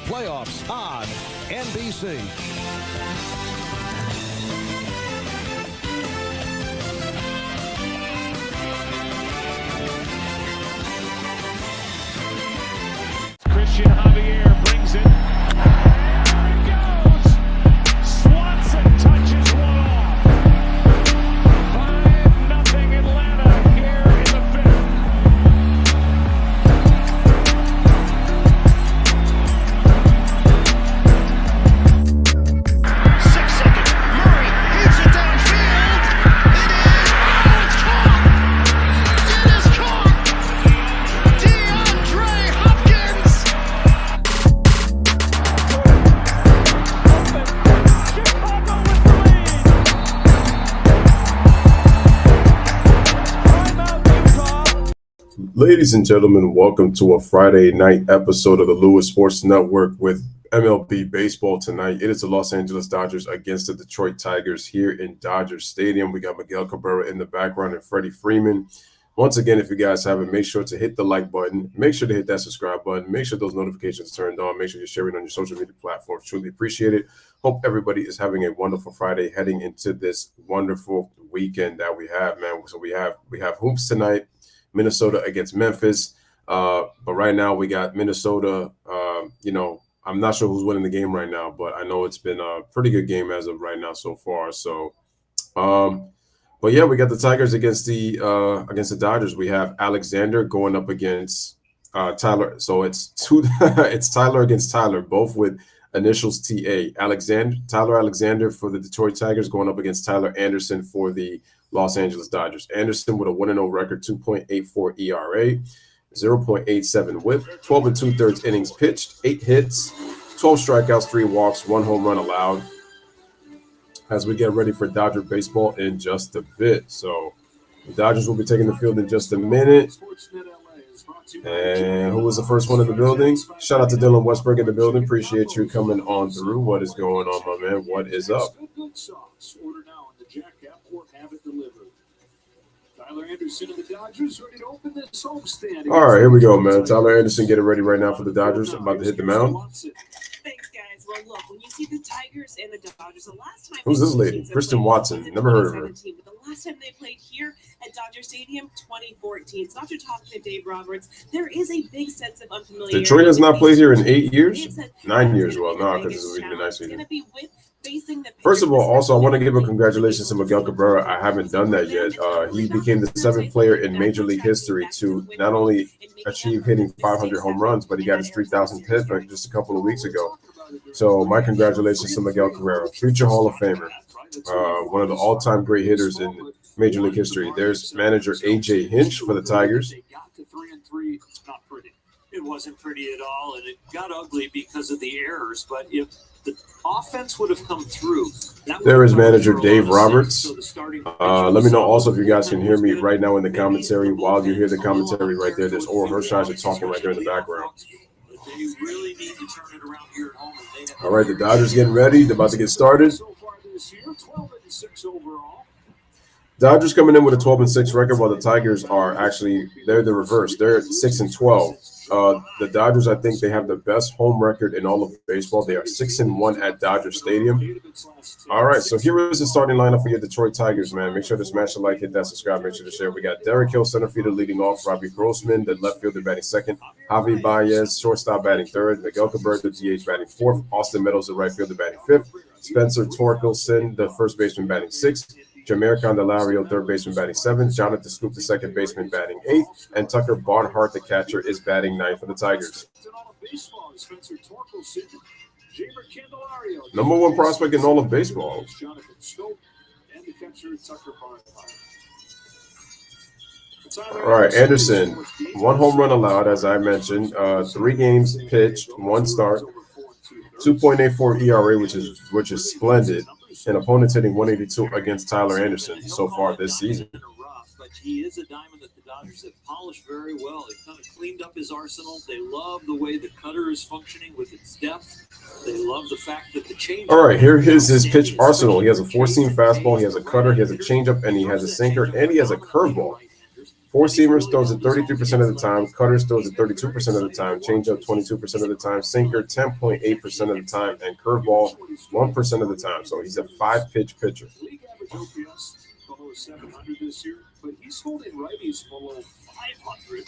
playoffs on NBC. Christian Javier brings it. There it goes. Swanson touches one off. 5-0 Atlanta here in the fifth. 6 seconds. Murray hits it downfield. It's caught. It is caught. DeAndre Hopkins. Ladies and gentlemen, welcome to a Friday night episode of the Louis Sports Network with MLB Baseball tonight. It is the Los Angeles Dodgers against the Detroit Tigers here in Dodger Stadium. We got Miguel Cabrera in the background and Freddie Freeman. Once again, if you guys haven't, make sure to hit the like button. Make sure to hit that subscribe button. Make sure those notifications are turned on. Make sure you're sharing on your social media platforms. Truly appreciate it. Hope everybody is having a wonderful Friday heading into this wonderful weekend that we have, man. So we have hoops tonight. Minnesota against Memphis. But right now we got Minnesota. I'm not sure who's winning the game right now, but I know it's been a pretty good game as of right now so far. So, but yeah, we got the Tigers against the Dodgers. We have Alexander going up against Tyler. So it's it's Tyler against Tyler, both with initials TA. Tyler Alexander for the Detroit Tigers going up against Tyler Anderson for the Los Angeles Dodgers. Anderson with a 1-0 record, 2.84 ERA, 0.87 WHIP, 12 2/3 innings pitched, 8 hits, 12 strikeouts, 3 walks, 1 home run allowed. As we get ready for Dodger baseball in just a bit. So the Dodgers will be taking the field in just a minute. And who was the first one in the building? Shout out to Dylan Westberg in the building. Appreciate you coming on through. What is going on, my man? What is up? Tyler Anderson of the Dodgers ready to open this homestand. All right, here we go, man. Tyler Anderson getting ready right now for the Dodgers. About to hit the mound. Thanks, guys. Well, look, when you see the Tigers and the Dodgers, the last time Who's this lady? Kristen Watson. Never heard of her. But the last time they played here at Dodger Stadium, 2014. So after talking to Dave Roberts, there is a big sense of unfamiliarity. Detroit has not played here in 8 years? 9 years. Well, no, because it would be nice for you. First of all, also, I want to give a congratulations to Miguel Cabrera. I haven't done that yet. He became the 7th player in Major League history to not only achieve hitting 500 home runs, but he got his 3,000th hit just a couple of weeks ago. So my congratulations to Miguel Cabrera, future Hall of Famer, one of the all-time great hitters in Major League history. There's manager A.J. Hinch for the Tigers. It wasn't pretty at all, and it got ugly because of the errors. But if the offense would have come through, there is manager Dave Roberts. Let me know also if you guys can hear me right now in the commentary. While you hear the commentary right there, there's Oral Hershiser talking right there in the background. All right, the Dodgers getting ready. They're about to get started. Dodgers coming in with a 12-6 record, while the Tigers are they're the reverse. They're at 6-12. The Dodgers, I think they have the best home record in all of baseball. They are 6-1 at Dodger Stadium. All right, so here is the starting lineup for your Detroit Tigers, man. Make sure to smash the like, hit that subscribe, make sure to share. We got Derek Hill, center fielder, leading off. Robbie Grossman, the left fielder, batting second. Javi Baez, shortstop, batting third. Miguel Cabrera, the DH, batting fourth. Austin Meadows, the right fielder, batting fifth. Spencer Torkelson, the first baseman, batting sixth. Jameer Candelario, third baseman, batting seventh. Jonathan Scoop, the second baseman, batting eighth. And Tucker Barnhart, the catcher, is batting ninth for the Tigers. Number 1 prospect in all of baseball. All right, Anderson, 1 home run allowed, as I mentioned. 3 games pitched, 1 start, 2.84 ERA, which is splendid. And opponents hitting 182 against Tyler Anderson so far this season. But he is a diamond that the Dodgers have polished very well. They kind of cleaned up his arsenal. They love the way the cutter is functioning with its depth. They love the fact that the change. All right, here is his pitch arsenal. He has a 4-seam fastball, he has a cutter, he has a changeup, and he has a sinker, and he has a curveball. Four-seamers throws it 33% of the time. Cutters throws it 32% of the time. Changeup 22% of the time. Sinker 10.8% of the time. And curveball 1% of the time. So he's a 5-pitch pitcher. League average OPS below 700 this year, but he's holding righties below 500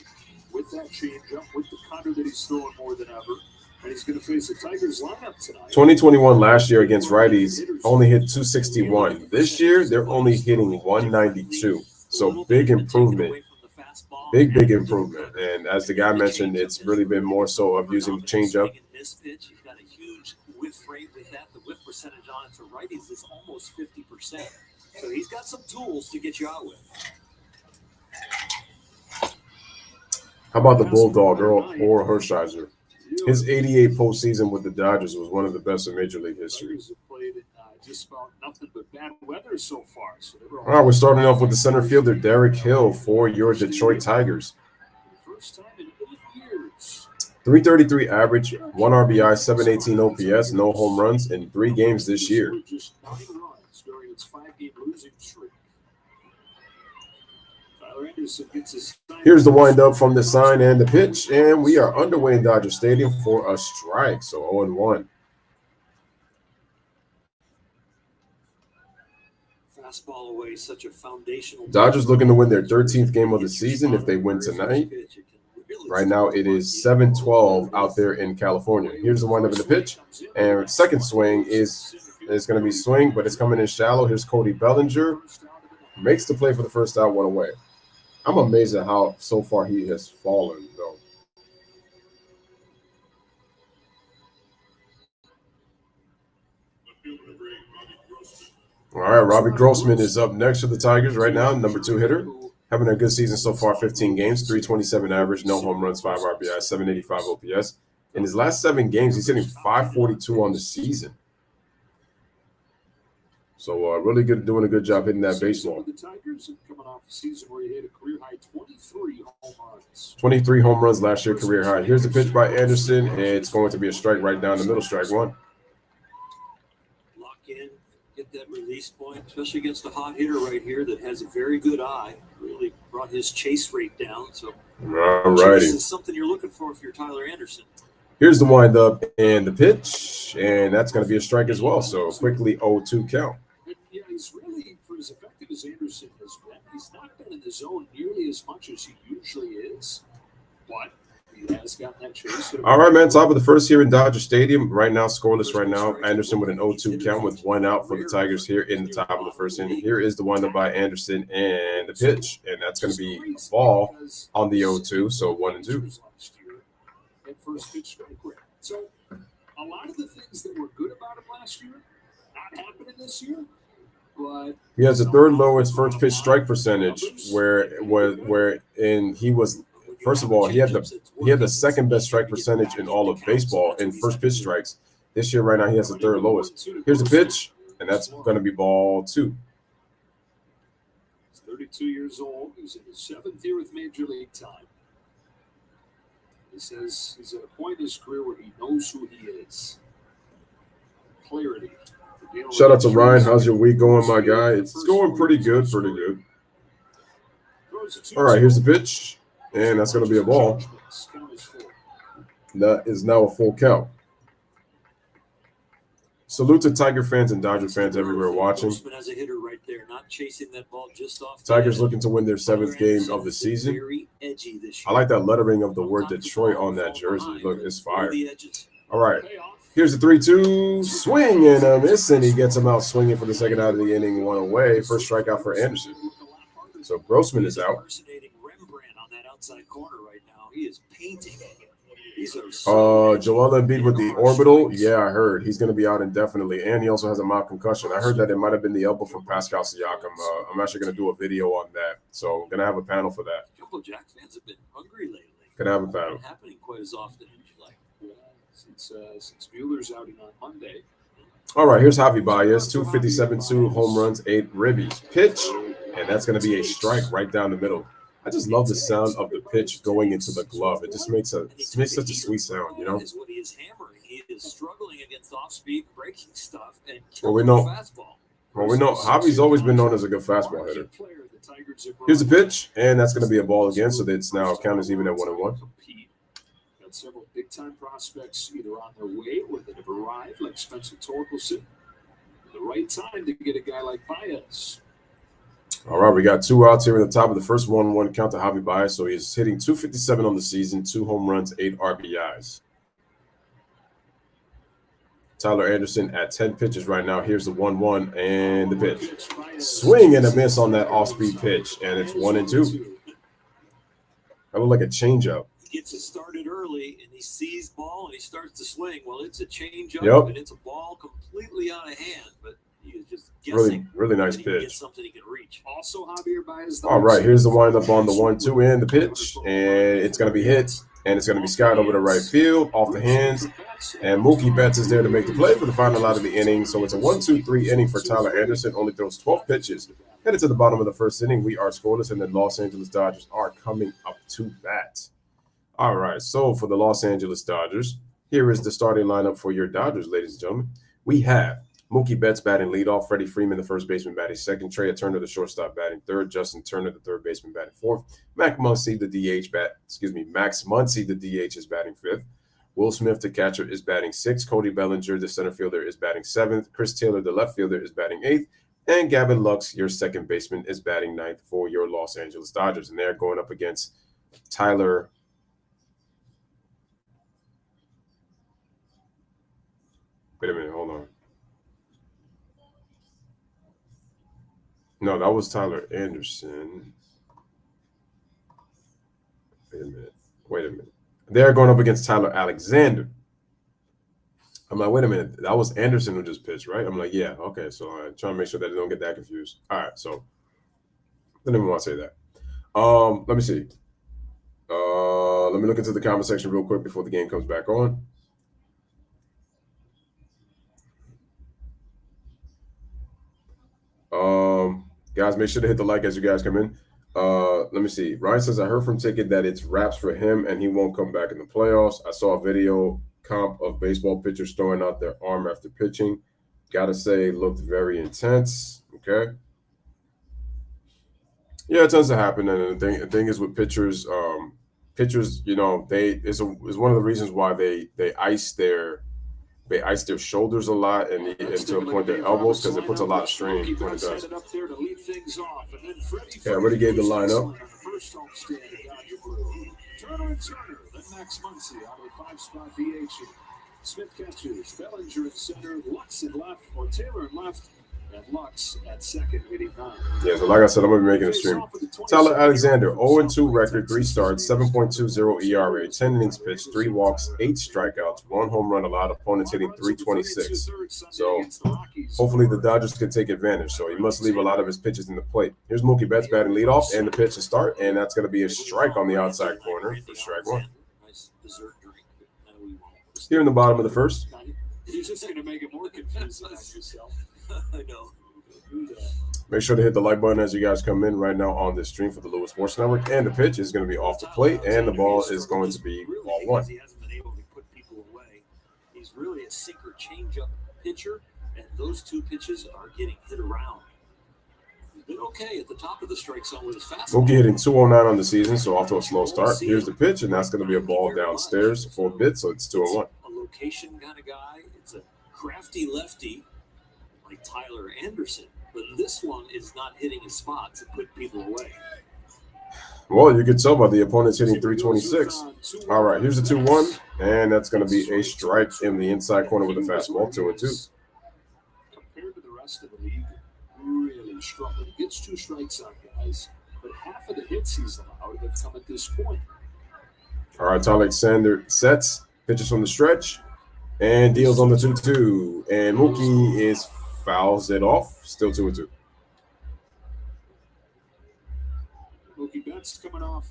with that changeup, with the cutter that he's throwing more than ever. And he's going to face the Tigers lineup tonight. 2021 last year against righties only hit 261. This year they're only hitting 192. So big improvement. Big improvement. And as the guy mentioned, it's really been more so of using the changeup. This pitch, you've got a huge whiff rate with that. The whiff percentage on it to righties is almost 50%. So he's got some tools to get you out with. How about the Bulldog or Hershiser? His 88 postseason with the Dodgers was one of the best in Major League history. Just about nothing but bad weather so far. So all right, we're starting off with the center fielder, Derek Hill, for your Detroit Tigers. First time in 8 years. 333 average, 1 RBI, 718 OPS, no home runs in 3 games this year. Just 9 runs during its 5-game losing streak. Tyler Anderson gets his sign. Here's the windup from the sign and the pitch, and we are underway in Dodger Stadium for a strike. So 0-1. Fastball away, such a foundational. Dodgers looking to win their 13th game of the season if they win tonight. Right now it is 7-12 out there in California. Here's the windup of the pitch, and second swing is going to be swing, but it's coming in shallow. Here's Cody Bellinger, makes the play for the first out, 1 away. I'm amazed at how so far he has fallen, though. All right, Robbie Grossman is up next for the Tigers right now, number 2 hitter. Having a good season so far, 15 games, 327 average, no home runs, 5 RBI, 785 OPS. In his last 7 games, he's hitting 542 on the season. So really good, doing a good job hitting that baseball. The Tigers are coming off a season where he hit a career high 23 home runs. 23 home runs last year, career high. Here's the pitch by Anderson, and it's going to be a strike right down the middle, strike 1. Lock in, get that release point, especially against a hot hitter right here that has a very good eye. Really brought his chase rate down. So, all righty. This is something you're looking for if you're Tyler Anderson. Here's the windup and the pitch, and that's going to be a strike as well. So quickly 0-2 count. Yeah, he's really, for as effective as Anderson has been, he's not been in the zone nearly as much as he usually is. But he has gotten that chase. All right, man. Top of the first here in Dodger Stadium. Right now, scoreless right now. Anderson with an 0-2 count with 1 out for the Tigers here in the top of the first inning. Here is the windup by Anderson and the pitch, and that's going to be a ball on the 0-2, so 1-2. First pitch strike rate. So a lot of the things that were good about him last year not happening this year. But he has the 3rd lowest first pitch strike percentage, where he was. First of all, he had the 2nd best strike percentage in all of baseball in first pitch strikes. This year, right now, he has the 3rd lowest. Here's the pitch, and that's going to be ball 2. He's 32 years old. He's in his 7th year with Major League time. He says he's at a point in his career where he knows who he is. Clarity. Shout out to Ryan. How's your week going, my guy? It's going pretty good, All right, here's the pitch, and that's going to be a ball. That is now a full count. Salute to Tiger fans and Dodger fans everywhere watching. Tigers looking to win their 7th game of the season. I like that lettering of the word Detroit on that jersey. Look, it's fire. All right. Here's the 3-2 swing and a miss, and he gets him out swinging for the second out of the inning, 1 away. First strikeout for Anderson. So Grossman is out. Joel Embiid with the orbital. Yeah, I heard he's going to be out indefinitely, and he also has a mild concussion. I heard that it might have been the elbow from Pascal Siakam. I'm actually going to do a video on that, so I'm going to have a panel for that. A couple of Jack fans have been hungry lately. Going to have a panel. Not happening quite as often as you like. Since Mueller's outing on Monday. All right, here's Javi Baez, 257, 2 home runs, 8 ribbies. Pitch, and that's going to be a strike right down the middle. I just love the sound of the pitch going into the glove. It just makes such a sweet sound, you know. Is what he is hammering. He is struggling against off-speed breaking stuff and Well, we know Javi's always been known as a good fastball hitter. The Tigers are Here's a pitch, and that's going to be a ball again, so it's now count is even at 1-1. Got several big-time prospects either on their way or that have arrived, like Spencer Torkelson. The right time to get a guy like Baez. All right, we got 2 outs here in the top of the first 1-1 count to Javi Baez. So he's hitting .257 on the season, 2 home runs, 8 RBIs. Tyler Anderson at 10 pitches right now. Here's the 1-1 and the pitch. Swing and a miss on that off-speed pitch, and it's 1-2. That looked like a changeup. He gets it started early, and he sees ball, and he starts to swing. Well, it's a changeup, and it's a ball completely out of hand, but he is just guessing. Really nice that he can pitch. get something he can reach. Also, Javier Baez. All right, here's the windup on the 1-2 and the pitch, and it's going to be hit, and it's going to be skied over to right field, off the hands, and Mookie Betts is there to make the play for the final out of the inning. So it's a 1-2-3 inning for Tyler Anderson. Only throws 12 pitches. Headed to the bottom of the first inning, we are scoreless, and the Los Angeles Dodgers are coming up to bat. All right, so for the Los Angeles Dodgers, here is the starting lineup for your Dodgers, ladies and gentlemen. We have Mookie Betts batting leadoff, Freddie Freeman, the first baseman, batting second, Trey Turner, the shortstop, batting third, Justin Turner, the third baseman, batting fourth, Max Muncy, the DH, is batting fifth. Will Smith, the catcher, is batting sixth. Cody Bellinger, the center fielder, is batting seventh. Chris Taylor, the left fielder, is batting eighth. And Gavin Lux, your second baseman, is batting ninth for your Los Angeles Dodgers. And they're going up against Tyler. Wait a minute, hold on. No, that was Tyler Anderson. Wait a minute. They're going up against Tyler Alexander. I'm like, wait a minute. That was Anderson who just pitched, right? I'm like, yeah, okay. So I'm trying to make sure that they don't get that confused. All right, so I didn't even want to say that. Let me see. Let me look into the comment section real quick before the game comes back on. Guys, make sure to hit the like as you guys come in. Let me see. Ryan says, I heard from Ticket that it's wraps for him and he won't come back in the playoffs. I saw a video comp of baseball pitchers throwing out their arm after pitching. Gotta say, looked very intense. Okay. Yeah, it tends to happen. And the thing is with pitchers, you know, is one of the reasons why they ice their shoulders a lot and to a point their elbows, because it puts a lot of strain when it does. Okay, I already gave the lineup. Turner and Turner, then Max Muncy out of the 5-spot DH. Smith catches, Bellinger in center, Lux in left, or Taylor in left, and Lux at second, hitting 9. Yeah, so like I said, I'm going to be making a stream. Tyler Alexander, 0-2 record, 3 starts, 7.20 ERA, 10 innings pitched, 3 walks, 8 strikeouts, 1 home run allowed, opponents hitting .326. So hopefully the Dodgers can take advantage. So he must leave a lot of his pitches in the plate. Here's Mookie Betts batting leadoff and the pitch to start, and that's going to be a strike on the outside corner for strike one. Here in the bottom of the first. He's just going to make it more confusing on yourself. I know. Make sure to hit the like button as you guys come in right now on this stream for the Louis Sports Network. And the pitch is going to be off the plate, and the ball is going to be ball one. He hasn't been able to put people away. He's really a sinker changeup pitcher, and those 2 pitches are getting hit around. He's been okay at the top of the strike zone with his fastball. Mookie hitting 209 on the season, so off to a slow start. Here's the pitch, and that's going to be a ball downstairs for a bit, so it's 2-1. A location kind of guy. It's a crafty lefty like Tyler Anderson, but this one is not hitting his spots to put people away. Well, you can tell by the opponent's hitting .326. All right, here's the 2-1, and that's going to be a strike in the inside corner with a fastball, 2-2. Compared to the rest of the league, really struggling. Gets 2 strikes on guys, but half of the hits he's allowed have come at this point. All right, Tyler Alexander sets, pitches from the stretch, and deals on the 2-2. And Mookie fouls it off, still 2-2. Mookie Betts coming off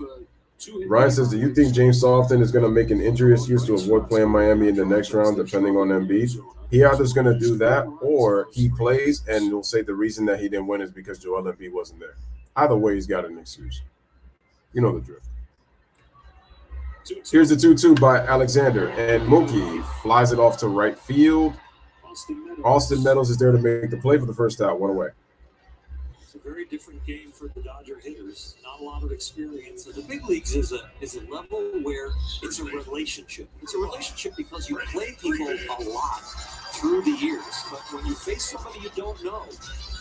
2 Ryan says, do you think James Softon is going to make an injury excuse to avoid playing Miami in the next round, depending on Embiid? He either is going to do that, or he plays and he'll say the reason that he didn't win is because Joel Embiid wasn't there. Either way, he's got an excuse. You know the drift. Here's the 2-2 by Alexander, and Mookie flies it off to right field. Austin Meadows is there to make the play for the first out, 1 away. very different game for the Dodger hitters. Not a lot of experience. And the big leagues is a level where it's a relationship. It's a relationship because you play people a lot through the years. But when you face somebody you don't know,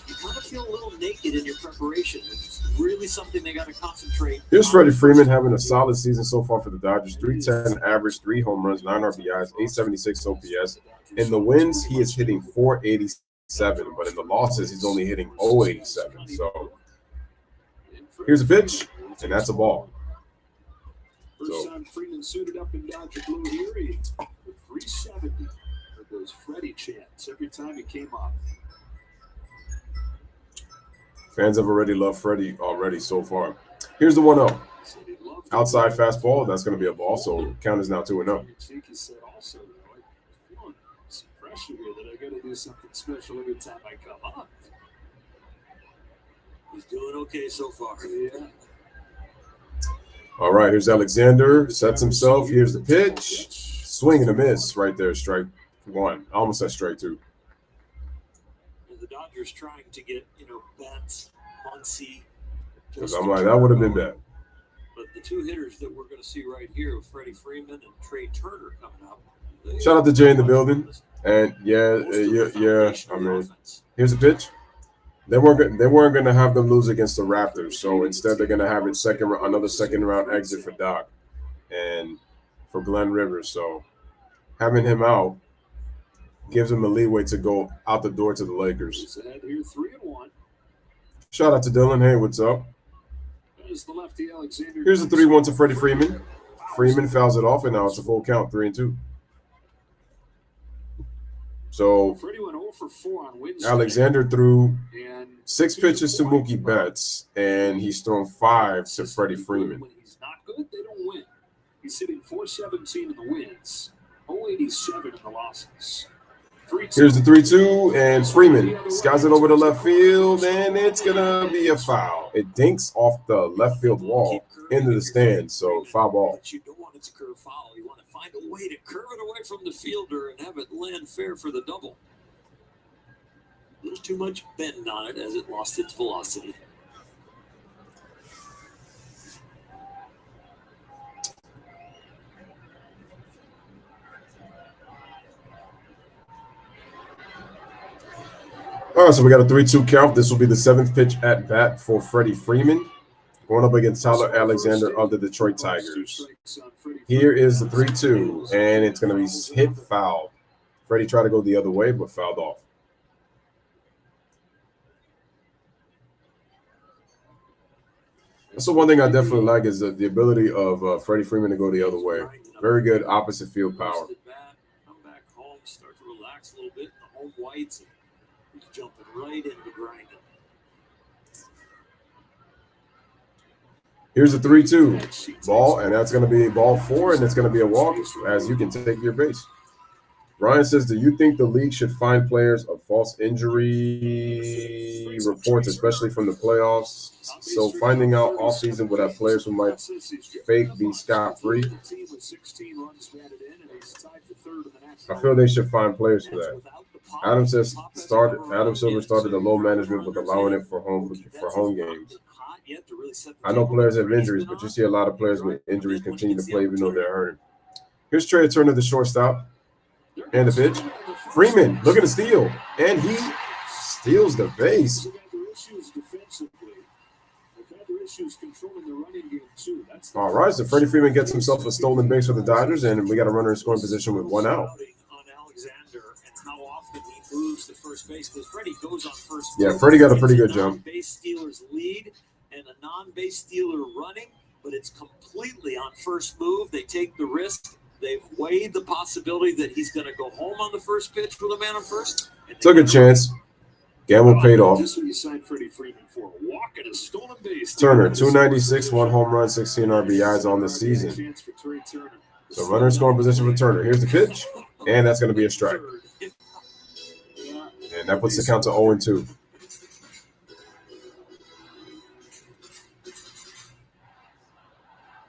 you kind of feel a little naked in your preparation. It's really something they got to concentrate. Here's Freddie Freeman having a solid season so far for the Dodgers. 310 average, 3 home runs, 9 RBIs, 876 OPS. In the wins, he is hitting 487, but in the losses, he's only hitting 087. So here's a pitch, and that's a ball. First time Freeman suited up in Dodger blue here, he with 370 with those Freddie chants every time he came up. Fans have already loved Freddie already so far. Here's the 1-0. Outside fastball, that's going to be a ball, so count is now 2-0. He said also, I'm feeling some pressure here that I got to do something special every time I come up. He's doing okay so far. Yeah. All right, here's Alexander. Sets himself. Here's the pitch. Swing and a miss right there, strike 1. I almost said strike 2. The Dodgers trying to get, bats, Muncy. Because I'm like, that would have been bad. But the two hitters that we're going to see right here, Freddie Freeman and Trey Turner coming up. Shout out to Jay in the building. And yeah. I mean, here's a pitch. They weren't going to have them lose against the Raptors, so instead they're going to have it another second round exit for Doc and for Glenn Rivers. So having him out gives him the leeway to go out the door to the Lakers. Here 3-1. Shout out to Dylan. Hey, what's up? The lefty Alexander. Here's the 3-1 to Freddie Freeman. Freeman fouls it off, and now it's a full count, 3-2. So Freddie went 0 for 4 on Wednesday. Alexander threw and 6 pitches to Mookie Betts, and he's thrown 5 to Freddie Freeman. When he's not good, they don't win. He's hitting 417 in the wins, 087 in the losses. Here's the 3-2, and Freeman skies it over to left field, and it's going to be a foul. It dinks off the left field wall into the stands, so foul ball. But you don't want it to curve foul. You want to find a way to curve it away from the fielder and have it land fair for the double. A little too much bend on it as it lost its velocity. All right, so we got a 3-2 count. This will be the 7th pitch at bat for Freddie Freeman, going up against Tyler Alexander of the Detroit Tigers. Here is the 3-2, and it's going to be hit foul. Freddie tried to go the other way, but fouled off. That's the one thing I definitely like is the ability of Freddie Freeman to go the other way. Very good opposite field power. Come back home, start to relax a little bit. The home whites. He's jumping right into grinding. Here's a 3-2 ball, and that's going to be ball 4, and it's going to be a walk as you can take your base. Ryan says, do you think the league should fine players of false injury reports, especially from the playoffs? So finding out offseason would have players who might fake be scot-free. I feel they should find players for that. Adam Silver started the low management with allowing it for home games. I know players have injuries, but you see a lot of players with injuries continue to play even though they're hurting. Here's Trey Turner, the shortstop, and the pitch. Freeman, look at the steal, and he steals the base. All right, so Freddie Freeman gets himself a stolen base for the Dodgers, and we got a runner in scoring position with 1 out. Yeah, Freddie got a pretty good jump. Base stealers lead and a non-base stealer running, but it's completely on first move. They take the risk. They've weighed the possibility that he's going to go home on the first pitch with a man on first. Took a chance. Gamble paid off. Turner, 296, 1 home run, 16 RBIs on the season. So runner in scoring position for Turner. Here's the pitch, and that's going to be a strike. And that puts the count to 0-2.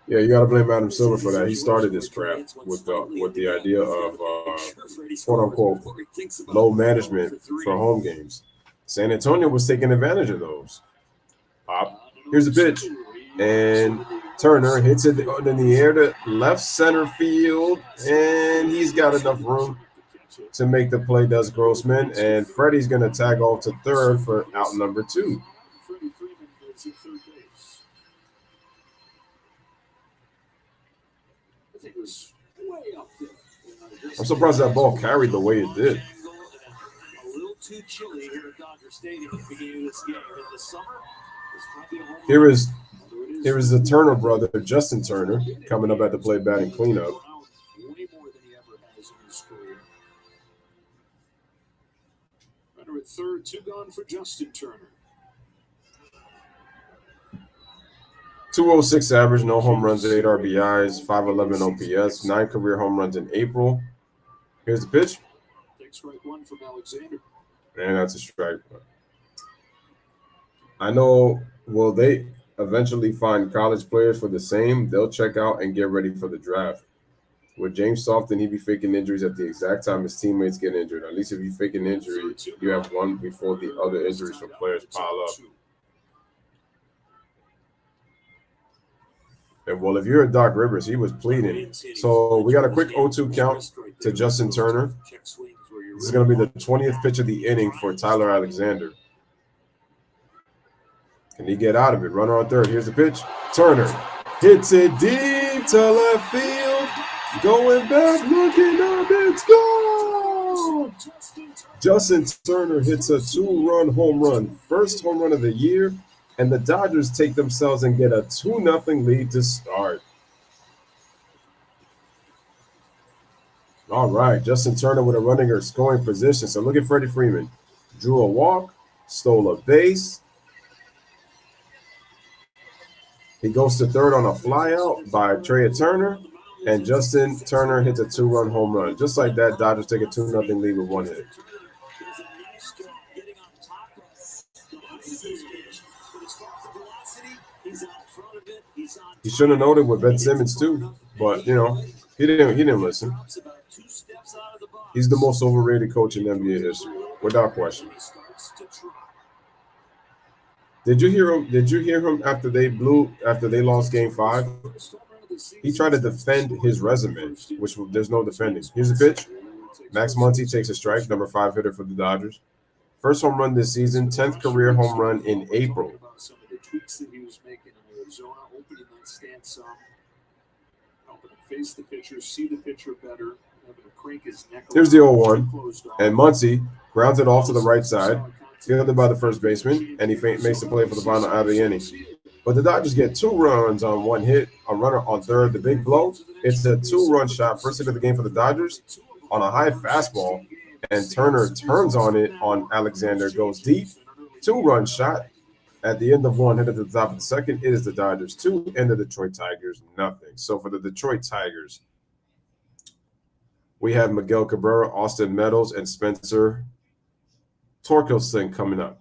Yeah, you got to blame Adam Silver for that. He started this crap with the idea of quote-unquote low management for home games. San Antonio was taking advantage of those. Pop. Here's the pitch. And Turner hits it in the air to left center field. And he's got enough room to make the play, does Grossman. And Freddie's going to tag off to third for out number 2. Freddie Freeman goes at third base. I think it was way up there. I'm surprised that ball carried the way it did. A little too chilly here at Dodger Stadium at the beginning of this game. In the summer, it's probably a home run. Here is the Turner brother, Justin Turner, coming up at the plate batting cleanup. Way more than he ever has in his career. Runner at third, 2 gone for Justin Turner. 206 average, no home runs, 8 RBIs, 511 OPS, 9 career home runs in April. Here's the pitch. Takes strike 1 from Alexander. And that's a strike. I know, will they eventually find college players for the same? They'll check out and get ready for the draft. With James Softon, he'd be faking injuries at the exact time his teammates get injured. At least if you fake an injury, you have one before the other injuries from players pile up. And well, if you're Doc Rivers, he was pleading. So we got a quick 0-2 count to Justin Turner. This is going to be the 20th pitch of the inning for Tyler Alexander. Can he get out of it? Runner on third. Here's the pitch. Turner hits it deep to left field. Going back, looking up, it's gone! Justin Turner hits a 2-run home run. First home run of the year. And the Dodgers take themselves and get a 2-0 lead to start. All right, Justin Turner with a running or scoring position. So look at Freddie Freeman. Drew a walk, stole a base. He goes to third on a flyout by Trey Turner. And Justin Turner hits a 2-run home run. Just like that, Dodgers take a 2-0 lead with 1 hit. He should have noted with Ben Simmons too, but you know he didn't listen. He's the most overrated coach in NBA history, without question. Did you hear him after they lost Game 5? He tried to defend his resume, which there's no defending. Here's the pitch. Max Muncy takes a strike, number 5 hitter for the Dodgers. First home run this season, 10th career home run in April. Some of the tweaks that he was making in Arizona, opening that stance up, helping him face the pitcher, see the pitcher better, having to crank his neck. Here's the 0-1, and Muncy grounds it off to the right side, fielded by the first baseman, and he makes the play for the final out of the inning. But the Dodgers get 2 runs on 1 hit, a runner on third, the big blow. It's a 2-run shot, first hit of the game for the Dodgers on a high fastball, and Turner turns on it on Alexander, goes deep, 2-run shot. At the end of 1 hit at the top of the second, it is the Dodgers 2 and the Detroit Tigers nothing. So for the Detroit Tigers, we have Miguel Cabrera, Austin Meadows, and Spencer Torkelson coming up.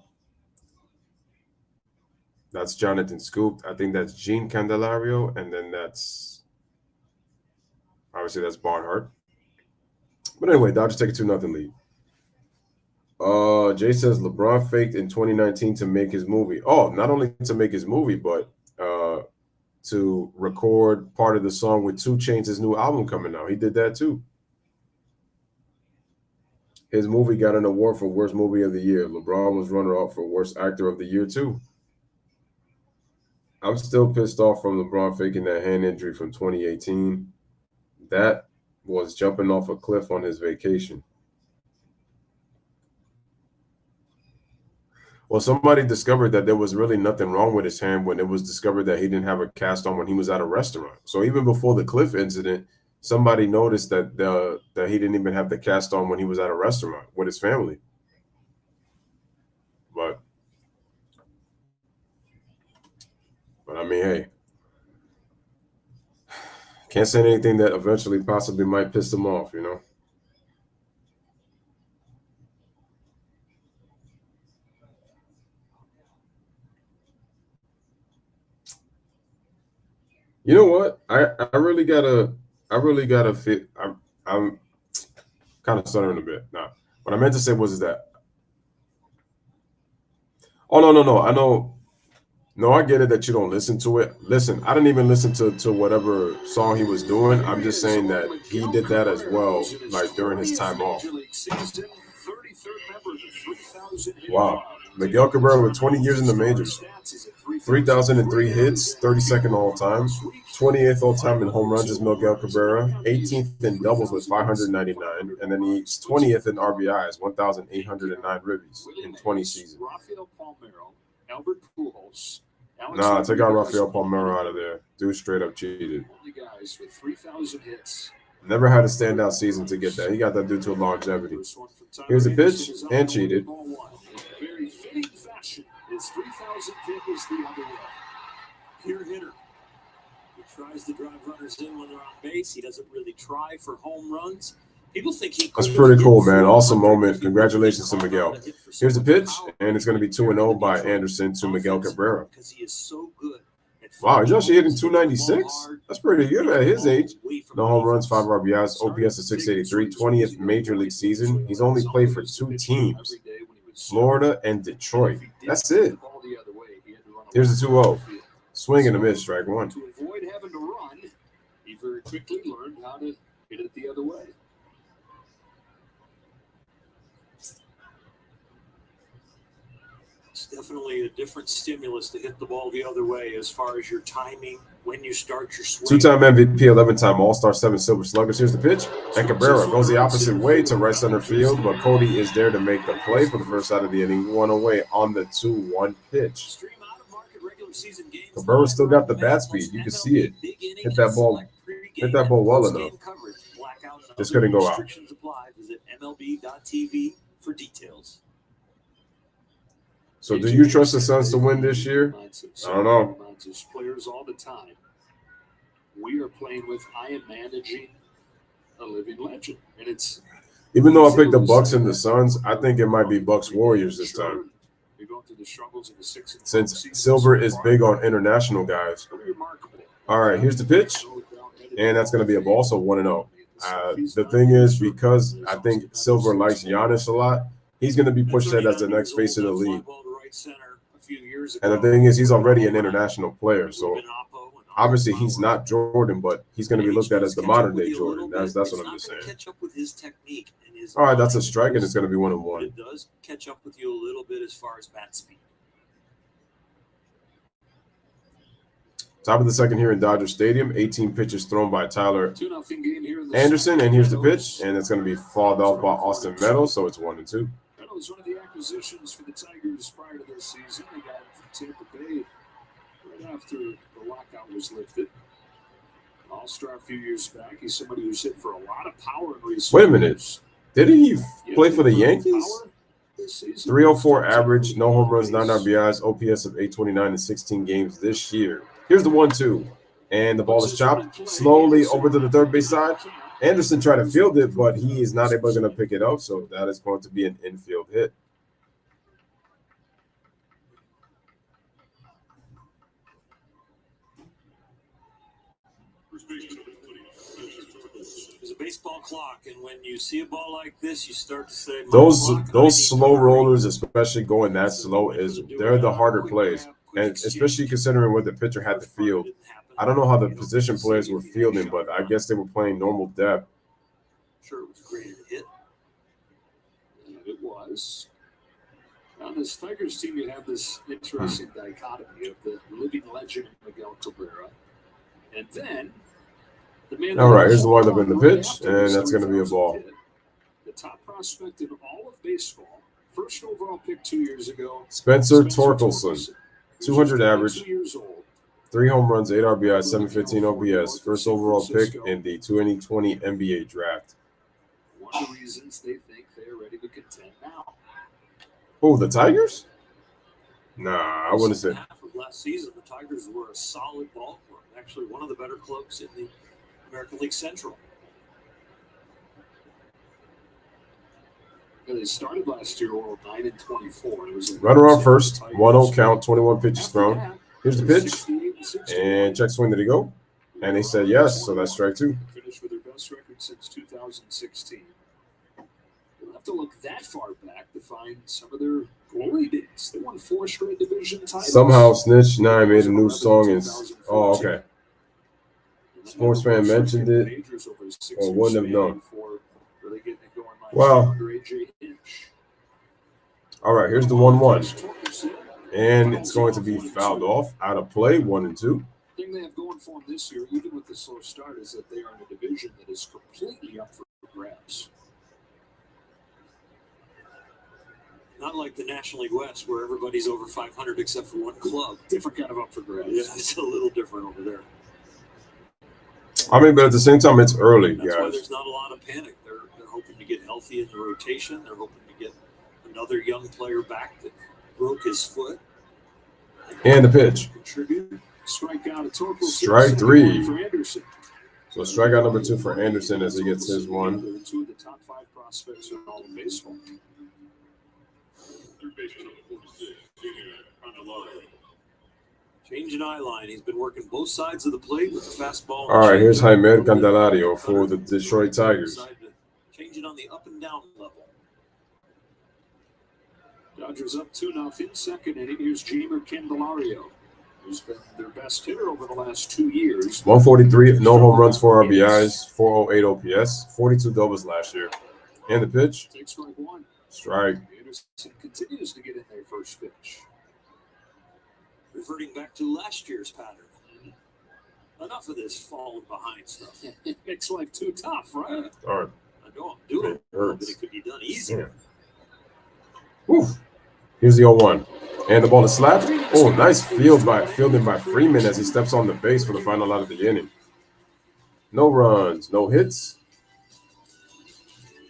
That's Jonathan Scoop. I think that's Gene Candelario, and then that's obviously that's Barnhart. But anyway, Dodgers take a 2-0 lead. Jay says LeBron faked in 2019 to make his movie. Oh, not only to make his movie, but to record part of the song with 2 Chainz' new album coming out. He did that too. His movie got an award for Worst Movie of the Year. LeBron was runner-up for Worst Actor of the Year too. I'm still pissed off from LeBron faking that hand injury from 2018. That was jumping off a cliff on his vacation. Well, somebody discovered that there was really nothing wrong with his hand when it was discovered that he didn't have a cast on when he was at a restaurant. So even before the cliff incident, somebody noticed that that he didn't even have the cast on when he was at a restaurant with his family. But I mean, hey, can't say anything that eventually possibly might piss him off, you know? You know what? I really gotta fit. I'm kind of stuttering a bit. Nah, what I meant to say was that. Oh no! I know No, I get it that you don't listen to it. Listen, I didn't even listen to whatever song he was doing. I'm just saying that he did that as well, like during his time off. Wow. Miguel Cabrera with 20 years in the majors. 3,003 hits, 32nd all-time. 28th all-time in home runs is Miguel Cabrera. 18th in doubles with 599. And then he's 20th in RBIs, 1,809 ribbies in 20 seasons. Nah, take out Rafael Palmeiro out of there. Dude straight up cheated. Never had a standout season to get that. He got that due to longevity. Here's a pitch and cheated. Very fitting fashion. His 3,000 hit is the other way. Pure hitter. He tries to drive runners in when they're on base. He doesn't really try for home runs. People think he. That's pretty cool, man. Awesome moment. Congratulations to Miguel. Here's a pitch, and it's going to be 2-0 by Anderson to Miguel Cabrera. Wow, he's actually hitting 296. That's pretty good at his age. No home runs, 5 RBIs, OPS is 683, 20th major league season. He's only played for 2 teams, Florida and Detroit. That's it. Here's the 2-0. Swing and a miss, strike one. To avoid having to run, he very quickly learned how to hit it the other way. It's definitely a different stimulus to hit the ball the other way as far as your timing, when you start your swing. 2-time MVP, 11-time All-Star, 7 Silver Sluggers. Here's the pitch. And Cabrera goes the opposite way to right center field, but Cody is there to make the play for the first out of the inning. 1 away on the 2-1 pitch. Cabrera still got the bat speed. You can see it. Hit that ball well enough. Just couldn't go out. Visit MLB.tv for details. So do you trust the Suns to win this year? I don't know. Players all the time. We are playing with, I am managing a living legend. And it's, even though I picked the Bucks and the Suns, I think it might be Bucks Warriors this time. Since Silver is big on international guys. All right, here's the pitch. And that's going to be a ball, so 1-0. The thing is, because I think Silver likes Giannis a lot, he's going to be pushed as the next face of the league. And the thing is, he's already an international player, so obviously he's not Jordan, but he's going to be looked at as the modern-day Jordan. That's what I'm just saying. All right, that's a strike, and it's going to be 1-1. It does catch up with you a little bit as far as bat speed. Top of the second here in Dodger Stadium. 18 pitches thrown by Tyler Anderson, and here's the pitch, and it's going to be fouled off by Austin Meadows, so it's 1-2. Was one of the acquisitions for the Tigers prior to this season. They got him from Tampa Bay right after the lockout was lifted. All-star a few years back. He's somebody who's hit for a lot of power in recent Wait a minute. Didn't he play for the Yankees? 304 average, no home runs, 9 RBIs, OPS of 829 in 16 games this year. Here's the 1-2. And the ball is chopped slowly over to the third base side. Anderson tried to field it, but he is not able to pick it up, so that is going to be an infield hit. There's a baseball clock, and when you see a ball like this, you start to say, those slow rollers, especially going that slow, they're the harder plays, and especially considering what the pitcher had to field. I don't know how the position players were fielding, but I guess they were playing normal depth. Sure, it was a great hit. And it was. On this Tigers team, you have this interesting dichotomy of the living legend Miguel Cabrera, and then the man. All right, here's the windup in the pitch, and that's going to be a ball. The top prospect in all of baseball, first overall pick 2 years ago. Spencer Torkelson, 200 average. 3 home runs, 8 RBIs, 715 OPS. First overall pick in the 2020 NBA draft. One of the reasons they think they're ready to contend now. Oh, the Tigers? Nah, I wouldn't say. Half of last season, the Tigers were a solid ball club. Actually, one of the better clubs in the American League Central. Yeah, they started last year 9-24. It was runner on first, 1-0 count, 21 pitches thrown. Here's the pitch, and check swing. Did he go? And they said yes, so that's strike 2. Finished with their best record since 2016. We'll have to look that far back to find some of their Glory days. They won 4 straight division titles. Somehow Snitch 9 made a new song. Oh, okay. Sports fan mentioned it or wouldn't have known. Well, all right, here's the 1-1. And it's going to be fouled off, out of play, 1 and 2. The thing they have going for them this year, even with the slow start, is that they are in a division that is completely up for grabs. Not like the National League West, where everybody's over 500 except for one club. Different kind of up for grabs. Yeah, it's a little different over there. I mean, but at the same time, it's early, That's why guys. there's not a lot of panic. They're hoping to get healthy in the rotation. They're hoping to get another young player back that broke his foot. And the pitch. Contribute. Strikeout, a total Strike 3. for Anderson. So strikeout number 2 for Anderson as he gets his 1. They're 2 of the top 5 prospects in all of baseball. Change in eye line. He's been working both sides of the plate with the fastball. All right, here's Jaime Candelario for the Detroit Tigers. Change it on the up and down level. Dodgers up 2-0. Second inning. Here's Jamer Candelario, who's been their best hitter over the last 2 years. 143, no home runs, 4 RBIs, 408 OPS, 42 doubles last year. And the pitch. Take strike 1. Strike. Anderson continues to get in their first pitch. Reverting back to last year's pattern. Enough of this falling behind stuff. It makes life too tough, right? All right. I know I'm doing it, but Hurts. it could be done easier. Whew. Here's the 0-1. And the ball is slapped. Oh, nice fielding by Freeman as he steps on the base for the final out of the inning. No runs, no hits.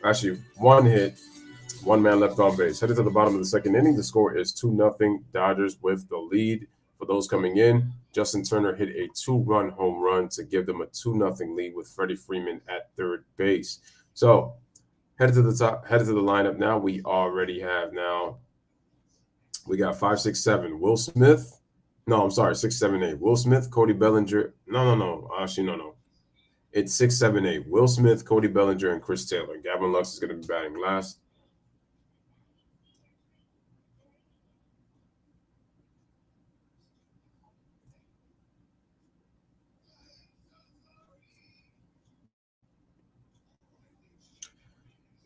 Actually, 1 hit, 1 man left on base. Headed to the bottom of the second inning. The score is 2-0. Dodgers with the lead. For those coming in, Justin Turner hit a 2-run home run to give them a 2-0 lead with Freddie Freeman at third base. So headed to the lineup now. We already have now. We got 5, 6, 7. Will Smith. No, I'm sorry, 6, 7, 8. Will Smith, Cody Bellinger. No. Actually, no. It's 6, 7, 8. Will Smith, Cody Bellinger, and Chris Taylor. Gavin Lux is going to be batting last.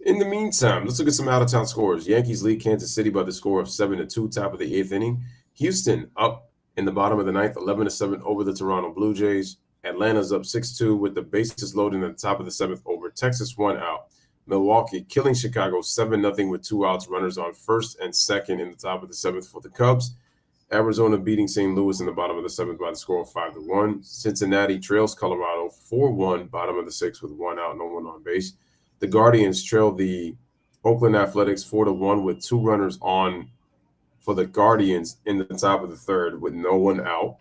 In the meantime, let's look at some out-of-town scores. Yankees lead Kansas City by the score of 7-2, top of the 8th inning. Houston up in the bottom of the 9th, 11-7 over the Toronto Blue Jays. Atlanta's up 6-2 with the bases loaded in the top of the 7th over Texas, 1 out. Milwaukee killing Chicago 7-0 with 2 outs, runners on first and second in the top of the 7th for the Cubs. Arizona beating St. Louis in the bottom of the 7th by the score of 5-1. Cincinnati trails Colorado 4-1, bottom of the 6th with 1 out, no one on base. The Guardians trail the Oakland Athletics 4-1 with 2 runners on for the Guardians in the top of the 3rd with no one out.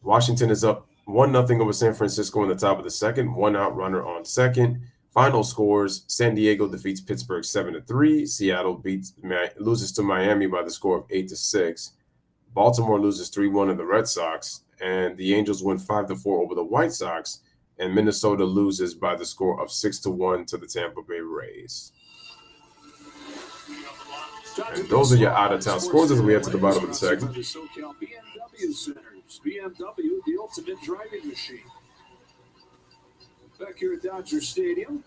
Washington is up 1-0 over San Francisco in the top of the 2nd, 1 out runner on second. Final scores: San Diego defeats Pittsburgh 7-3. Seattle loses to Miami by the score of 8-6. Baltimore loses 3-1 to the Red Sox, and the Angels win 5-4 over the White Sox. And Minnesota loses by the score of 6-1 to the Tampa Bay Rays. And those are your out-of-town scores as we head to the bottom of the segment. BMW Centers. BMW, the ultimate driving machine. Back here at Dodger Stadium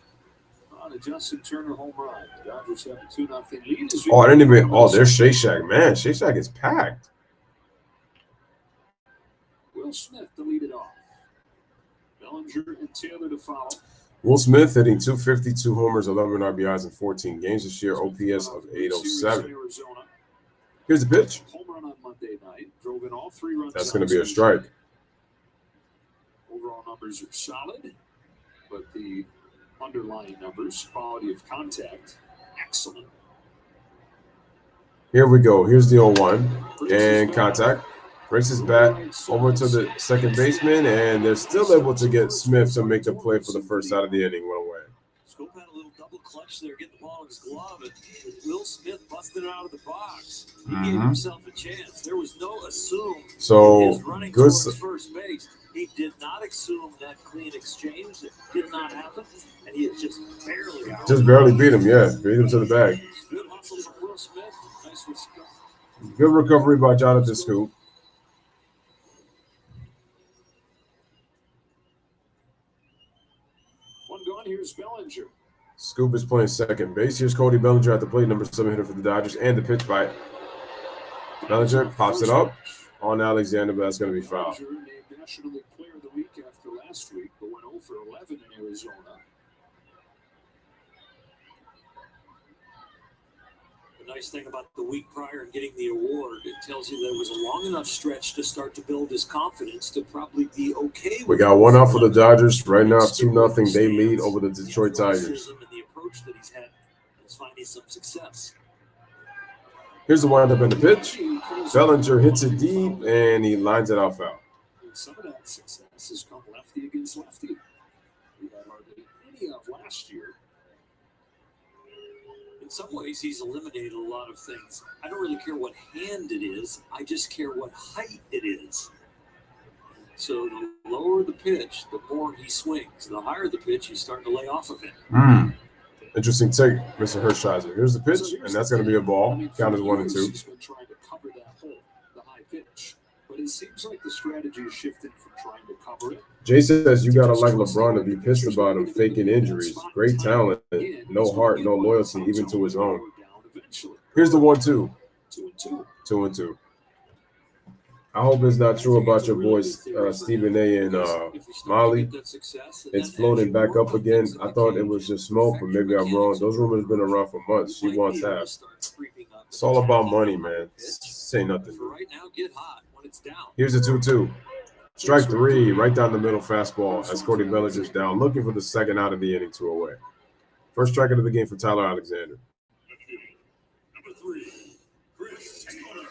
on a Justin Turner home run. The Dodgers have a 2-0 lead. Oh, I didn't even. Oh, there's Shea Shack. Man, Shea Shack is packed. Will Smith to lead it off. Bellinger and Taylor to follow. Will Smith hitting 252 homers, 11 RBIs in 14 games this year, OPS of 807. Here's the pitch. Home run on Monday night. Drove in all 3 runs. That's going to be a strike. Overall numbers are solid, but the underlying numbers, quality of contact, excellent. Here we go. Here's the 0-1 and contact. Breaks his bat over to the second baseman, and they're still able to get Smith to make the play for the first out of the inning. 1 away. Scope had a little double clutch there, getting the ball in his glove, and Will Smith busted it out of the box. He gave himself a chance. There was no assume. So running good. towards first base. He did not assume that clean exchange. That did not happen, and he just barely out. Just barely beat him, yeah. Beat him to the bag. Good hustle from Will Smith. Nice recovery. Good recovery by Jonathan Scoop. One gone. Here's Bellinger. Scoop is playing second base. Here's Cody Bellinger at the plate, number 7 hitter for the Dodgers, and the pitch by Bellinger pops it up on Alexander, but that's going to be foul. Bellinger named National League Player of the Week after last week, but went 0 for 11 in Arizona. The nice thing about the week prior and getting the award, it tells you there was a long enough stretch to start to build his confidence to probably be okay with. We got one out for the Dodgers. Right now, 2-0. They lead over the Detroit Tigers. And the approach that he's had is finding some success. Here's the windup in the pitch. Bellinger hits it deep, and he lines it out foul. Some of that success has come lefty against lefty. We had hardly any of last year. In some ways, he's eliminated a lot of things. I don't really care what hand it is. I just care what height it is. So the lower the pitch, the more he swings. The higher the pitch, he's starting to lay off of it. Interesting take, Mr. Hershiser. Here's the pitch, and that's going to be a ball. Count as 1 and 2. He's been trying to cover that hole, the high pitch. But it seems like the strategy is shifted from trying to cover it. Jay says you got to like LeBron to be pissed about him faking injuries. Great talent, no heart, no loyalty, even to his own. Here's the 1-2. 2 and 2. I hope it's not true about your boys Stephen A. and Molly. It's floating back up again. I thought it was just smoke, but maybe I'm wrong. Those rumors have been around for months. She wants half. It's all about money, man. Say nothing. Here's a 2-2. Strike 3, right down the middle fastball as Cody Bellinger's down, looking for the second out of the inning, 2 away. First strike of the game for Tyler Alexander. Number 3, Chris Taylor.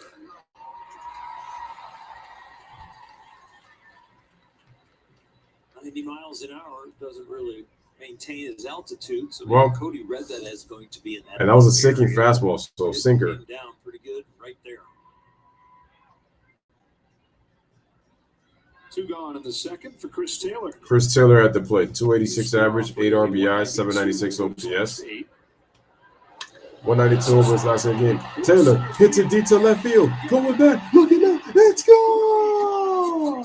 90 miles an hour doesn't really maintain his altitude, so Cody read that as going to be an. And that was a sinking fastball, so sinker. Down pretty good right there. 2 gone in the second for Chris Taylor. Chris Taylor at the plate, 286 average, 8 RBI, 796 OPS. 192 over his last game. Taylor hits it deep to left field. Going back, looking up, let's go!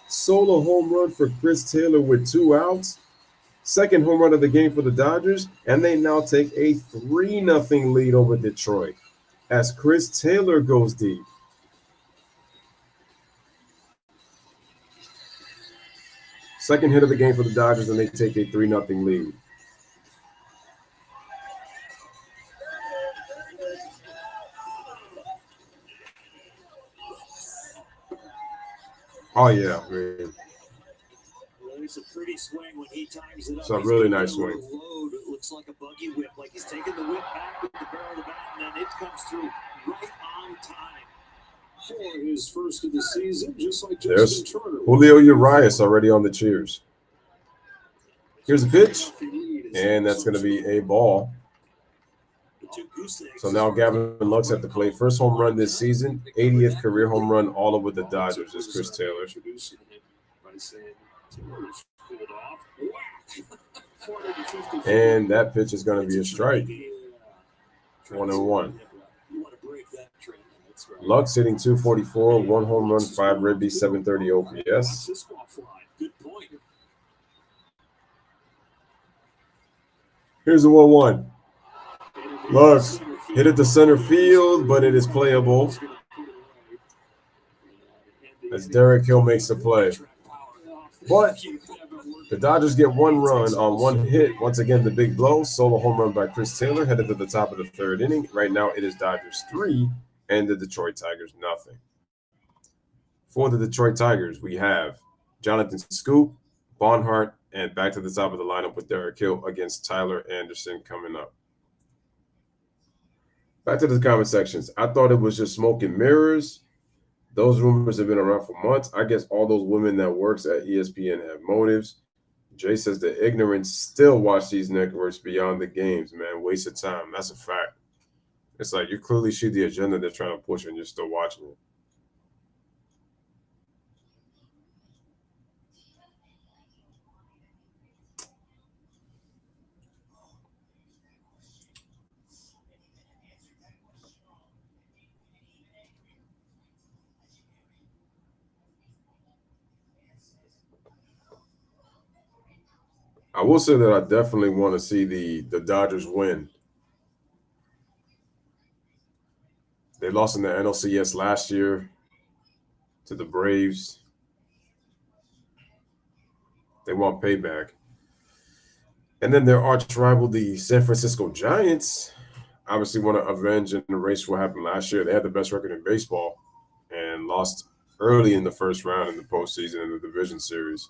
Solo home run for Chris Taylor with 2 outs. Second home run of the game for the Dodgers, and they now take a 3-0 lead over Detroit as Chris Taylor goes deep. Second hit of the game for the Dodgers, and they take a 3-0 lead. Oh, yeah, man. It's a pretty swing when he times it up. It's a really nice swing. Load. It looks like a buggy whip, like he's taking the whip back with the barrel of the bat, and then it comes through right on time. For his first of the season, just like There's Justin Turner. Julio Urias already on the cheers. Here's a pitch, and that's going to be a ball. So now Gavin Lux at the plate. First home run this season, 80th career home run all over the Dodgers is Chris Taylor. And that pitch is going to be a strike. 1-1. Lux hitting 244, 1 home run, 5 ribbies, 730 OPS. Here's the 1-1. Lux hit it to center field, but it is playable as Derek Hill makes the play. But the Dodgers get 1 run on 1 hit. Once again, the big blow. Solo home run by Chris Taylor, headed to the top of the 3rd inning. Right now, it is Dodgers 3 and the Detroit Tigers nothing. For the Detroit Tigers, we have Jonathan Scoop, Barnhart, and back to the top of the lineup with Derek Hill against Tyler Anderson coming up. Back to the comment sections. I thought it was just smoke and mirrors. Those rumors have been around for months. I guess all those women that works at ESPN have motives. Jay says the ignorance still watch these networks beyond the games, man. Waste of time. That's a fact. It's like you clearly see the agenda they're trying to push and you're still watching it. I will say that I definitely want to see the Dodgers win. They lost in the NLCS last year to the Braves. They want payback. And then their arch rival, the San Francisco Giants, obviously want to avenge and erase what happened last year. They had the best record in baseball and lost early in the first round in the postseason in the division series.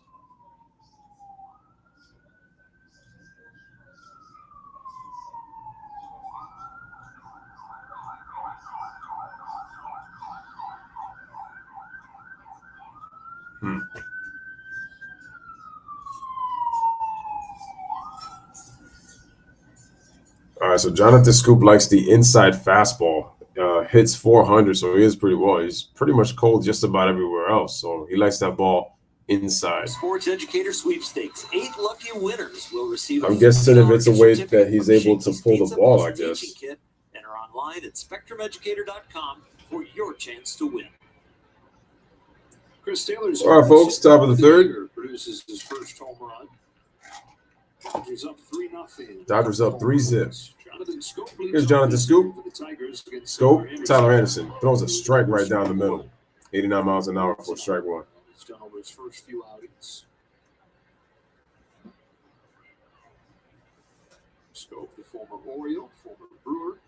All right, so Jonathan Scoop likes the inside fastball. Hits 400, so he is pretty well. He's pretty much cold just about everywhere else, so he likes that ball inside. Sports Educator Sweepstakes. 8 lucky winners will receive. I'm guessing if it's a way that he's able to pull the ball, I guess. Kit. Enter online at SpectrumEducator.com for your chance to win. Chris Taylor's All right, folks, top of the third. Produces his first home run. Dodgers up 3-0. Dodgers up 3-zip. Scope Here's Jonathan Scoop. Scope, Tyler Tyler Anderson throws a strike right down the middle. 89 miles an hour for strike one. He's done over his first few outings. Scope, the former Oriole, former Brewer.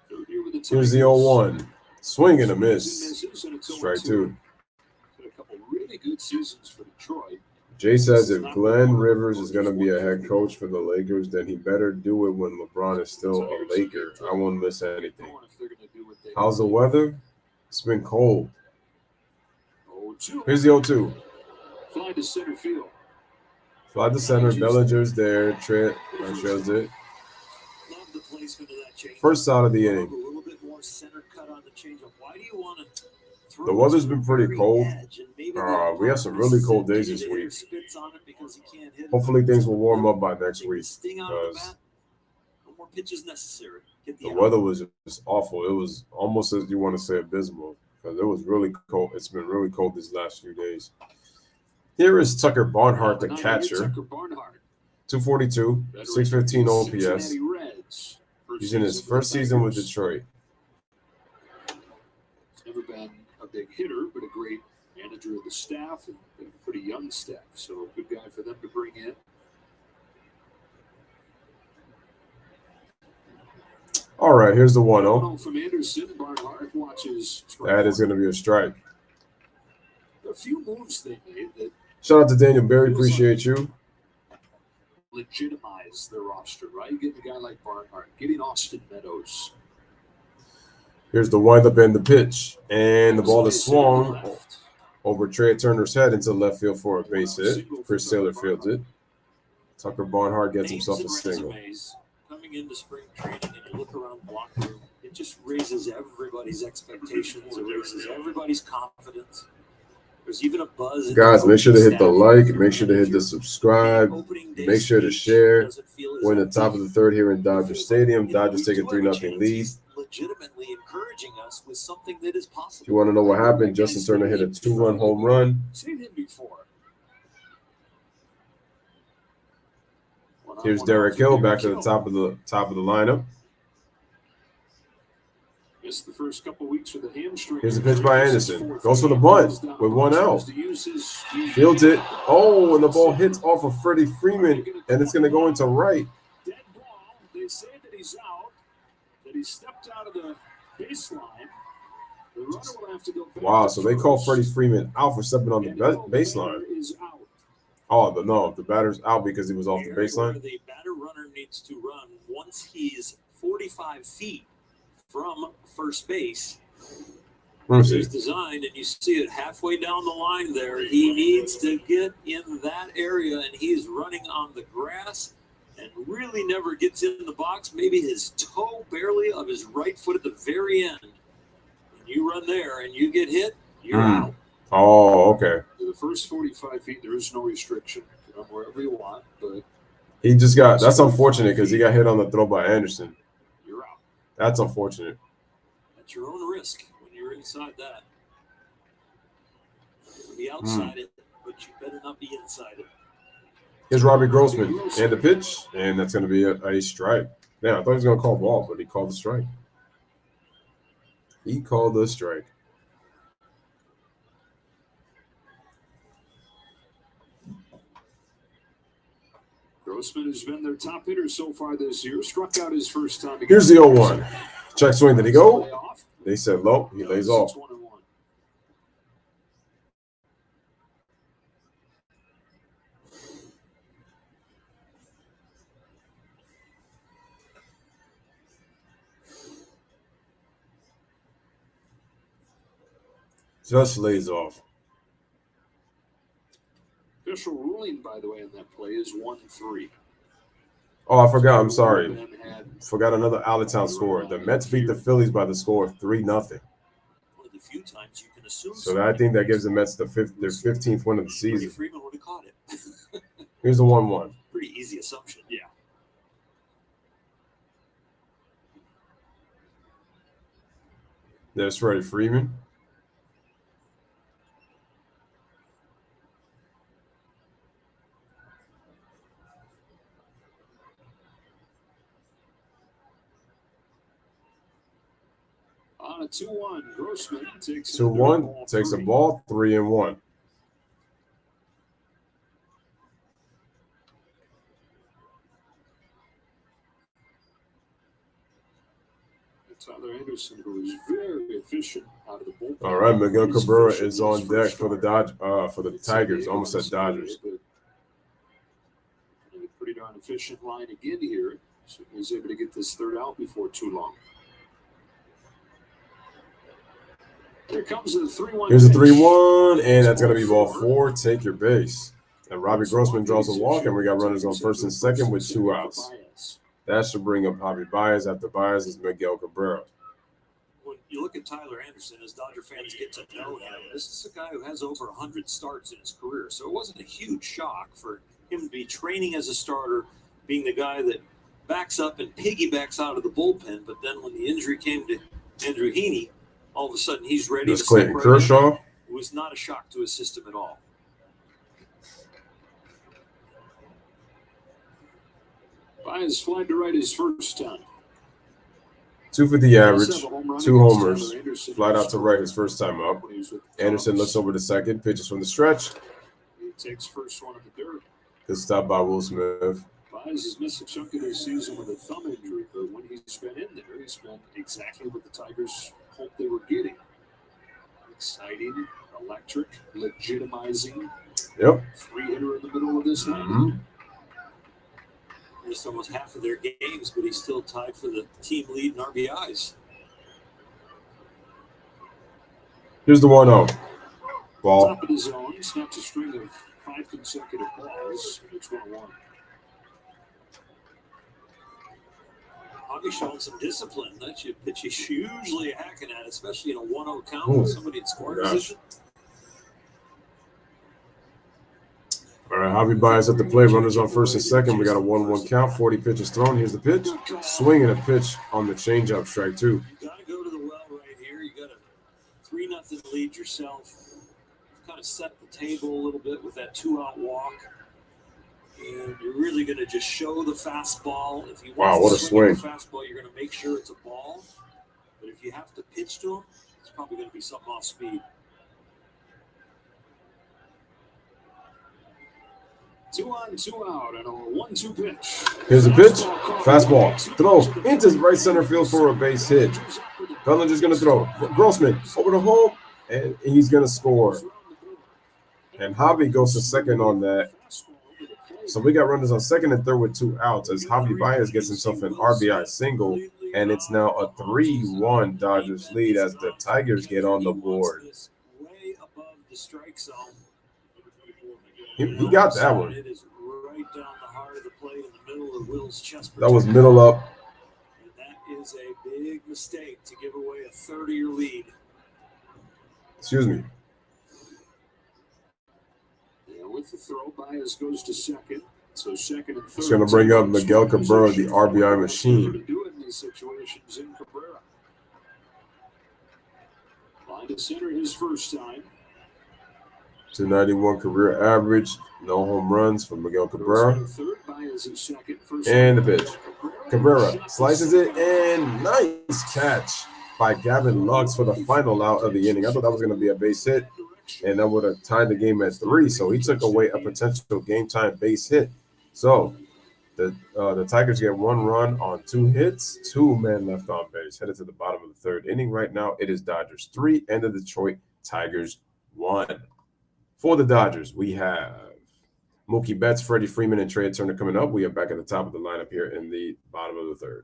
Third year with the Here's the 0-1. Swing and a miss. Strike two. Had a couple really good seasons for Detroit. Jay says if Glenn Rivers is going to be a head coach for the Lakers, then he better do it when LeBron is still a Laker. I won't miss anything. How's the weather? It's been cold. Here's the 0-2. Fly to center field. Fly to center. Bellinger's there. Trent shows it. First out of the inning. The weather's been pretty cold. We have some really cold days this week. Hopefully things will warm up by next week because the weather was just awful. It was almost, as you want to say, abysmal because it was really cold. It's been really cold these last few days. Here is Tucker Barnhart, the catcher. 242, 615 OPS. He's in his first season with Detroit. Never been a big hitter, but a great manager of the staff and a pretty young staff. So a good guy for them to bring in. All right, here's the 1-0. From Anderson, Barnhart watches. That is going to be a strike. A few moves they made that shout out to Daniel Berry. Appreciate you. Legitimize their roster, right? Getting a guy like Barnhart, getting Austin Meadows. Here's the windup and the pitch. And the ball is swung over Trey Turner's head into left field for a base hit. Chris Taylor fields it. Tucker Barnhart gets himself a single. Coming into spring training and you look around the locker room, it just raises everybody's expectations. It raises everybody's confidence. There's even a buzz. Guys, make sure to hit the like. Make sure to hit the subscribe. Make sure to share. We're in the top of the third here in Dodger Stadium. Dodgers take a 3-0 lead. Legitimately encouraging us with something that is possible. If you want to know what happened, Justin Turner hit a 2-run home run. Seen him before. Here's Derek Hill back to the top of the lineup. Missed the first couple weeks with a hamstring. Here's a pitch by Anderson. Goes for the bunt with 1 out. Fields it. Oh, and the ball hits off of Freddie Freeman, and it's going to go into right. Dead ball. They say that he's out. That he stepped out of the baseline. The runner will have to go back. Wow, so they call Freddie Freeman out for stepping on the baseline. Oh, no, the batter's out because he was off the baseline. The batter runner needs to run once he's 45 feet from first base. He's designed, and you see it halfway down the line there. He needs to get in that area, and he's running on the grass and really never gets in the box. Maybe his toe barely of his right foot at the very end. And you run there and you get hit, you're out. Oh, okay. The first 45 feet, there is no restriction. You run wherever you want, but he just got. That's unfortunate because he got hit on the throw by Anderson. You're out. That's unfortunate. At your own risk when you're inside that. You can be outside it, but you better not be inside it. Here's Robbie Grossman and the pitch, and that's going to be a strike. Yeah, I thought he was going to call ball, but he called the strike. He called the strike. Grossman has been their top hitter so far this year. Struck out his first time. Here's the 0-1. Check swing. Did he go? They said low. He lays off. Just lays off. Official ruling, by the way, on that play is 1-3. Oh, I forgot. I'm sorry. Forgot another out-of-town score. The Mets beat the Phillies by the score of 3-0. So I think that gives the Mets their 15th win of the season. Freeman would have caught it. Here's the 1-1. Pretty easy assumption. Yeah. There's Freddie Freeman. On a 2-1, Grossman takes 2-1, takes a ball, 3-1. Tyler Anderson, who is very efficient out of the bullpen. All right, Miguel Cabrera is on deck for the Tigers. Almost said Dodgers. Pretty darn efficient line again here. So he's able to get this third out before too long. Here comes the 3-1. Here's a 3-1, and that's going to be ball 4. Take your base. And Robbie Grossman draws a walk, and we got runners on first and second with 2 outs. That should bring up Javi Baez. After Baez is Miguel Cabrera. When you look at Tyler Anderson, as Dodger fans get to know him, this is a guy who has over 100 starts in his career. So it wasn't a huge shock for him to be training as a starter, being the guy that backs up and piggybacks out of the bullpen. But then when the injury came to Andrew Heaney, all of a sudden he's ready to Clayton step Kershaw. It was not a shock to his system at all. Baez flied to right his first time. 250 average, 2 homers, flat out to right his first time up. Anderson looks over to second, pitches from the stretch. He takes first one in the dirt. Good stop by Will Smith. Baez has missed a chunk of this season with a thumb injury, but when he's been in there, he's been exactly what the Tigers hoped they were getting. Exciting, electric, legitimizing. Yep. 3-hitter in the middle of this line. Mm-hmm. Missed almost half of their games, but he's still tied for the team lead in RBIs. Here's the 1-0. Ball. Top of the zone, snaps a string of 5 consecutive balls. It's 1-1. Javi showing some discipline. That's your pitch he's usually hacking at, especially in a 1-0 count with somebody in scoring position. All right, Javi Baez at the plate. Runners on first and second. We got a 1-1 count. 40 pitches thrown. Here's the pitch. Swinging a pitch on the changeup, strike 2. You got to go to the well right here. You got a 3-0 lead yourself. Kind of set the table a little bit with that 2-out walk. And you're really going to just show the fastball. If you want what a to swing. The fastball, you're going to make sure it's a ball. But if you have to pitch to him, it's probably going to be something off speed. 2 on, 2 out, and a 1-2 pitch. Here's a pitch. Fastball. Throw into right center field for a base hit. Bellinger's going to throw. Grossman over the hole, and he's going to score. And Javi goes to second on that. So we got runners on second and third with 2 outs as Javi Baez gets himself an RBI single, and it's now a 3-1 Dodgers lead as the Tigers get on the board. Way above the strike zone. He got that one. It is right down the heart of the plate in the middle of Will's chest. That was middle up. And that is a big mistake to give away a 30-year lead. Excuse me. Yeah, with the throw, Baez goes to second. So second and third. It's going to bring up Miguel Cabrera, the RBI machine. Do it in these situations in Cabrera. Line to center his first time. 291 career average. No home runs for Miguel Cabrera. And the pitch. Cabrera slices it, and nice catch by Gavin Lux for the final out of the inning. I thought that was going to be a base hit, and that would have tied the game at 3. So he took away a potential game-time base hit. So the Tigers get 1 run on 2 hits, 2 men left on base. Headed to the bottom of the 3rd inning right now. It is Dodgers 3 and the Detroit Tigers 1. For the Dodgers, we have Mookie Betts, Freddie Freeman, and Trey Turner coming up. We are back at the top of the lineup here in the bottom of the 3rd.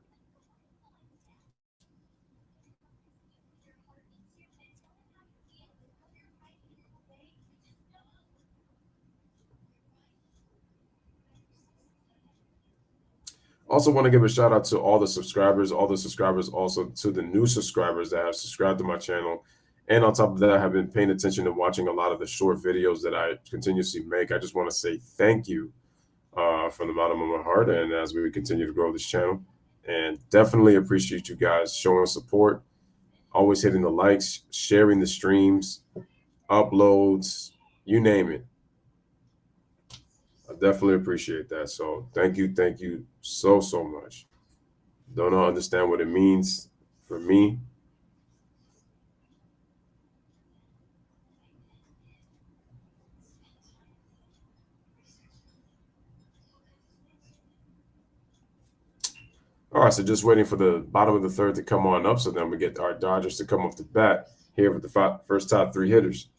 Also want to give a shout out to all the subscribers, also to the new subscribers that have subscribed to my channel. And on top of that, I have been paying attention and watching a lot of the short videos that I continuously make. I just want to say thank you from the bottom of my heart, and as we continue to grow this channel. And definitely appreciate you guys showing support, always hitting the likes, sharing the streams, uploads, you name it. I definitely appreciate that. So thank you so much. Don't understand what it means for me. All right, so just waiting for the bottom of the 3rd to come on up, so then we get our Dodgers to come off the bat here with the first top 3 hitters.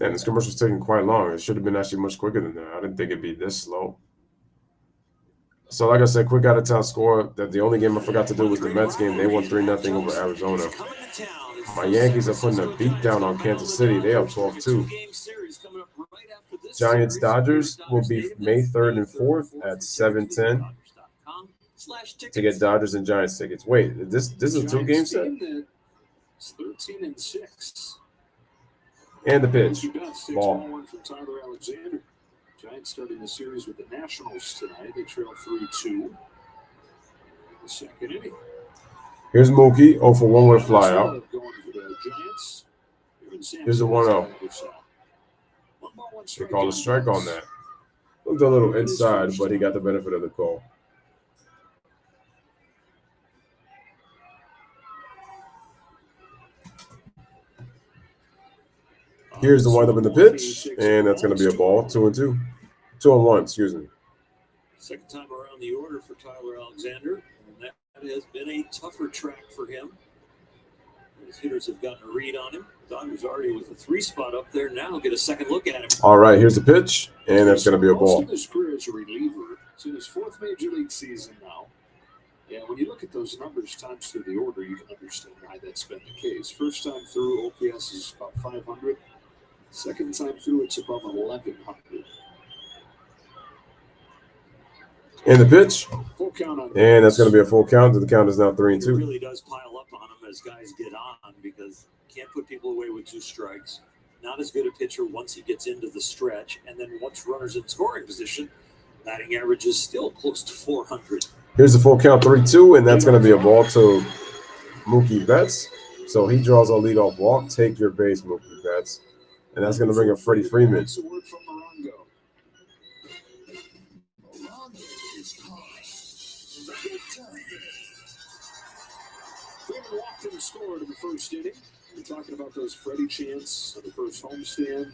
And this commercial's taking quite long. It should have been actually much quicker than that. I didn't think it'd be this slow. So like I said, quick out-of-town score. That the only game I forgot to do was the Mets game. They won 3-0 over Arizona. My Yankees are putting a beat down on Kansas City. They up 12-2. Giants-Dodgers will be May 3rd and 4th at 7:10 to get Dodgers and Giants tickets. Wait, this is a 2-game set? It's 13-6. And the pitch. Ball. From Tyler Alexander. Giants starting the series with the Nationals tonight. They trail 3-2 in the 2nd inning. Here's Mookie, 0 for 1 with a fly out. Here's the 1-0. They call a strike on that. Looked a little inside, but he got the benefit of the call. Here's the windup in the pitch, and that's going to be a ball. 2-2. 2-1, excuse me. Second time around the order for Tyler Alexander, and that has been a tougher track for him. His hitters have gotten a read on him. Dodgers already with a 3 spot up there now. Get a second look at him. All right, here's the pitch, and that's going to be a ball. Most of his career as a reliever. It's in his 4th major league season now. Yeah, when you look at those numbers times through the order, you can understand why that's been the case. First time through, OPS is about 500. Second time through, it's above 1,100. And the pitch. Full count on and that's going to be a full count. The count is now 3-2. It really does pile up on him as guys get on because can't put people away with 2 strikes. Not as good a pitcher once he gets into the stretch. And then once runners in scoring position, batting average is still close to 400. Here's the full count, 3-2, and that's going to be a ball to Mookie Betts. So he draws a leadoff walk. Take your base, Mookie Betts. And that's going to bring up Freddie Freeman. Freeman walked in and scored in the 1st inning. We're talking about those Freddie chants on the first homestand.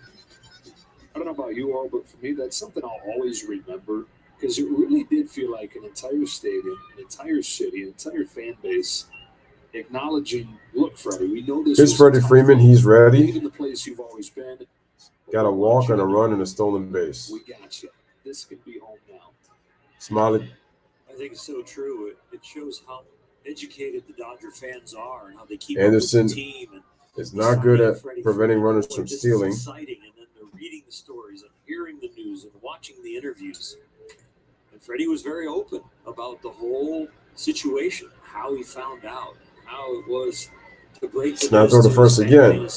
I don't know about you all, but for me, that's something I'll always remember because it really did feel like an entire stadium, an entire city, an entire fan base acknowledging, look, Freddie, we know this. Here's Freddie Freeman. He's ready. Even the place you've always been. Got a walk and a run and a stolen base. We got you. This could be home now. Smiley. I think it's so true. It shows how educated the Dodger fans are and how they keep Anderson up with the team. And is not good at preventing runners from stealing. It's exciting, and then they're reading the stories and hearing the news and watching the interviews. And Freddie was very open about the whole situation, how he found out, how it was to break the Snap throw to first again.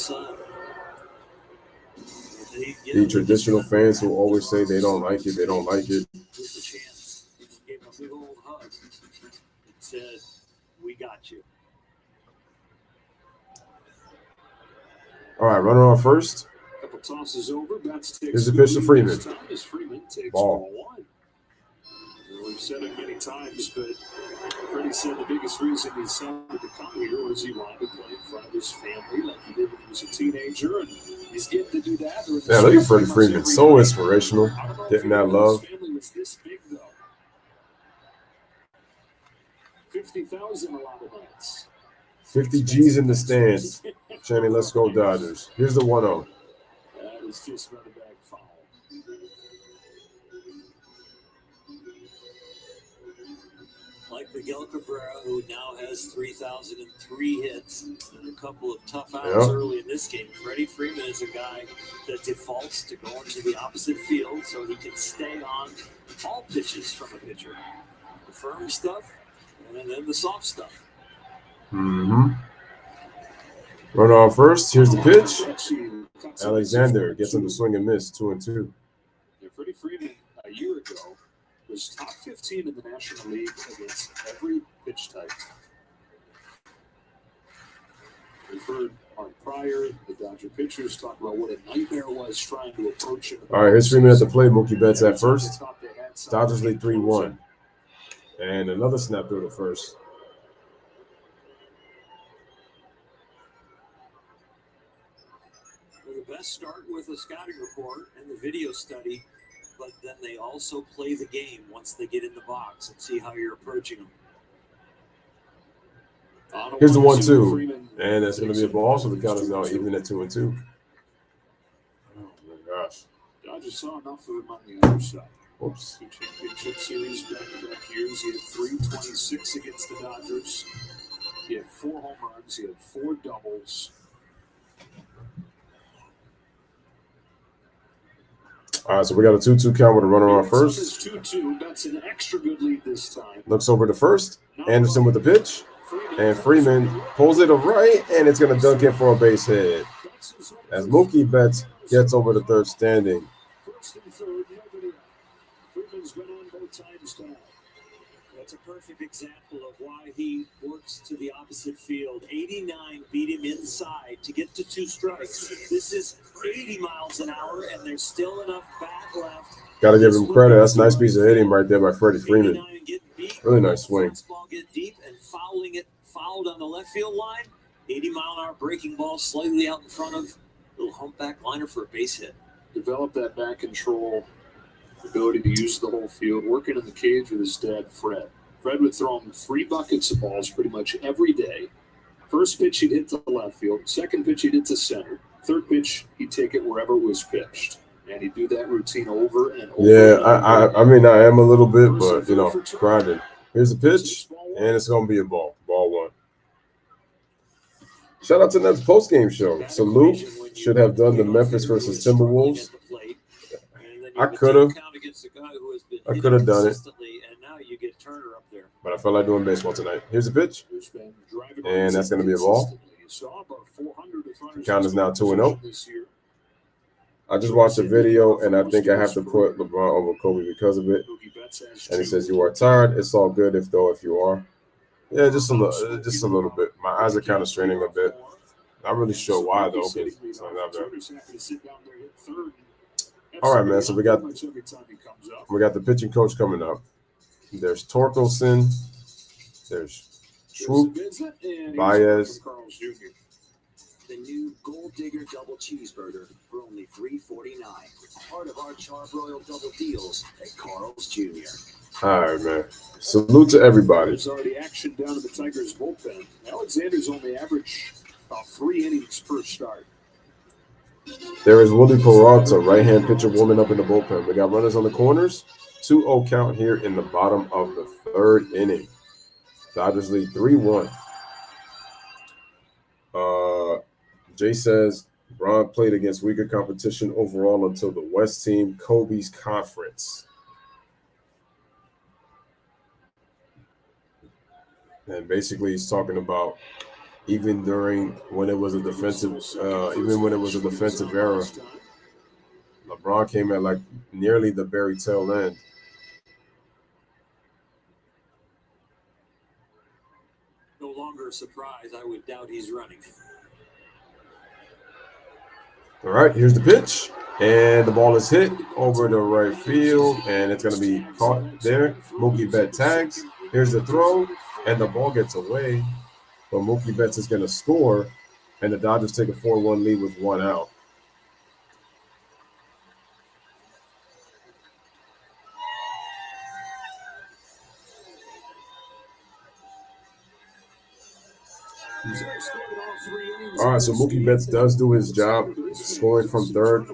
The traditional fans who always say they don't like it, they don't like it. Here's the chance. He just gave him a big old hug and said, "We got you." All right, runner on first. Couple tosses over. Bats takes Here's the pitch to Freeman. Freeman takes Ball. ball one. We've said it many times, but Freddie said the biggest reason he decided to come here was he wanted to play in front of his family like he did when he was a teenager, and he's getting to do that. Yeah, look at Freddie Freeman. So inspirational. Getting that love. His family was this big, though. 50,000 a lot of nights. 50 G's in the stands. Channing, let's go Dodgers. Here's the 1-0. That is just another bag foul. Like Miguel Cabrera, who now has 3,003 hits and a couple of tough outs early in this game. Freddie Freeman is a guy that defaults to go into the opposite field so he can stay on all pitches from a pitcher. The firm stuff and then the soft stuff. Mm-hmm. Runner on first. Here's the pitch. Alexander gets him to swing and miss. 2-2. Yeah, Freddie Freeman a year ago was top 15 in the National League against every pitch type. We've heard on prior, the Dodger pitchers talk about what a nightmare it was trying to approach him. All right, here's Freeman at the plate. Mookie Betts at first. Dodgers lead 3-1. And another snap through the first. Well, the best start with a scouting report and the video study, but then they also play the game once they get in the box and see how you're approaching them. Here's the 1-2, and that's going to be a ball, so the count is now even at 2-2. Oh, my gosh. Dodgers saw enough of him on the other side. Oops. Two championship series back-to-back years. He had 326 against the Dodgers. He had 4 home runs. He had 4 doubles. All right, so we got a 2-2 count with a runner on first. It's 2-2. That's an extra good lead this time. Looks over to first. Anderson with the pitch. And Freeman pulls it right, and it's going to dunk in for a base hit. As Mookie Betts gets over the third standing. First and third, nobody out. Freeman's been on both times now. That's a perfect example of why he works to the opposite field. 89 beat him inside to get to 2 strikes. This is 80 miles an hour, and there's still enough bat left. Got to give him credit. That's a nice piece of hitting right there by Freddie Freeman. Really nice swing. Fastball get deep and fouled on the left field line. 80-mile-an-hour breaking ball slightly out in front of little humpback liner for a base hit. Developed that back control, ability to use the whole field, working in the cage with his dad, Fred. Fred would throw him 3 buckets of balls pretty much every day. First pitch, he'd hit to left field. Second pitch, he'd hit to center. Third pitch, he'd take it wherever it was pitched. And he'd do that routine over and over. Yeah, I mean, I am a little bit, but, grinding. Here's the pitch, and it's going to be a ball. Ball 1. Shout out to Ned's postgame show. Salute should have done the Memphis versus Timberwolves. I could have done it. But I felt like doing baseball tonight. Here's the pitch. And that's going to be a ball. The count is now 2-0. I just watched the video, and I think I have to put LeBron over Kobe because of it. And he says, "You are tired. It's all good if you are." Yeah, just a little bit. My eyes are kind of straining a bit. Not really sure why though. Okay, so not bad. All right, man. So we got the pitching coach coming up. There's Torkelson. There's Swoop, Baez. The new Gold Digger Double Cheeseburger for only $3.49. Part of our charbroiled double deals at Carl's Jr. All right, man. Salute to everybody. There's already action down in the Tigers' bullpen. Alexander's only average about 3 innings per start. There is Willie Peralta, right-hand pitcher, warming up in the bullpen. We got runners on the corners. 2-0 count here in the bottom of the 3rd inning. Dodgers lead 3-1. Jay says Bron played against weaker competition overall until the West team, Kobe's conference. And basically he's talking about even when it was a defensive era, LeBron came at like nearly the very tail end. No longer a surprise. I would doubt he's running. All right, here's the pitch. And the ball is hit over the right field, and it's going to be caught there. Mookie Betts tags. Here's the throw, and the ball gets away. But Mookie Betts is going to score, and the Dodgers take a 4-1 lead with 1 out. All right, so Mookie Betts does do his job, scoring from third.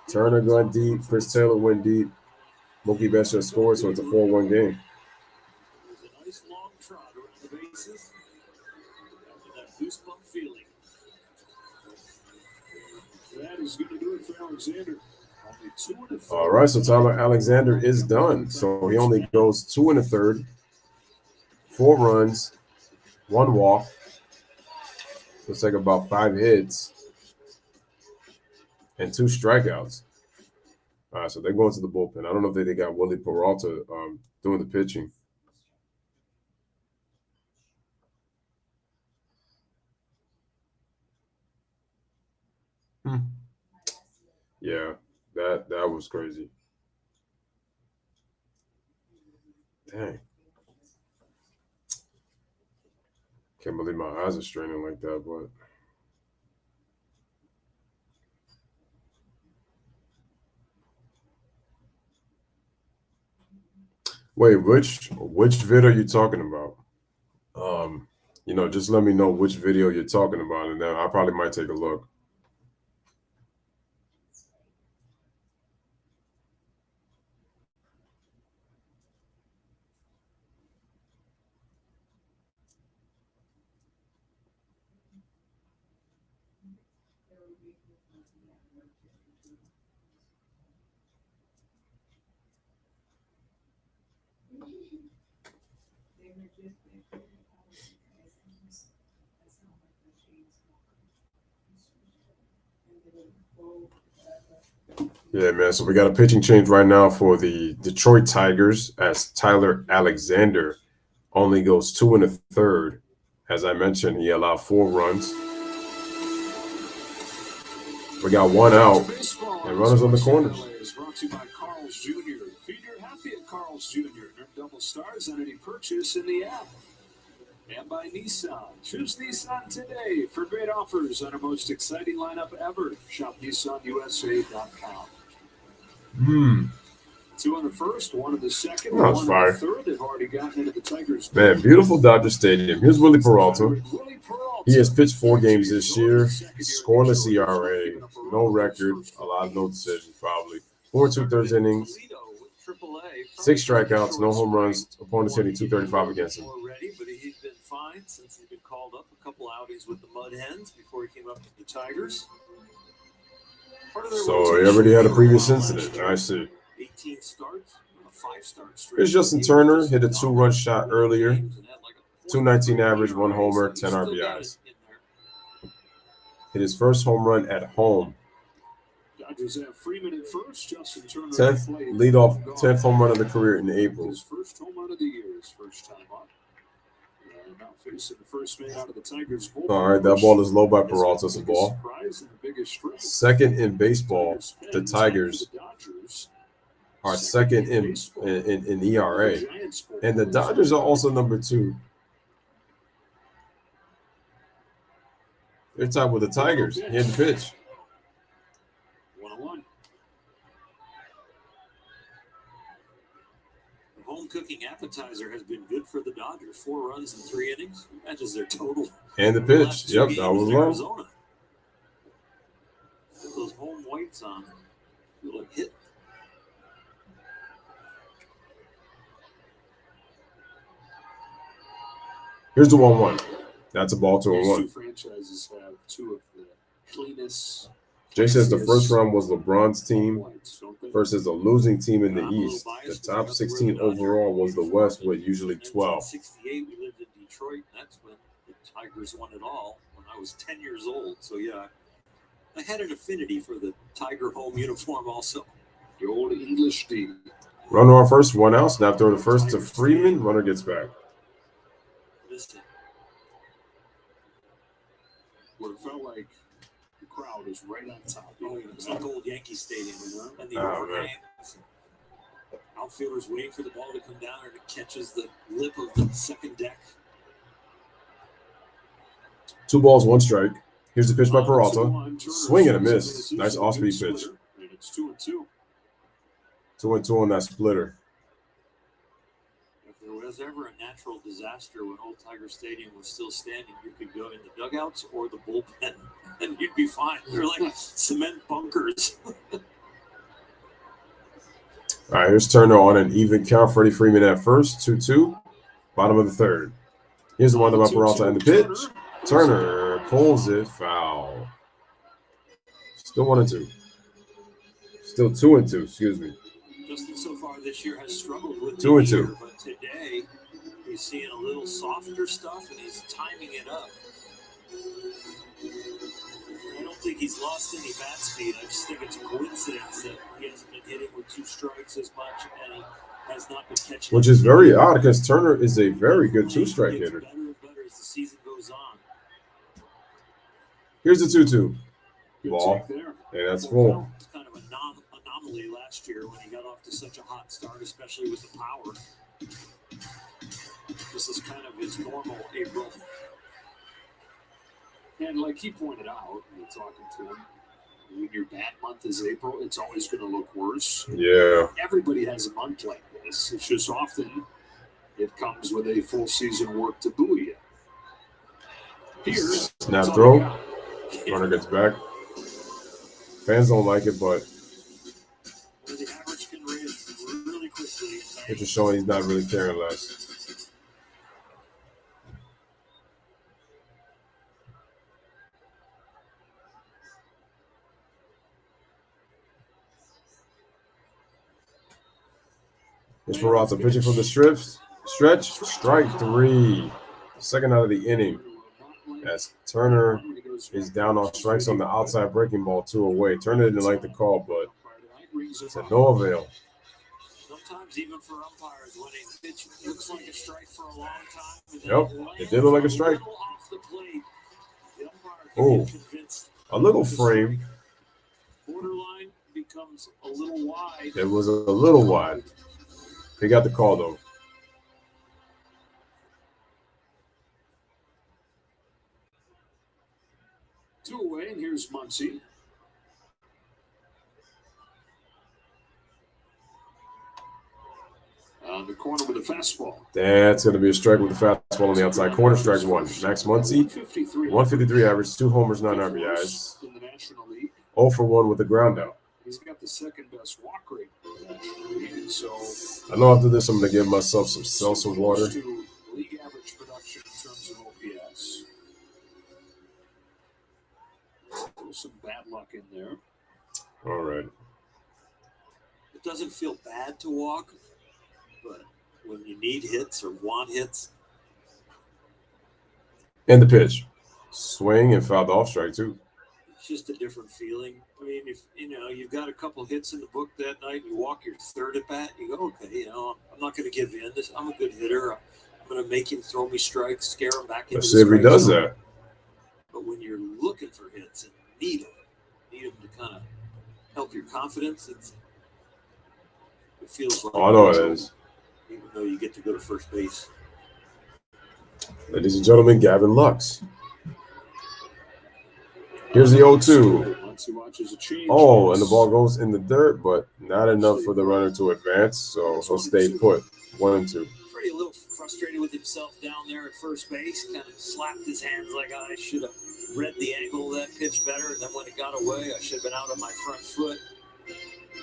Turner going deep. Chris Taylor went deep. Mookie Betts just scored, so it's a 4-1 game. A nice long trot around the bases. That goosebump feeling. That is going to do it for Alexander. All right, so Tyler Alexander is done. So he only goes 2 1/3, 4 runs, 1 walk. So it's like about 5 hits and 2 strikeouts. All right, so they're going to the bullpen. I don't know if they got Willie Peralta doing the pitching. Yeah, that was crazy. Dang. Can't believe my eyes are straining like that, but wait, which vid are you talking about? Just let me know which video you're talking about, and then I probably might take a look. Yeah, man. So we got a pitching change right now for the Detroit Tigers as Tyler Alexander only goes 2 1/3. As I mentioned, he allowed 4 runs. We got 1 out and runners on the corners. Brought to you by Carl's Jr. Feed your happy at Carl's Jr. Earn double stars on any purchase in the app. And by Nissan. Choose Nissan today for great offers on our most exciting lineup ever. Shop NissanUSA.com. 2 on the first, 1 on the second, 1 on the third. They've already gotten into the Tigers. Man, beautiful Dodger Stadium. Here's Willie Peralta. He has pitched 4 games this year. Scoreless ERA, no record, a lot of no decisions probably. 4 2/3 innings, 6 strikeouts, no home runs. Opponents hitting .235 against him. But he's been fine since he's been called up a couple outings with the Mud Hens before he came up to the Tigers. So he already had a previous incident. I see. 18 starts, a 5-start streak. Here's Justin Turner, hit a 2-run shot earlier. 219 average, 1 homer, 10 RBIs. Hit his first home run at home. Dodgers have Freeman at first. Justin Turner 10th leadoff, 10th home run of the career in April. His first home run of the year, his first time up. And now facing the first man out of the Tigers bullpen. All right, that ball is low by Peralta. It's a ball. Second in baseball, the Tigers are second in ERA. And the Dodgers are also number 2. They're tied with the Tigers. Here's the pitch. 1-1. The home cooking appetizer has been good for the Dodgers. 4 runs in 3 innings. Matches their total. And the pitch. Yep, that was low. Arizona. Put those home whites on. Feel like hit. Here's the 1-1. That's a ball to a 1. These 2 franchises have 2 of the cleanest. Jay says the first round was LeBron's team versus a losing team in the East. The top 16 overall was the West with usually 12. 1968, we lived in Detroit. That's when the Tigers won it all when I was 10 years old. So, yeah, I had an affinity for the Tiger home uniform also. The old English D. Runner on first, 1 out. Snap throw to first to Freeman. Runner gets back. Listen, Where it felt like the crowd was right on top. it's like old Yankee Stadium, and the Oh, overhang. Outfielders waiting for the ball to come down, and it catches the lip of the second deck. 2 balls, 1 strike. Here's the pitch by Peralta. Swing and a miss. Nice off-speed pitch. And it's 2-2. 2-2 on that splitter. If there was ever a natural disaster when Old Tiger Stadium was still standing, you could go in the dugouts or the bullpen, and you'd be fine. They're like cement bunkers. All right, here's Turner on an even count. Freddie Freeman at first, 2-2. Bottom of the third. Here's the one by Peralta and the pitch. Turner pulls it foul. Still 1-2. Still 2-2, excuse me. Justin so far this year has struggled with 2-2. but today he's seeing a little softer stuff and he's timing it up. I don't think he's lost any bat speed. I just think it's a coincidence that he hasn't been hitting with 2 strikes as much and he has not been catching. Which is very odd because Turner is a very good 2-strike hitter. Better and better as the season goes on. Here's the 2-2. Good Ball. take there. And that's full. It's kind of an anomaly last year when he got off to such a hot start, especially with the power. This is kind of his normal April. And like he pointed out, when talking to him, when your bat month is April, it's always going to look worse. Yeah. Everybody has a month like this. It's just often it comes with a full season work to buoy you. Here's Snap throw. Runner gets back. Fans don't like it, but The average can raise really quickly. it's just showing he's not really caring less. Here's Peralta pitching from the stretch. Strike 3. Second out of the inning. As Turner is down on strikes on the outside breaking ball 2 away. Turner didn't like the call, but it's a no avail. Sometimes even for umpires, when a pitch looks like a strike for a long time, and Yep, it did look like a strike. off the plate, the umpire Oh. can get convinced. A little frame. Borderline becomes a little wide. It was a little wide. He got the call, though. Two away, and here's Muncy. On the corner with a fastball. That's going to be a strike with the fastball on the outside corner. Strike 1. Max Muncy, 153 average, 2 homers, 9 RBIs. In the National League. 0 for 1 with the ground out. He's got the second best walk rate in the National League. So I know after this I'm going to give myself some seltzer water. close to league average production in terms of OPS. There's some bad luck in there. All right. It doesn't feel bad to walk, but when you need hits or want hits, And the pitch. Swing and fouled off, strike 2. it's just a different feeling. I mean, if you've got a couple hits in the book that night, you walk your third at bat, you go, okay, I'm not going to give in. I'm a good hitter. I'm going to make him throw me strikes, scare him back into Let's the see if he strike does zone. that. But when you're looking for hits and need them to kind of help your confidence, it feels like Oh, I know it is. even though you get to go to first base. Ladies and gentlemen, Gavin Lux. Here's the 0-2. Muncy watches a change. Oh, and the ball goes in the dirt, but not enough for the runner to advance, so he'll stay put. 1-2. Freddie a little frustrated with himself down there at first base, kind of slapped his hands like, I should have read the angle of that pitch better, and then when it got away, I should have been out on my front foot.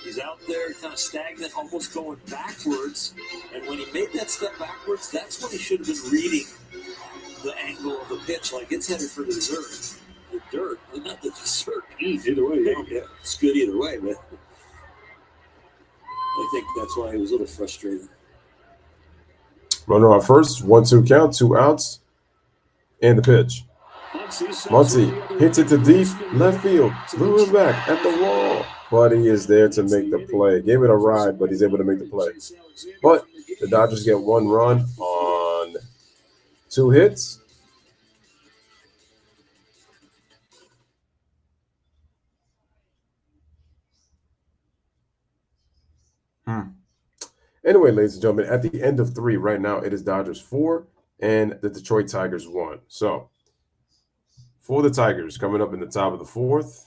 He's out there kind of stagnant, almost going backwards, and when he made that step backwards, that's when he should have been reading the angle of the pitch, like it's headed for the dirt. The dirt, not the dessert. Either way, Yeah, it's good either way, but I think that's why he was a little frustrated. Runner on first, 1-2 count, 2 outs, and the pitch. Muncy hits it to deep left field. Moving back at the wall. But he is there to make the play. Gave it a ride, but he's able to make the play. But the Dodgers get 1 run on 2 hits. Anyway, ladies and gentlemen, at the end of 3 right now, it is Dodgers 4 and the Detroit Tigers 1. So for the Tigers, coming up in the top of the 4th,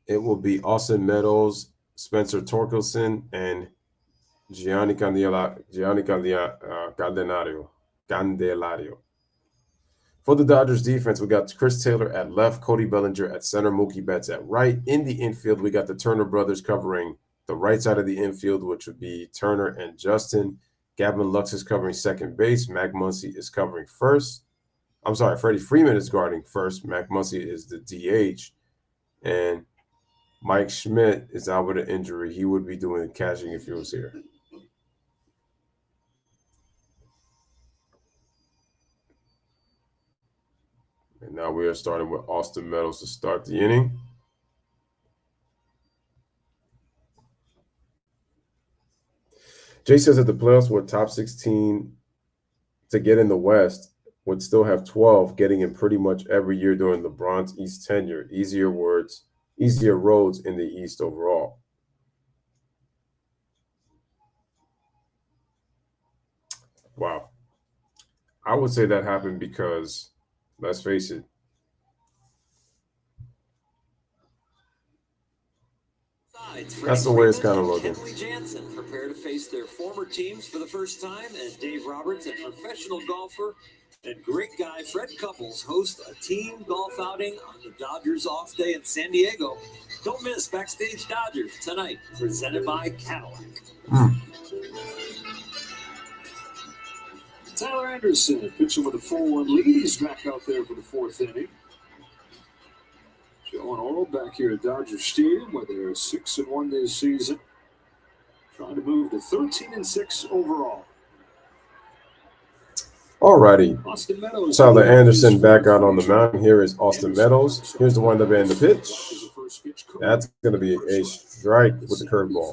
it will be Austin Meadows, Spencer Torkelson, and Gianni Candelario. For the Dodgers defense, we got Chris Taylor at left, Cody Bellinger at center, Mookie Betts at right. In the infield, we got the Turner brothers covering the right side of the infield, which would be Turner and Justin. Gavin Lux is covering second base. Mac Muncy is covering first. I'm sorry, Freddie Freeman is guarding first. Mac Muncy is the DH. And Mike Schmidt is out with an injury. He would be doing the catching if he was here. And now we are starting with Austin Meadows to start the inning. Jay says that the playoffs were top 16 to get in the West would still have 12 getting in pretty much every year during LeBron's East tenure. Easier roads in the East overall. Wow. I would say that happened because, let's face it, that's the way it's kind of looking. Henley Jansen prepare to face their former teams for the first time, and Dave Roberts, a professional golfer and great guy, Fred Couples, host a team golf outing on the Dodgers off day in San Diego. Don't miss Backstage Dodgers tonight, presented by Cadillac. Tyler Anderson pitching with a 4-1 lead. He's back out there for the 4th inning. Joe and Oral back here at Dodger Stadium, where they're 6-1 this season. Trying to move to 13-6 overall. All righty. Austin Meadows. Tyler Anderson back out on the mound. Here is Austin Meadows. Here's the windup and the pitch. That's going to be a strike with the curveball.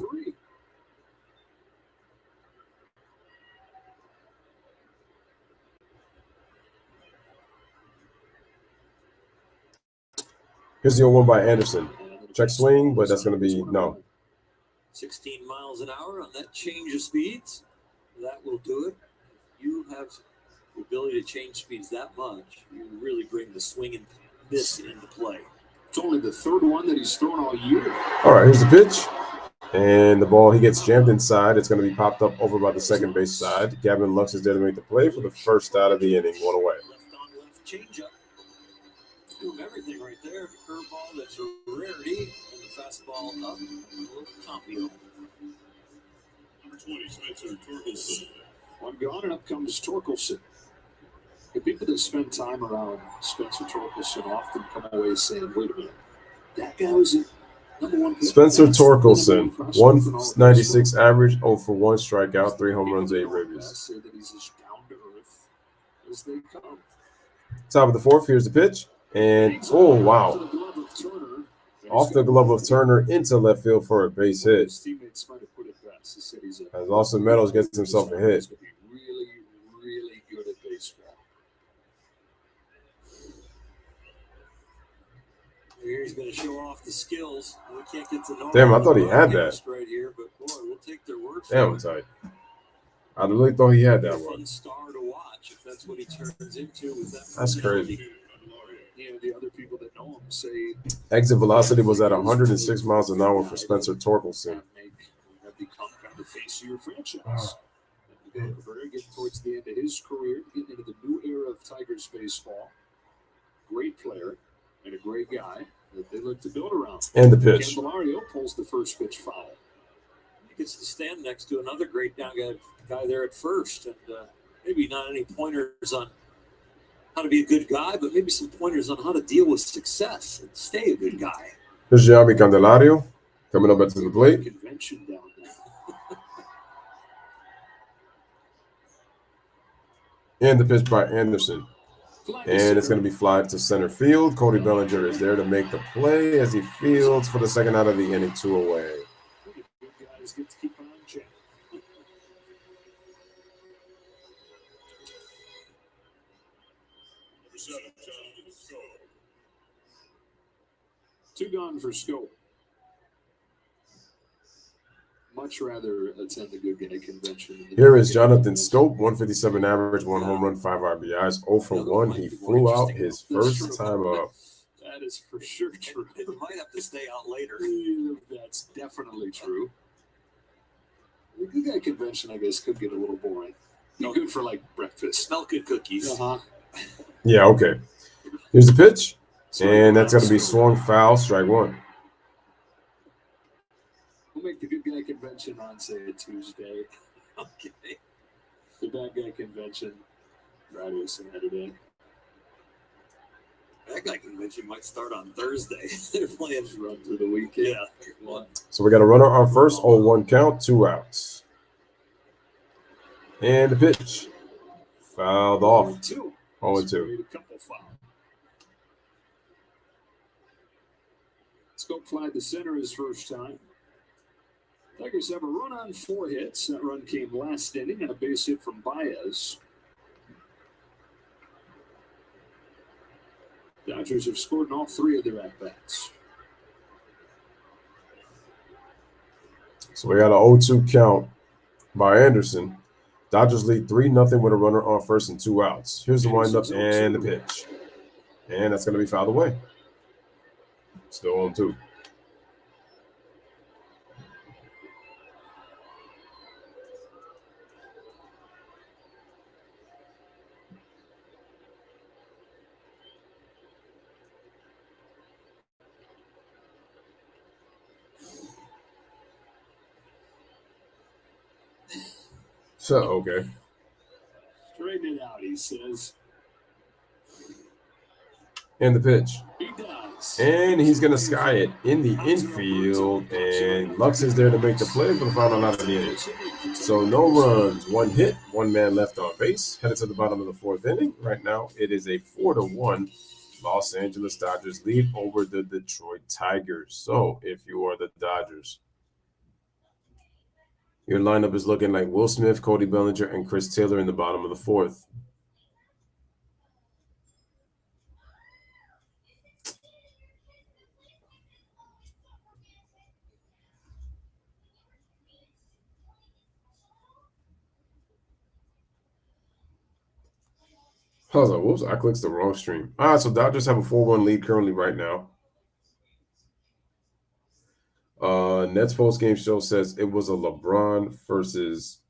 Here's the 0-1 by Anderson. Check swing, but that's going to be no. 16 miles an hour on that change of speeds. That will do it. You have the ability to change speeds that much. You really bring the swing and miss into play. It's only the 3rd one that he's thrown all year. All right, here's the pitch. And the ball, he gets jammed inside. It's going to be popped up over by the second base side. Gavin Lux is there to make the play for the first out of the inning. 1 away. Left on left changeup. Doing everything right there. Curveball, that's a rarity. And the fastball up. A little copy. Number 20, Spencer Torkelson. 1 gone, and up comes Torkelson. The people that spend time around Spencer Torkelson often come away saying, wait a minute, that guy was a number 1 pick. Spencer Torkelson, 196 average, 0 for 1 strikeout, 3 home runs, 8 ribbies. Say that he's as down to earth as they come. Top of the 4th, here's the pitch. And, oh, wow. Off the glove of Turner into left field for a base hit. His teammates might have put it best. He said he's As Austin Meadows gets himself a hit. really, really good at baseball. Here he's going to show off the skills. We can't get to know. Damn, I thought he had that. Right here, but boy, we'll take their word for Damn it. tight. I really thought he had that Fun one. star to watch if that's what he turns into with that. That's crazy. You know, the other people that know him say Exit velocity was at 106 miles an hour for Spencer Torkelson. have become kind of the face of your franchise. Getting towards the end of his career, getting into the new era of Tigers baseball. Great player and a great guy that they look to build around. And the pitch. Candelario pulls the first pitch foul. He gets to stand next to another great guy there at first, and maybe not any pointers on how to be a good guy, but maybe some pointers on how to deal with success and stay a good guy. Here's Gianni Candelario coming up to the plate. Convention down there. And the pitch by Anderson. And it's going to be flied to center field. Cody Bellinger is there to make the play as he fields for the second out of the inning, 2 away. Guys get to keep an eye on check. 2 gone for Scope. Much rather attend the good guy convention. Here is Jonathan Scope, 157 average, 1 home run, 5 RBIs, 0 for 1. He flew out his first time up. That is for sure true. It might have to stay out later. That's definitely true. The good guy convention, I guess, could get a little boring. Be good for like breakfast. Smell good cookies. Yeah, okay. Here's the pitch. And that's going to be swung foul, strike 1. We'll make the good guy convention on, say, a Tuesday. Okay. The bad guy convention, Friday or Saturday. That guy convention might start on Thursday. They're playing Run through the weekend. Yeah. So we got a runner on first, 0-1 count, 2 outs. And the pitch. Fouled off. 0-2. 0-2. Made a couple foul. Scope fly to center his first time. Tigers have a run on 4 hits. That run came last inning and a base hit from Baez. Dodgers have scored in all 3 of their at-bats. So we got an 0-2 count by Anderson. Dodgers lead 3-0 with a runner on first and 2 outs. Here's the windup and the pitch. And that's going to be fouled away. Still on 2. So, okay. Straighten it out, he says. And the pitch. He does. And he's going to sky it in the infield. And Lux is there to make the play for the final out of the inning. So no runs, 1 hit, 1 man left on base. Headed to the bottom of the 4th inning. Right now, it is a 4-1 Los Angeles Dodgers lead over the Detroit Tigers. So if you are the Dodgers, your lineup is looking like Will Smith, Cody Bellinger, and Chris Taylor in the bottom of the 4th. I was like, whoops, I clicked the wrong stream. All right, so Dodgers have a 4-1 lead currently right now. Nets post-game show says it was a LeBron versus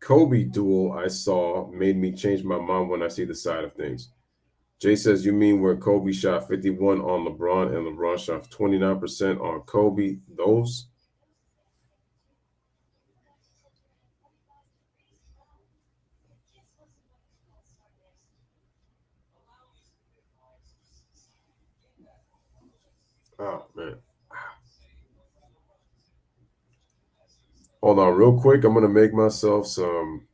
Kobe duel I saw made me change my mind when I see the side of things. Jay says, you mean where Kobe shot 51 on LeBron and LeBron shot 29% on Kobe? Those? Oh, man. Hold on real quick. I'm going to make myself some.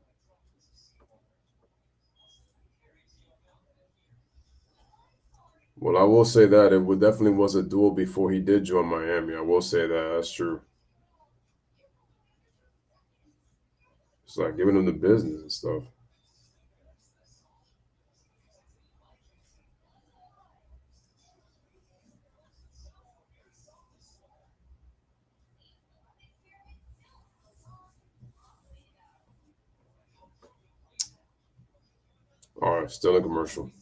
Well, I will say that it definitely was a duel before he did join Miami. I will say that. That's true. It's like giving him the business and stuff. All right, still a commercial.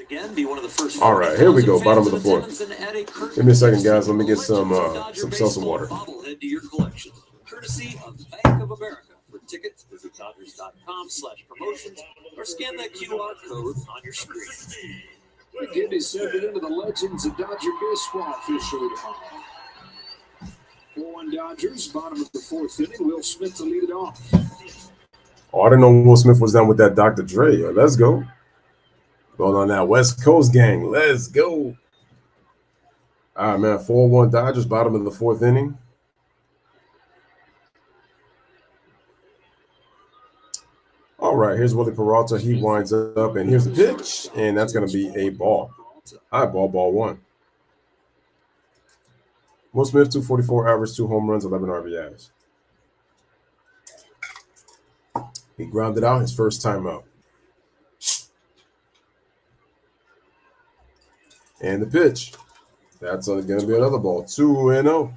Again, be one of the first. All right, here we go. Bottom of the 4th. Give me a second, guys. Let me get some seltzer water. Bobblehead to your collection, courtesy of Bank of America. For tickets, visit Dodgers.com/promotions or scan that QR code on your screen. Again, he's stepping into the legends of Dodger baseball officially tomorrow. 4-1 Dodgers, bottom of the 4th inning. Will Smith to lead it off. Oh, I didn't know Will Smith was down with that Dr. Dre. Let's go. Going on that West Coast gang. Let's go. All right, man. 4-1 Dodgers, bottom of the 4th inning. All right, here's Willie Peralta. He winds up, and here's the pitch, and that's going to be a ball. High ball one. Will Smith, 244 average, 2 home runs, 11 RBIs. He grounded out his first time out. And the pitch. That's going to be another ball. 2-0.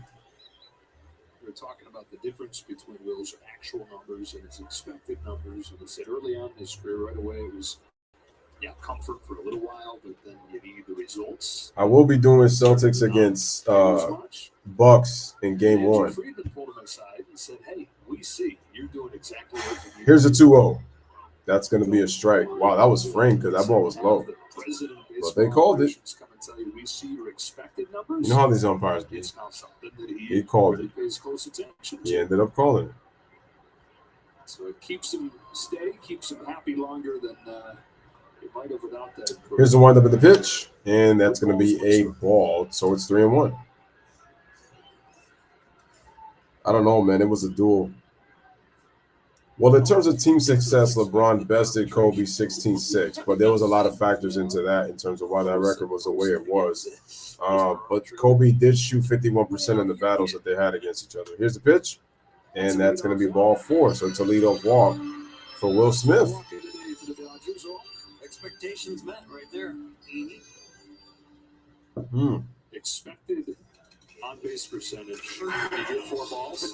We're talking about the difference between Will's actual numbers and his expected numbers. And he said early on in his career, right away, it was comfort for a little while, but then you need the results. I will be doing Celtics against Bucks in Game 1. Friedman pulled him aside and said, "Hey, we see you're doing exactly what you need." Here's a 2-0. That's going to be a strike. Wow, that was framed because that ball was low. But they called it. Come and tell you, we see your expected numbers. You know how these umpires be. It's not something that he called it. Pays close attention to. He ended up calling it. So it keeps him steady, keeps him happy longer than it might have without that. Here's the windup of the pitch, and that's going to be a ball. So it's 3-1. I don't know, man. It was a duel. Well, in terms of team success, LeBron bested Kobe 16-6, but there was a lot of factors into that in terms of why that record was the way it was. But Kobe did shoot 51% in the battles that they had against each other. Here's the pitch, and that's going to be ball 4. So it's a leadoff walk for Will Smith. Expectations met right there. Expected on-base percentage. He did 4 balls,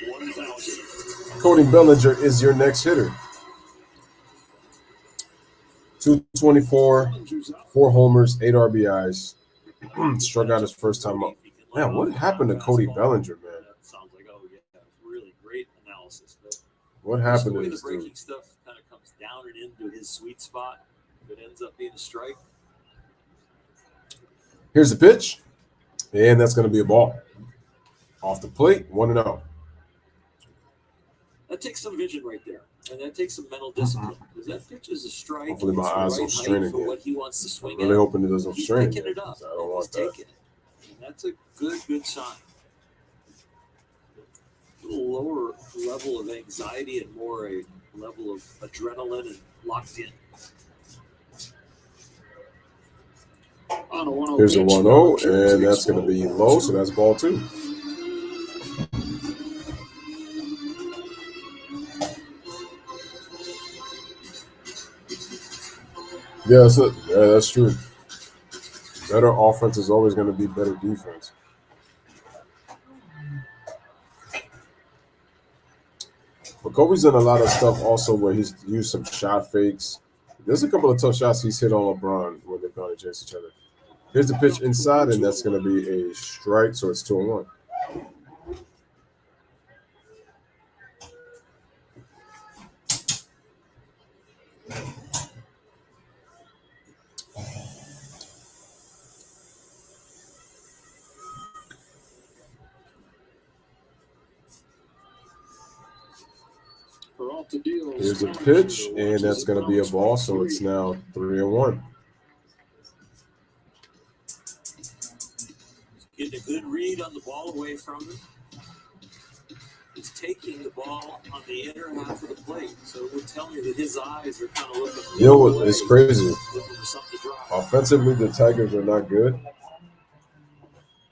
1,000. Cody Bellinger is your next hitter. 224, 4 homers, 8 RBIs. Struck out his first time up. Man, what happened to Cody Bellinger, man? Sounds like, really great analysis. But what happened to the this breaking dude? stuff kind of comes down and into his sweet spot. It ends up being a strike. Here's the pitch, and that's going to be a ball. Off the plate, 1-0. That takes some vision right there, and that takes some mental discipline. Because that pitch is a strike. Hopefully my eyes don't strain again. For what he wants to swing I'm really at. hoping it doesn't He's strain picking again. it up. I don't want that. Taking it. And that's a good sign. A little lower level of anxiety and more a level of adrenaline and locked in. Here's a 1-0, and that's going to be low, so that's ball 2. Yeah, that's true. Better offense is always going to be better defense. But Kobe's done a lot of stuff also where he's used some shot fakes. There's a couple of tough shots he's hit on LeBron when they've gone against each other. Here's the pitch inside, and that's going to be a strike, so it's 2-1. Here's a pitch, and that's going to be a ball, so it's now 3-1. Getting a good read on the ball away from him. He's taking the ball on the inner half of the plate, so it would tell me that his eyes are kind of looking. You know what? It's crazy. Offensively, the Tigers are not good,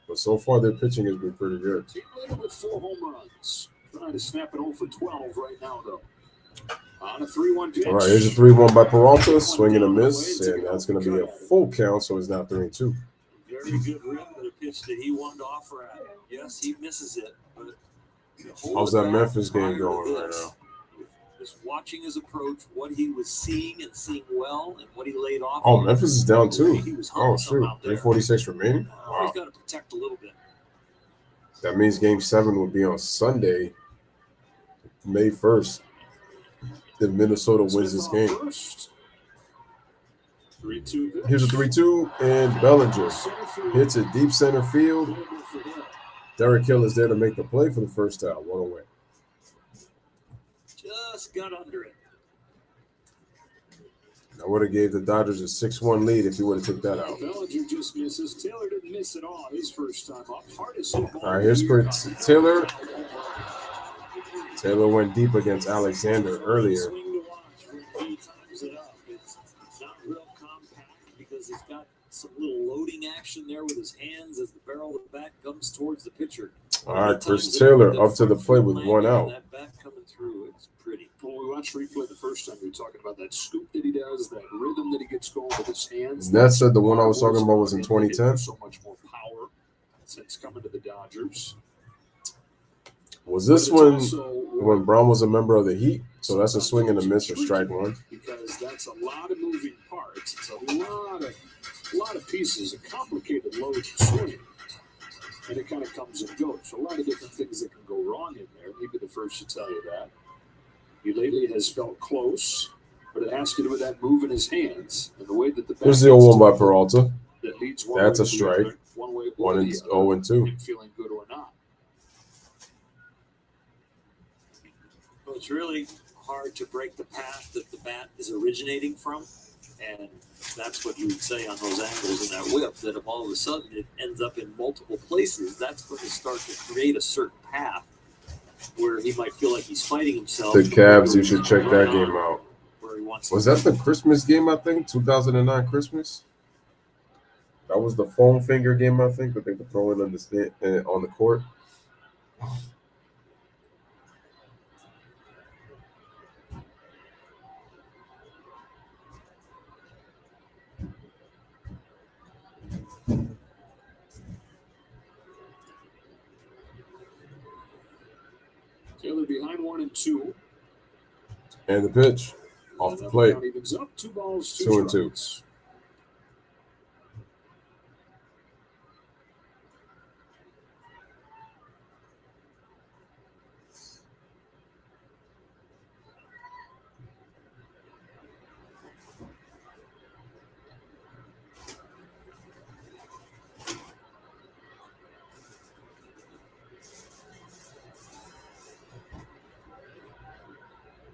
but so far their pitching has been pretty good. Team leader with 4 home runs. Trying to snap it 0 for 12 right now, though. On a 3-1 pitch. All right, here's a 3-1 by Peralta, swing and a miss, and that's going to be a full count, so it's now 3-2. Very good rim, but a pitch that he wanted to offer at him. Yes, he misses it, but how's that Memphis game going right now? Just watching his approach, what he was seeing and seeing well, and what he laid off. Oh, Memphis is down 2. He was Oh, shoot. 3:46 remaining? Wow. He's got to protect a little bit. That means Game 7 will be on Sunday, May 1st, if Minnesota wins this game. Here's a 3-2, and Bellinger hits it deep center field. Derek Hill is there to make the play for the first out. 1 away. Just got under it. I would have gave the Dodgers a 6-1 lead if he would have took that out. Bellinger just misses. Taylor didn't miss at all his first time up. Hardest all right, here's Chris Taylor. Taylor went deep against Alexander earlier. comes towards the pitcher. All right, Chris Taylor up to the plate with one out. That bat coming through, it's pretty. When we watched replay the first time, we were talking about that scoop that he does, that rhythm that he gets going with his hands. Ned said the one I was talking about was in 2010. So much more power since coming to the Dodgers. Was this when Braun was a member of the Heat? So that's a swing and a miss for strike one. Because that's a lot of moving parts. It's a lot of pieces, a complicated load swing. And it kind of comes and goes. So a lot of different things that can go wrong in there. He'd be the first to tell you that. He lately has felt close, but it has to do with that move in his hands and the way that the. Here's the 0-1 by Peralta. That leads that's a strike. 1-0-2. Him feeling good or not. Well, it's really hard to break the path that the bat is originating from, and that's what you would say on those angles in that whip, that if all of a sudden it ends up in multiple places, that's going to start to create a certain path where he might feel like he's fighting himself. The Cavs, you should check that game out. Was that the Christmas game, I think? 2009 Christmas? That was the foam finger game, I think, that they were throwing on the court. Taylor behind 1-2. And the pitch off the plate. Evens up, 2 balls, 2-2.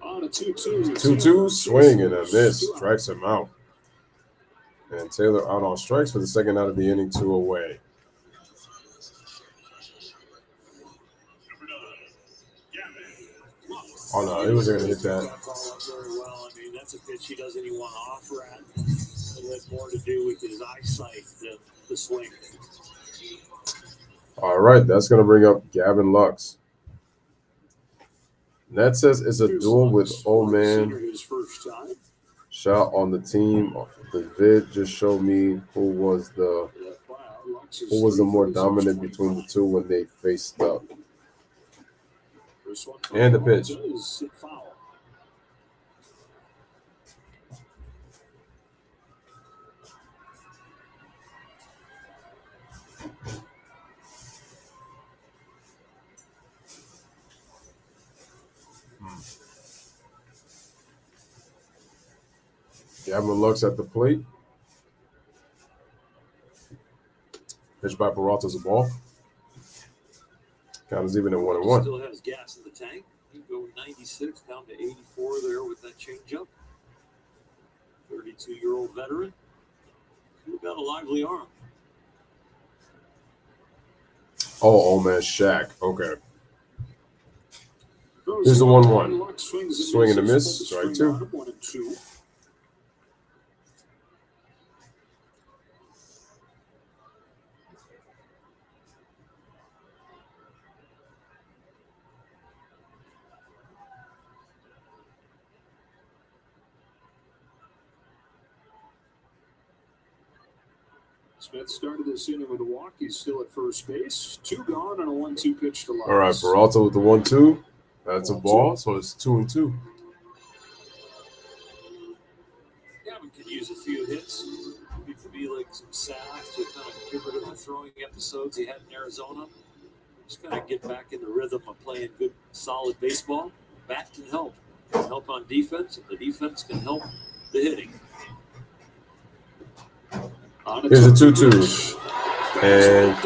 On a 2-2. 2-2, swing and a miss. Strikes him out. And Taylor out on strikes for the second out of the inning, 2 away. Oh, no, he wasn't going to hit that. Very well. I mean, that's a pitch he doesn't even want to offer at. It has more to do with his eyesight than the swing. All right, that's going to bring up Gavin Lux. Ned says it's a duel with old man. Shot on the team. The vid just showed me who was the more dominant between the two when they faced up. And the pitch. Gavin Lux at the plate. Pitch by Peralta's a ball. Count is even at 1-1. Still has gas in the tank. He go 96 down to 84 there with that changeup. 32-year-old veteran. He's got a lively arm. Oh man, Shaq. Okay. Here's the 1-1. Swing and a miss. Strike 2. Smith started this inning with a walk. He's still at first base. 2 gone and a 1-2 pitch to Lux. All right, Peralta with the 1-2. That's a ball, so it's 2-2. Gavin could use a few hits. Maybe to be like some salve to kind of get rid of the throwing episodes he had in Arizona. Just kind of get back in the rhythm of playing good, solid baseball. Bat can help. Can help on defense, and the defense can help the hitting. Here's a 2-2, and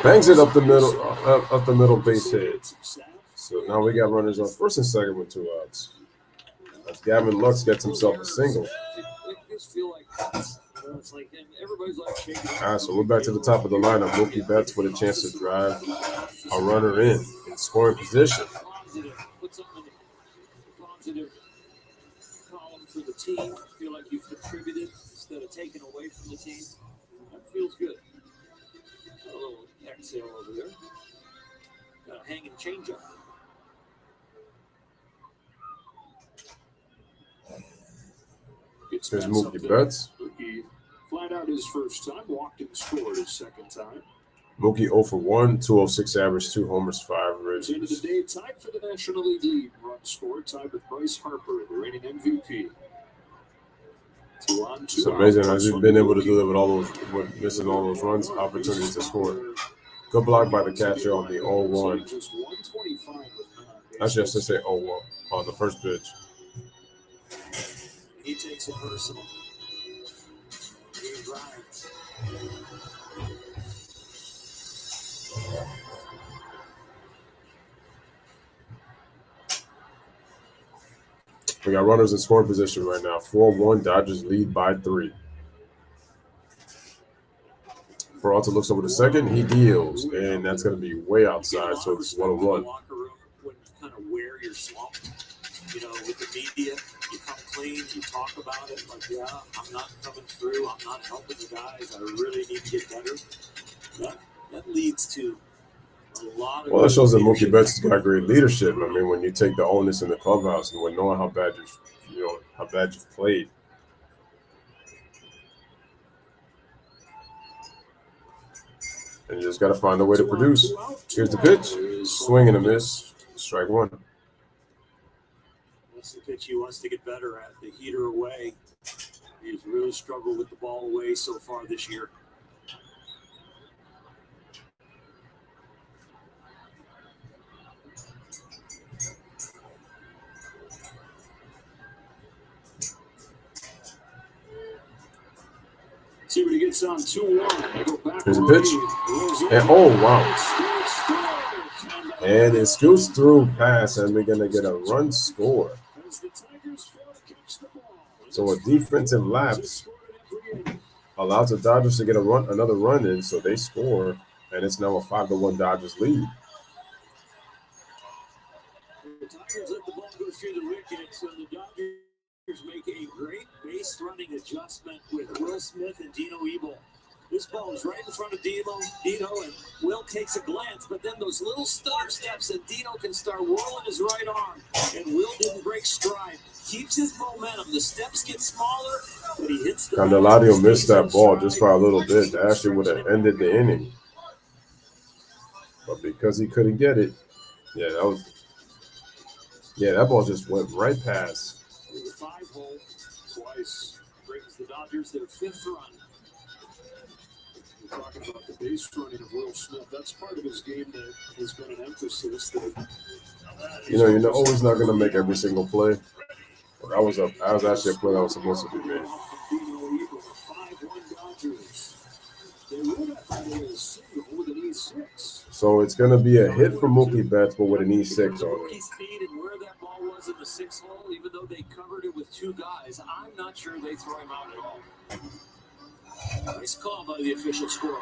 bangs it up the middle base hit. So now we got runners on first and second with 2 outs. As Gavin Lux gets himself a single. All right, so we're back to the top of the lineup. Mookie Betts with a chance to drive a runner in scoring position. Positive column for the team. Feel like you've contributed instead of taking away from the team. That feels good. A little Hill over there. Got a hanging changeup. There's Mookie Betts. Mookie flat out his first time, walked and scored his second time. Mookie 0 for 1, 206 average, 2 homers, 5 At the end of the RBIs. day, tied for the National League lead. Run scored, tied with Bryce Harper, the reigning MVP. 2 on, 2 It's out. amazing how he's been able to do it with all those, with missing all those runs, opportunities to score. Good block by the catcher on the 0-1. Just 125 with Actually, I should say 0-1 on the first pitch. He takes it personal. He drives. We got runners in scoring position right now. 4-1, Dodgers lead by 3. Peralta looks over the second. He deals, and that's going to be way outside, so it's 1-1. Locker room when you kind of wear your slump, you know, with the media, you come clean, you talk about it, like, yeah, I'm not coming through, I'm not helping the guys, I really need to get better. That leads to a lot of. Well, that shows that Mookie Betts has got great leadership. I mean, when you take the onus in the clubhouse and when knowing how bad you've played. And you just got to find a way to produce. Here's the pitch. Swing and a miss. Strike 1. That's the pitch he wants to get better at. The heater away. He's really struggled with the ball away so far this year. See what he gets on 2-1. Here's a pitch. And oh, wow. And it scoots through pass, and we're going to get a run score. So a defensive lapse allows the Dodgers to get another run in, so they score, and it's now a 5-1 Dodgers lead. The Tigers let the ball go through the wickets, and the Dodgers make a great base running adjustment with Will Smith and Dino Ebel. This ball is right in front of Dino, and Will takes a glance, but then those little stutter steps, and Dino can start whirling his right arm, and Will didn't break stride. Keeps his momentum. The steps get smaller, but he hits the Candelario missed that ball just by a little bit. That actually would have ended the inning. But because he couldn't get it, that ball just went right past. The 5-hole twice brings the Dodgers their 5th run. We're talking about the base running of Will Smith. That's part of his game that has been an emphasis. You're always not going to make every single play. I was actually a play that was supposed to be made. So it's going to be a hit from Mookie Betts, but with an E6 on it. Speed and where that ball was in the 6th hole, even though they covered it with 2 guys, I'm not sure they throw him out at all. Nice call by the official scorer.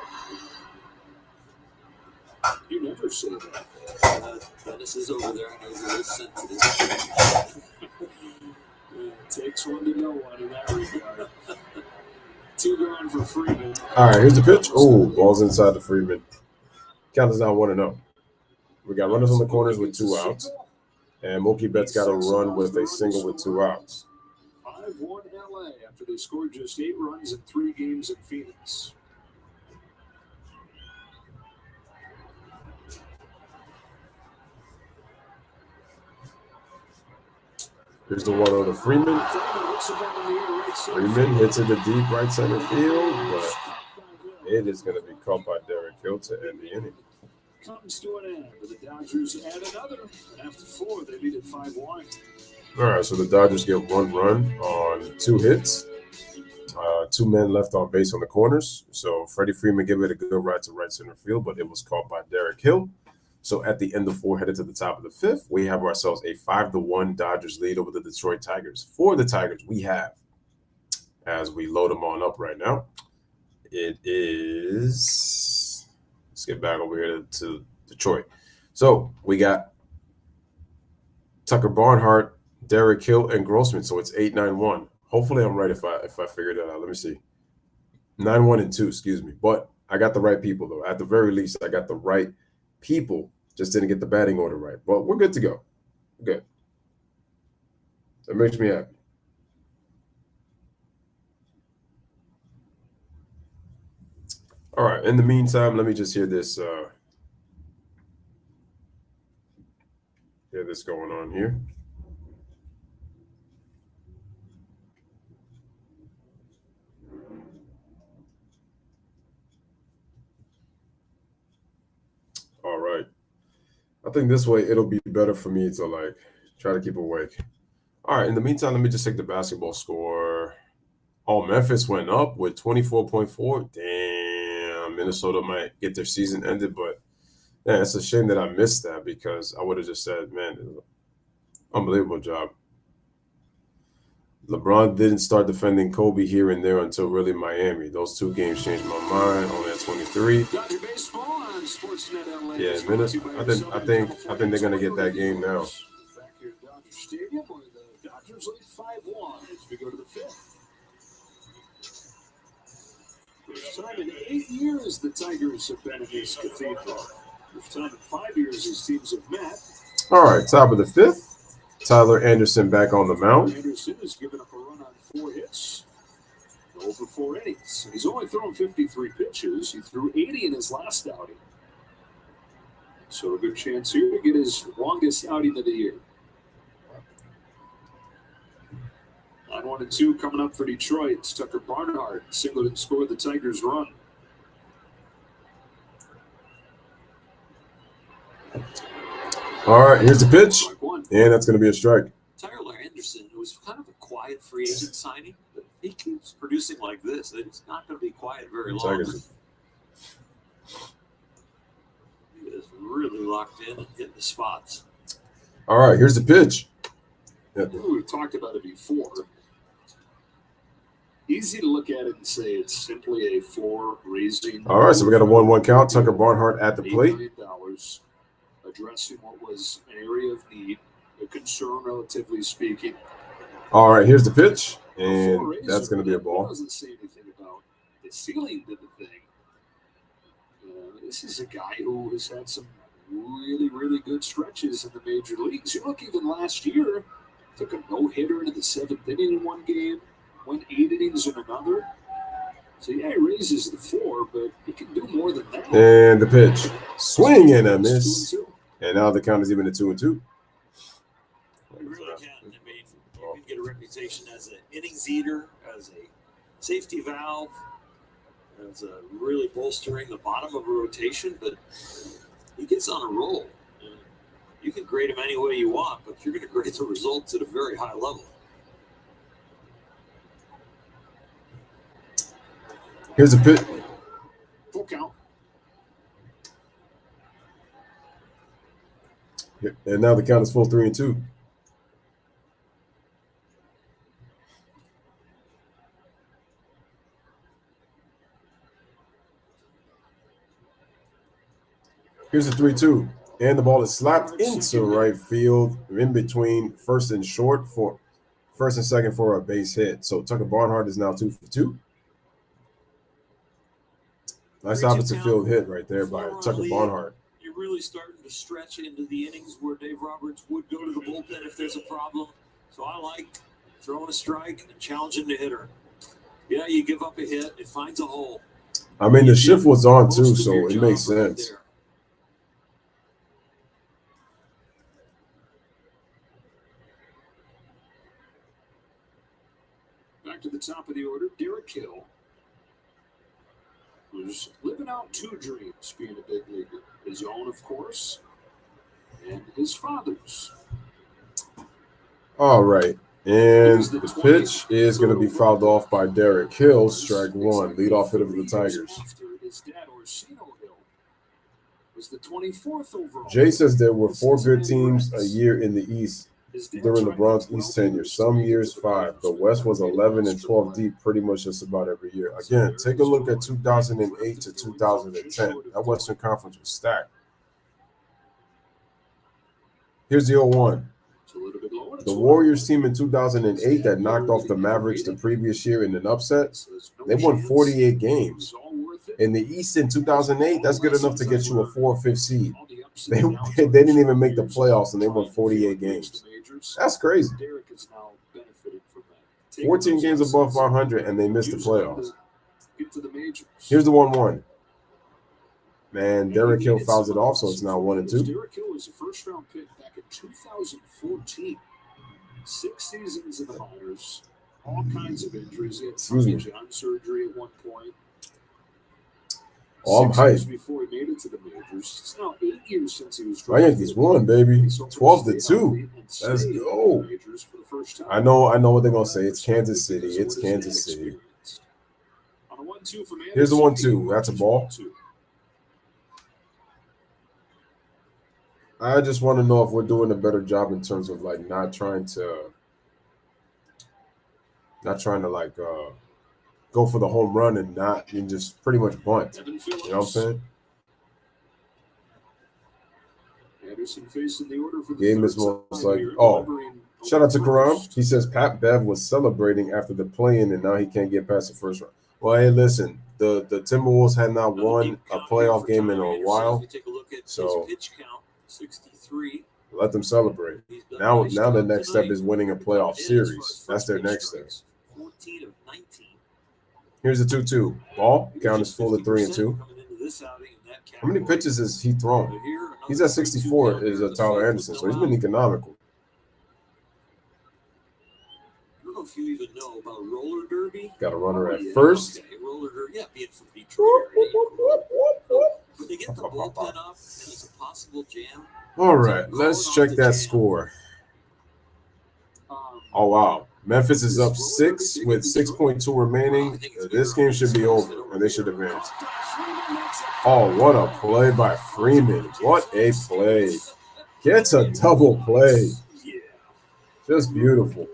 You never say that. Dennis is over there. I know he's a little sensitive. It takes one to know one in that regard. 2 gone for Freeman. All right, here's the pitch. Oh, ball's inside the Freeman. Count is now 1-0. We got runners on the corners with 2 outs. And Mookie Betts got a run with a single with 2 outs. 5-1 LA after they scored just 8 runs in 3 games in Phoenix. Here's the 1-0 to Freeman. Freeman hits it to deep right center field, but it is going to be caught by Derek Hill to end the inning. Comes to an end, but the Dodgers add another. And after 4, they lead at 5-1. All right, so the Dodgers get 1 run on 2 hits. 2 men left on base on the corners. So Freddie Freeman gave it a good ride to right center field, but it was caught by Derek Hill. So at the end of 4, headed to the top of the 5th, we have ourselves a 5-1 Dodgers lead over the Detroit Tigers. For the Tigers, we have, as we load them on up right now, it is, let's get back over here to Detroit. So we got Tucker Barnhart, Derek Hill, and Grossman. So it's 8-9-1. Hopefully I'm right if I figured that out. Let me see. 9-1 and 2, excuse me. But I got the right people, though. At the very least, I got the right people. Just didn't get the batting order right. But we're good to go. Good. That makes me happy. All right. In the meantime, let me just hear this. Hear this going on here. All right. I think this way it'll be better for me to like try to keep awake. All right. In the meantime, let me just take the basketball score. Oh, Memphis went up with 24.4. Damn, Minnesota might get their season ended, but yeah, it's a shame that I missed that because I would have just said, man, unbelievable job. LeBron didn't start defending Kobe here and there until really Miami. Those two games changed my mind. Only at 23. Dodger baseball on Sportsnet LA. Yeah, I think they're gonna get that game now. Back here at Dodger Stadium, where the Dodgers lead 5-1 as we go to the fifth. First time in 8 years the Tigers have been in this cathedral. First time in 5 years these teams have met. All right, top of the fifth. Tyler Anderson back on the mound. Anderson has given up a run on 4 hits over 4 innings. He's only thrown 53 pitches. He threw 80 in his last outing. So a good chance here to get his longest outing of the year. 9-1-2 coming up for Detroit. It's Tucker Barnhart. Single didn't score the Tigers' run. All right, here's the pitch. And that's going to be a strike. Tyler Anderson, who was kind of a quiet free agent signing, but he keeps producing like this. It's not going to be quiet very long. Tigers. He is really locked in and hitting the spots. All right, here's the pitch. Yeah. We've talked about it before. Easy to look at it and say it's simply a floor raising. All right, so we got a 1-1 count. Tucker Barnhart at the plate. $8 million, addressing what was an area of need, a concern, relatively speaking. All right, here's the pitch, and that's going to be a ball. Doesn't say anything about the ceiling to the thing. This is a guy who has had some really, really good stretches in the major leagues. You look even last year, took a no-hitter into the 7th inning in one game, went 8 innings in another. So, yeah, he raises the floor, but he can do more than that. And the pitch. Swing and a miss. And now the count is even at 2-2. You really can. I mean, you can get a reputation as an innings eater, as a safety valve, as a really bolstering the bottom of a rotation, but he gets on a roll. You can grade him any way you want, but you're going to grade the results at a very high level. Here's a pitch. Full count. And now the count is full 3-2. Here's a 3-2. And the ball is slapped into right field in between first and second for a base hit. So Tucker Barnhart is now 2 for 2. Nice opposite field hit right there by Tucker Barnhart. You're really starting to stretch into the innings where Dave Roberts would go to the bullpen if there's a problem. So I like throwing a strike and challenging the hitter. Yeah, you give up a hit, it finds a hole. I mean, the shift was on too, so it makes sense. Back to the top of the order, Derek Hill, who's living out 2 dreams being a big leaguer. His own, of course, and his father's. All right. And the pitch is going to be fouled off by Derek Hill. Strike 1. Leadoff hitter for the Tigers. His dad, Orsino Hill, was the 24th overall. Jay says there were 4 good teams a year in the East during LeBron's East tenure. Some years 5. The West was 11 and 12 deep pretty much just about every year. Again, take a look at 2008 to 2010. That Western Conference was stacked. Here's the 0-1. The Warriors team in 2008 that knocked off the Mavericks the previous year in an upset, they won 48 games. In the East in 2008, that's good enough to get you a 4th or 5th seed. They didn't even make the playoffs, and they won 48 games. That's crazy. 14 games above 500, and they missed the playoffs. Here's the 1-1. Man, Derek Hill fouls it off, so it's now 1-2. Derek Hill was a first-round pick back in 2014. 6 seasons in the minors, all kinds of injuries. He had Tommy John surgery at one point. Oh, I'm 6 years hyped. before he made it to the majors. It's now 8 years since he was My drafted. Yankees won, baby. 12-2. Let's go. I know what they're gonna say. It's Kansas City. It's Kansas City. Here's the 1-2. That's a ball. I just want to know if we're doing a better job in terms of like not trying to like go for the home run and just pretty much bunt. You know what I'm saying? Game is most like, shout out to Karam. He says Pat Bev was celebrating after the play-in and now he can't get past the first round. Well, hey, listen, the Timberwolves had not won a playoff game in a while, so 63. let them celebrate. Now the next step is winning a playoff series. That's their next step. 14 of 19. Here's the 2-2. Ball count is full at 3-2. How many pitches has he thrown? He's at 64. Is Tyler Anderson, so he's been economical. I don't know if you even know about roller derby. Got a runner at first. Okay, roller derby, yeah, being from Detroit. But they get the bullpen up, and it's a possible jam. All right, let's check that score. Oh, wow. Memphis is up 6 with 6.2 remaining. This game should be over, and they should advance. Oh, what a play by Freeman. What a play. Gets a double play. Just beautiful.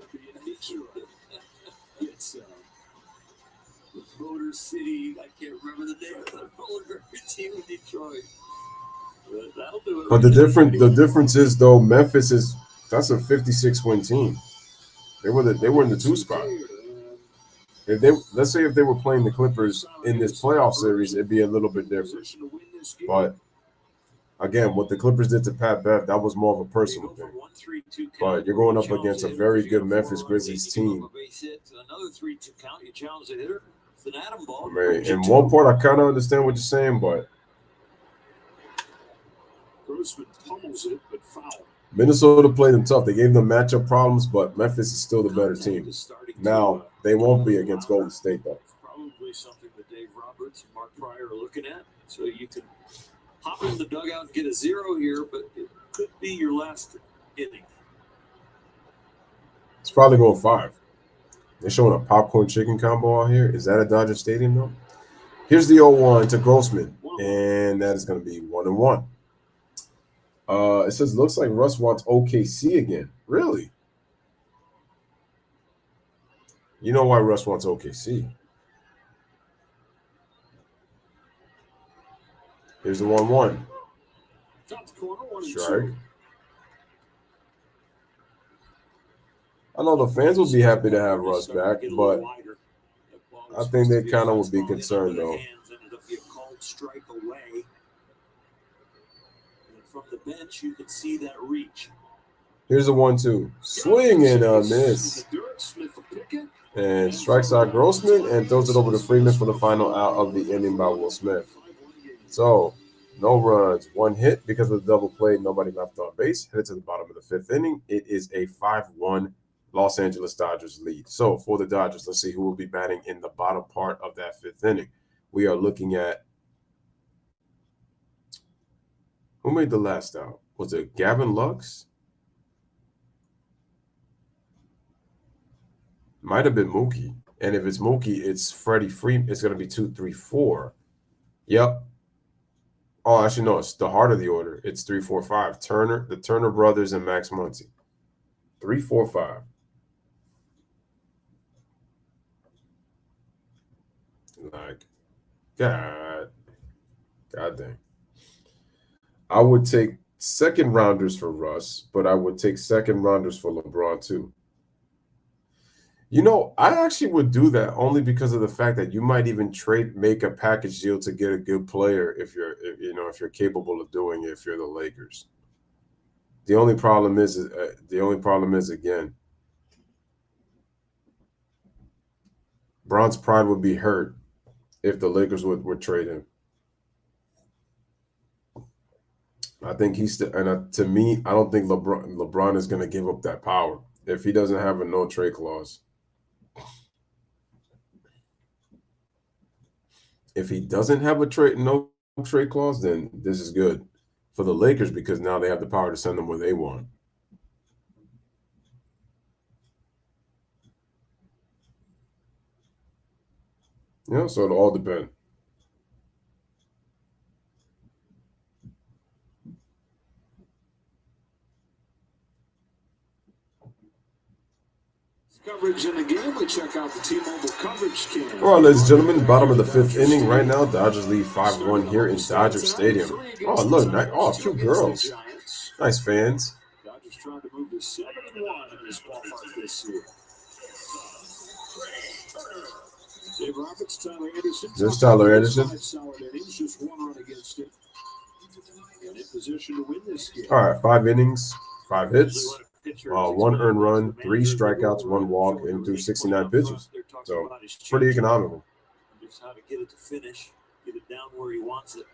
Motor City, I can't remember the name of the roller derby team in Detroit. That'll do it. But the difference is, though, that's a 56-win team. They were in the 2 spot. Let's say if they were playing the Clippers in this playoff series, it'd be a little bit different. But again, what the Clippers did to Pat Bev, that was more of a personal thing. But you're going up against a very good Memphis Grizzlies team. Another 3-2 count. You challenge the hitter. It's an atom ball. Man, in one part, I kind of understand what you're saying, but Grossman pummels it, but foul. Minnesota played them tough. They gave them matchup problems, but Memphis is still the better team. Now, they won't be against Golden State, though. Probably something that Dave Roberts and Mark Pryor are looking at. So you can hop in the dugout and get a 0 here, but it could be your last inning. It's probably going 5. They're showing a popcorn chicken combo out here. Is that at Dodger Stadium, though? Here's the 0-1 to Grossman, and that is going to be 1-1. It says, looks like Russ wants OKC again. Really? You know why Russ wants OKC. Here's the 1-1. Strike. I know the fans will be happy to have Russ back, but I think they kind of would be concerned, though. Strike away. From the bench, you can see that reach. Here's a 1-2. Swing and a miss. And strikes out Grossman and throws it over to Freeman for the final out of the inning by Will Smith. So, no runs, 1 hit because of the double play. Nobody left on base. Headed to the bottom of the 5th inning. It is a 5-1 Los Angeles Dodgers lead. So, for the Dodgers, let's see who will be batting in the bottom part of that 5th inning. We are looking at who made the last out? Was it Gavin Lux? Might have been Mookie. And if it's Mookie, it's Freddie Freeman. It's going to be 2, 3, 4. Yep. Oh, actually, no. It's the heart of the order. It's 3, 4, 5. The Turner brothers, and Max Muncy. 3, 4, 5. Like, God dang. I would take second rounders for Russ, but I would take second rounders for LeBron too. You know, I actually would do that only because of the fact that you might even make a package deal to get a good player if you're capable of doing it if you're the Lakers. The only problem is again, Bron's pride would be hurt if the Lakers would trade him. I think to me, I don't think LeBron is going to give up that power if he doesn't have a no trade clause. If he doesn't have no trade clause, then this is good for the Lakers because now they have the power to send them where they want. Yeah, so it'll all depend. Coverage in the game. We check out the T-Mobile coverage cam. All right, ladies and gentlemen, bottom of the 5th inning right now. Dodgers lead 5-1 here in Dodger Stadium. Oh, look, cute girls. Nice fans. Dodgers trying to move to 7-1 in this ballpark this year. Dave Roberts, Tyler Anderson. There's Tyler Anderson. 5 solid innings, just 1 run against it. And in position to win this game. All right, 5 innings, 5 hits. 1 earned run, 3 strikeouts, 1 walk, and threw 69 pitches. So pretty economical. Just how to get it to finish, get it down where he wants it.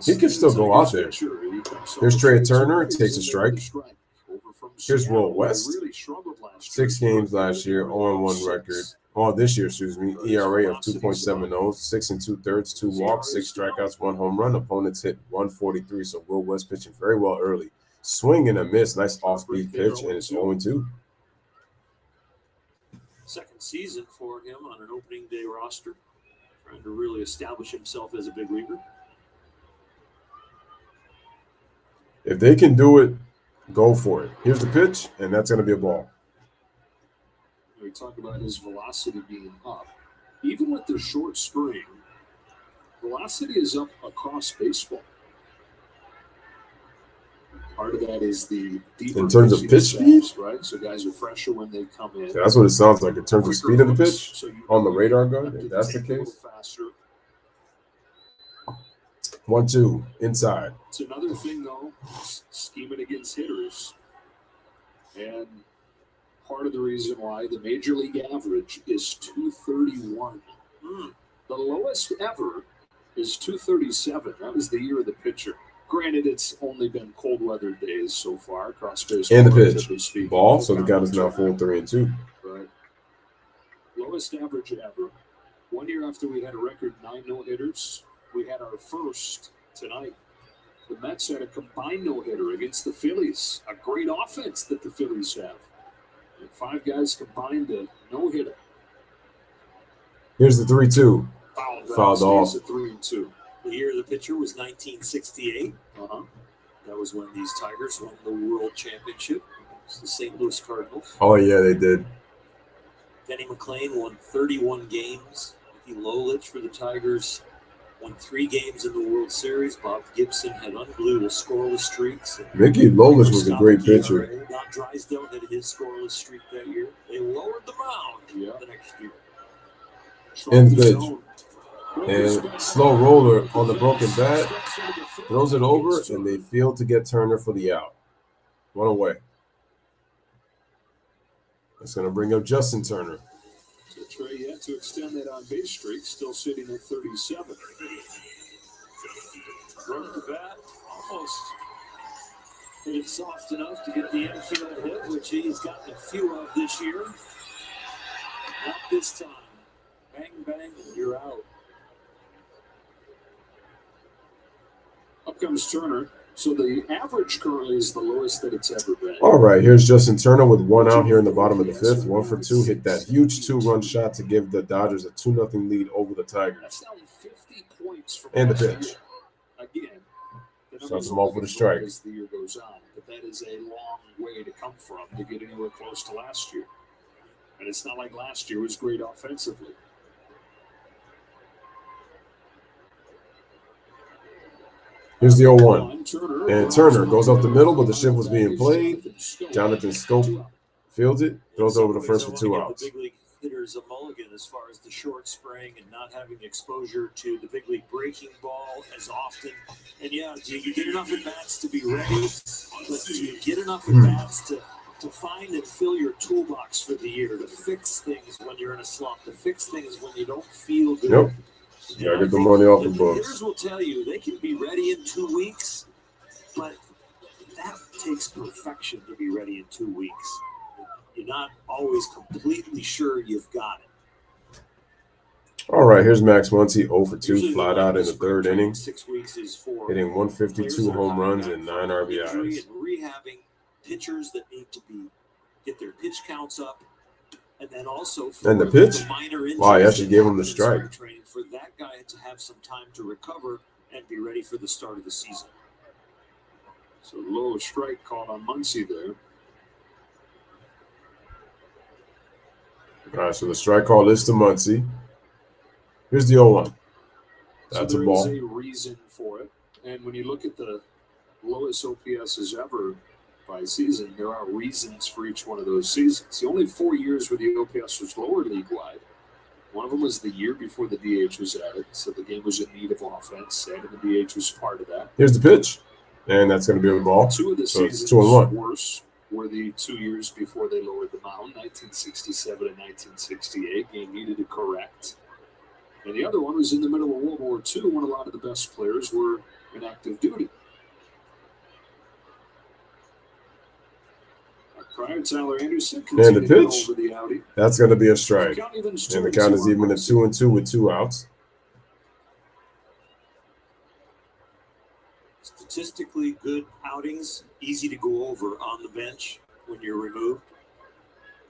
He can still go out there. Here's Trey Turner, takes a strike. Here's Will West. 6 games last year, 0-1 record. This year, ERA of 2.70, 6 2/3, 2 walks, 6 strikeouts, 1 home run. Opponents hit 143, so Will West pitching very well early. Swing and a miss, nice off-speed pitch, and it's 0-2. Second season for him on an opening day roster, trying to really establish himself as a big leaguer. If they can do it, go for it. Here's the pitch, and that's going to be a ball. We talk about his velocity being up. Even with the short spring, velocity is up across baseball. Part of that is the deeper in terms of pitch speed, right? So guys are fresher when they come in. Yeah, that's what it sounds like in terms of speed of the pitch on the radar gun. If that's the case. 1-2 inside. It's another thing though, scheming against hitters, and part of the reason why the major league average is 231. The lowest ever is 237. That was the year of the pitcher. Granted, it's only been cold weather days so far across baseball. And the pitch. Ball, so the count is now full 3-2. Right. Lowest average ever. 1 year after we had a record 9 no-hitters, we had our first tonight. The Mets had a combined no-hitter against the Phillies. A great offense that the Phillies have. And 5 guys combined a no-hitter. Here's the 3-2. Fouled off. 3-2. The year of the pitcher was 1968. That was when these Tigers won the World Championship. It's the St. Louis Cardinals. Oh, yeah, they did. Denny McLain won 31 games. Mickey Lolich for the Tigers won 3 games in the World Series. Bob Gibson had unglued a scoreless streaks. Mickey Lolich was a great pitcher. Don Drysdale had his scoreless streak that year. They lowered the mound the next year. In the pitch. And slow roller on the broken bat, throws it over, and they fail to get Turner for the out. 1 away. That's going to bring up Justin Turner. So Trey yet to extend that on base streak, still sitting at 37. Broke the bat, almost hit it soft enough to get the infield hit, which he's gotten a few of this year. Not this time. Bang, bang, and you're out. Up comes Turner. So the average currently is the lowest that it's ever been. All right, here's Justin Turner with 1 out here in the bottom of the 5th. 1 for 2, hit that huge 2-run shot to give the Dodgers a 2-0 lead over the Tigers. That's down 50 points from and the pitch. Again, starts him off with a strike. As the year goes on, but that is a long way to come from to get anywhere close to last year. And it's not like last year was great offensively. Here's the 0-1. And Turner goes up the middle, but the shift was being played. Jonathan Scope Fields it, throws over the first for I 2 wanna give outs. the big league hitters a mulligan as far as the short spraying and not having exposure to the big league breaking ball as often. And yeah, do you get enough at bats to be ready? But do you get enough at bats to find and fill your toolbox for the year, to fix things when you're in a slump, to fix things when you don't feel good? Nope. You gotta get the money off the books. Hitters will tell you they can be ready in 2 weeks, but that takes perfection to be ready in 2 weeks. You're not always completely sure you've got it. All right, here's Max Muncy, 0 for 2, Usually flat out in the third inning, 6 weeks is for hitting 152 home runs and 9 injury RBIs. and rehabbing pitchers that need to get their pitch counts up, and then also for And the pitch? minor injuries. Wow, he actually gave him the strike. Training for that guy to have some time to recover and be ready for the start of the season. So low strike called on Muncy there. All right, so the strike call is to Muncy. Here's the 0-1. That's so a ball. there is a reason for it. And when you look at the lowest OPSs ever by season, there are reasons for each one of those seasons. The only 4 years where the OPS was lower league-wide, one of them was the year before the DH was added, so the game was in need of offense, and the DH was part of that. Here's the pitch, and that's going to be a ball. 2 of the So it's seasons 2-1. worse were the 2 years before they lowered the mound, 1967 and 1968. Game needed to correct. And the other one was in the middle of World War II when a lot of the best players were in active duty. Prior, Tyler Anderson And the pitch. over the outing. That's going to be a strike. Count evens And the 2-2 count is on even at Muncy. 2-2 with 2 outs. Statistically good outings, easy to go over on the bench when you're removed.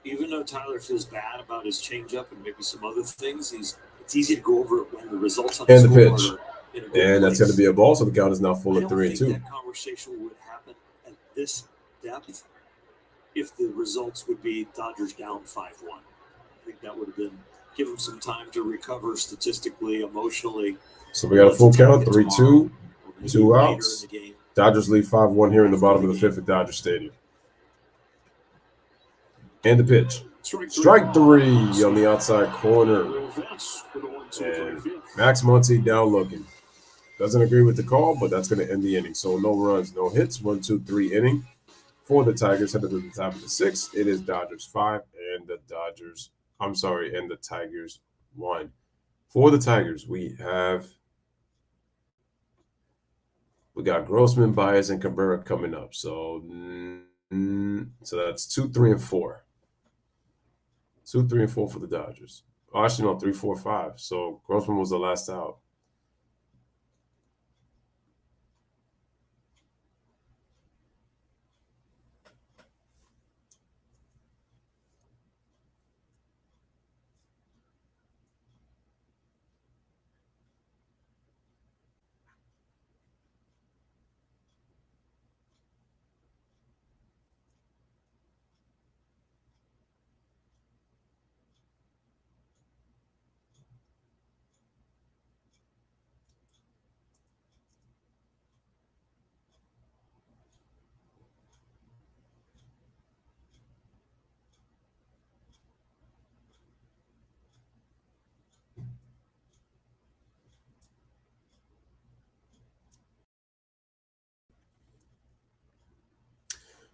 Even though Tyler feels bad about his changeup and maybe some other things, it's easy to go over it when the results on the And the scoreboard pitch. are in a good And that's place. going to be a ball, so the count is now full I at don't 3-2. think that conversation would happen at this depth if the results would be Dodgers down 5-1. I think that would have been give them some time to recover statistically, emotionally. So we got a full count, 3-2, Tomorrow, or maybe 2 later outs. in the game. Dodgers lead 5-1 here in the bottom of the 5th at Dodger Stadium. And the pitch. Strike 3 on the outside corner. And Max Muncy down looking. Doesn't agree with the call, but that's going to end the inning. So no runs, no hits, 1-2-3 inning. For the Tigers, headed to the top of the 6th. It is Dodgers 5 and the Tigers 1. For the Tigers, we got Grossman, Baez, and Cabrera coming up. So that's 2, 3, and 4. 2, 3, and 4 for the Dodgers. Oh, actually, no, 3, 4, 5. So Grossman was the last out.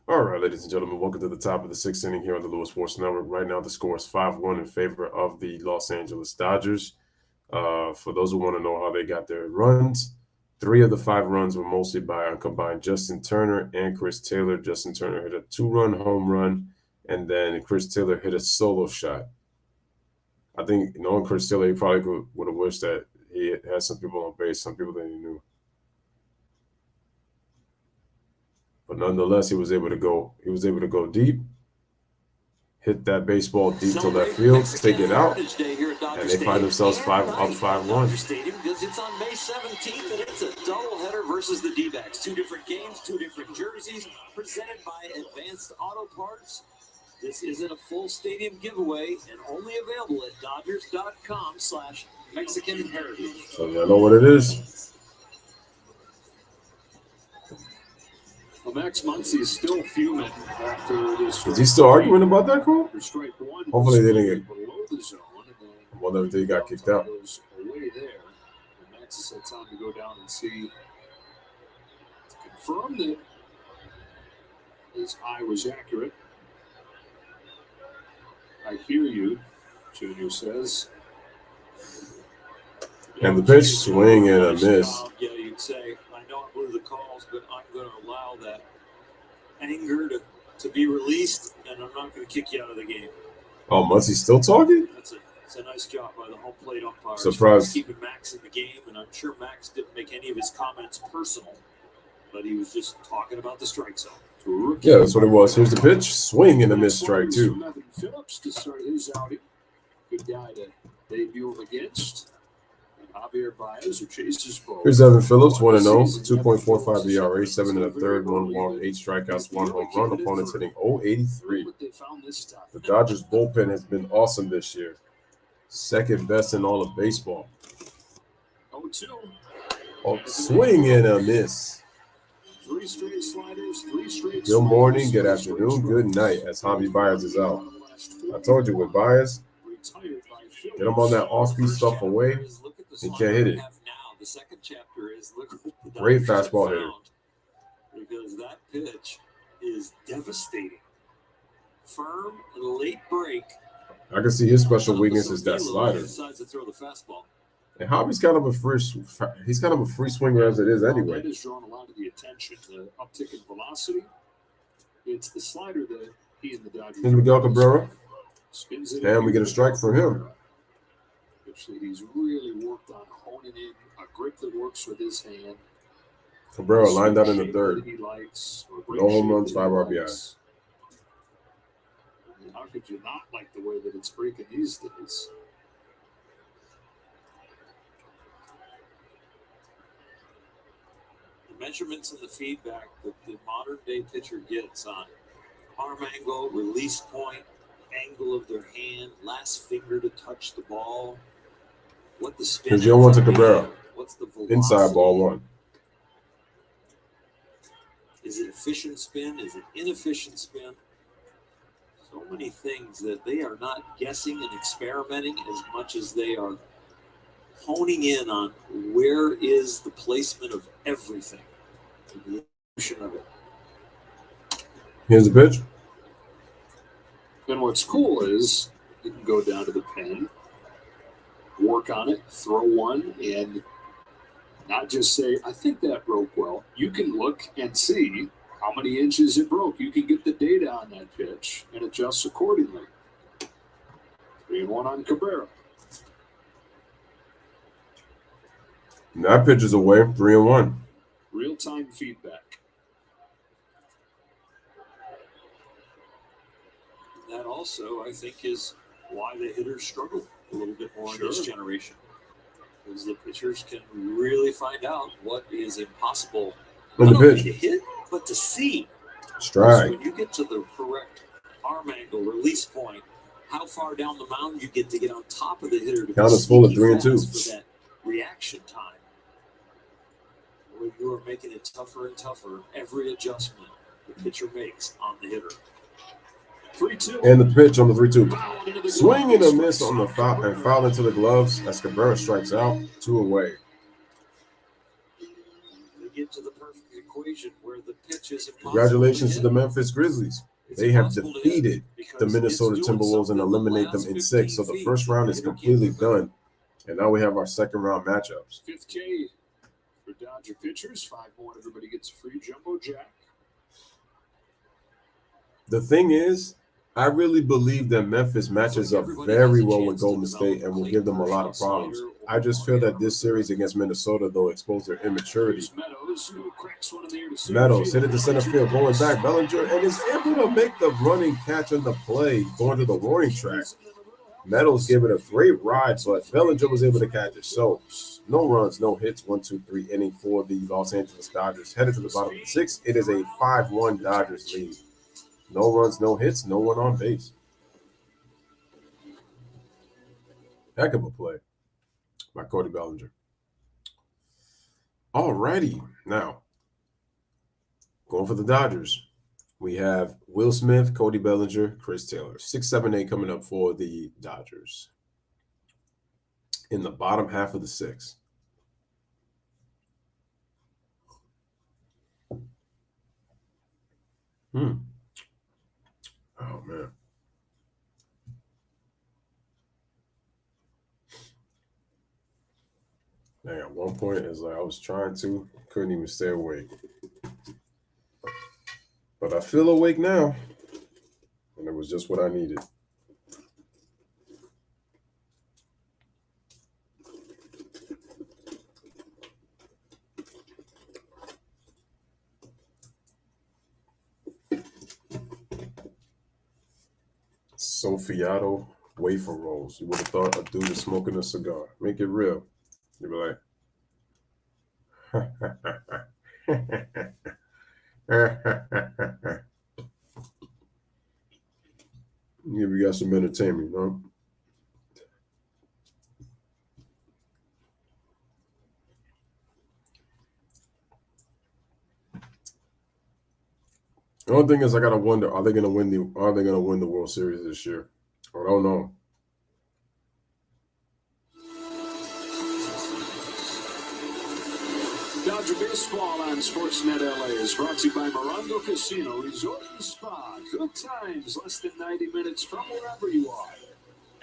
All right, ladies and gentlemen, welcome to the top of the 6th inning here on the Louis Sports Network. Right now, the score is 5-1 in favor of the Los Angeles Dodgers. For those who want to know how they got their runs, 3 of the 5 runs were mostly by a combined Justin Turner and Chris Taylor. Justin Turner hit a 2-run home run, and then Chris Taylor hit a solo shot. I think knowing Chris Taylor, he probably would have wished that he had some people on base, some people that he knew. But nonetheless, he was able to go deep, hit that baseball deep to left field, take it out, and they find themselves up 5-1. Stadium because it's on May 17th and it's a doubleheader versus the D-backs. 2 different games, 2 different jerseys, presented by Advanced Auto Parts. This isn't a full stadium giveaway and only available at Dodgers.com/Mexican Heritage. So y'all know what it is. Well, Max Muncy's still fuming after this. Is he still arguing about that call? Strike one. Hopefully they didn't get. Below the zone, and then Whether they got kicked out. goes away there. And Max has had time to go down and see to confirm that his eye was accurate. I hear you, Junior says. And the pitch swing and a miss. Yeah, you'd say, I know I blew the calls, but I'm going to allow that anger to be released, and I'm not going to kick you out of the game. Oh, Muncy's still talking? That's a nice job by the home plate umpire. Surprised. Keeping Max in the game, and I'm sure Max didn't make any of his comments personal, but he was just talking about the strike zone. Yeah, that's what it was. Here's the pitch. Swing and a miss, strike two. Phillips to start his outing. Good guy to debut him against. Javier Baez, who chases both. Here's Evan Phillips, 1-0, 2.45 ERA, 7 1/3, 1 walk, 8 strikeouts, 1 home run. Opponents hitting .083. The Dodgers bullpen has been awesome this year. Second best in all of baseball. 0-2. Oh, swing and a miss. 3 straight sliders, 3 straight. Good morning, good afternoon, good night as Javi Baez is out. I told you with Baez, get him on that off-speed stuff away. He can't hit it. Now, the second chapter is look at the Great Dodgers fastball have hitter. found, because that pitch is devastating. Firm, late break. I can see his special weakness is that slider. Decides to throw the fastball. And Javi's kind of a free swinger as it is anyway. That has drawn a lot of the attention. The uptick in velocity. It's the slider that he and the Dodgers. Here's Miguel Cabrera. Spins it And we get a strike from him. Actually, he's really worked on honing in a grip that works with his hand. Cabrera lined out in the third. He likes, No home runs, 5 RBI. I mean, how could you not like the way that it's breaking these days? The measurements and the feedback that the modern day pitcher gets on arm angle, release point, angle of their hand, last finger to touch the ball, what the spin. Here's 0-1 to Cabrera. What's the velocity? Inside ball 1. Is it efficient spin? Is it inefficient spin? So many things that they are not guessing and experimenting as much as they are honing in on where is the placement of everything, the evolution of it. Here's the pitch. And what's cool is you can go down to the pen, work on it, throw one, and not just say, I think that broke well. You can look and see how many inches it broke. You can get the data on that pitch and adjust accordingly. 3-1 on Cabrera. And that pitch is away, 3-1. Real-time feedback. That also, I think, is why the hitters struggle a little bit more in this generation. Because the pitchers can really find out what is impossible And the not only pitch. to hit, but to see. Strike. When you get to the correct arm angle, release point, how far down the mound you get on top of the hitter to Count be is full at sneaky 3-2. fast for that reaction time. When you are making it tougher and tougher, every adjustment the pitcher makes on the hitter. 3-2. And the pitch on the 3-2. Swing and a miss on the foul and foul into the gloves as Cabrera strikes out, 2 away. They get to the perfect equation where the pitch is impossible. Congratulations to the hit. Memphis Grizzlies. It's They have impossible to hit defeated because the it's Minnesota doing Timberwolves and something eliminate the them in last 6. So 15 the first feet. round is The hitter completely can't prevent done. And now we have our second round matchups. 5th K for Dodger pitchers. 5 more. Everybody gets a free jumbo jack. The thing is, I really believe that Memphis matches up very well with Golden State and will give them a lot of problems. I just feel that this series against Minnesota, they'll expose their immaturity. Here's Meadows, who cracks one in the air to center Meadows field. hit it to center field, going back. Bellinger and is able to make the running catch on the play, going to the warning track. Meadows gave it a great ride, but Bellinger was able to catch it. So, no runs, no hits, 1-2-3 inning for the Los Angeles Dodgers. Headed to the bottom of the 6th, it is a 5-1 Dodgers lead. No runs, no hits, no one on base. Heck of a play by Cody Bellinger. All righty. Now, Going for the Dodgers, we have Will Smith, Cody Bellinger, Chris Taylor. 6, 7, 8 coming up for the Dodgers. In the bottom half of the 6. Oh, man. Dang, at one point, it's like I was trying to, couldn't even stay awake. But I feel awake now, and it was just what I needed. Soffiato wafer rolls. You would have thought a dude is smoking a cigar. Make it real. You'd be like, give you guys some entertainment, you know? The only thing is, I gotta wonder: Are they gonna win the World Series this year? I don't know. Dodger Baseball on Sportsnet LA is brought to you by Morongo Casino Resort and Spa. Good times, less than 90 minutes from wherever you are.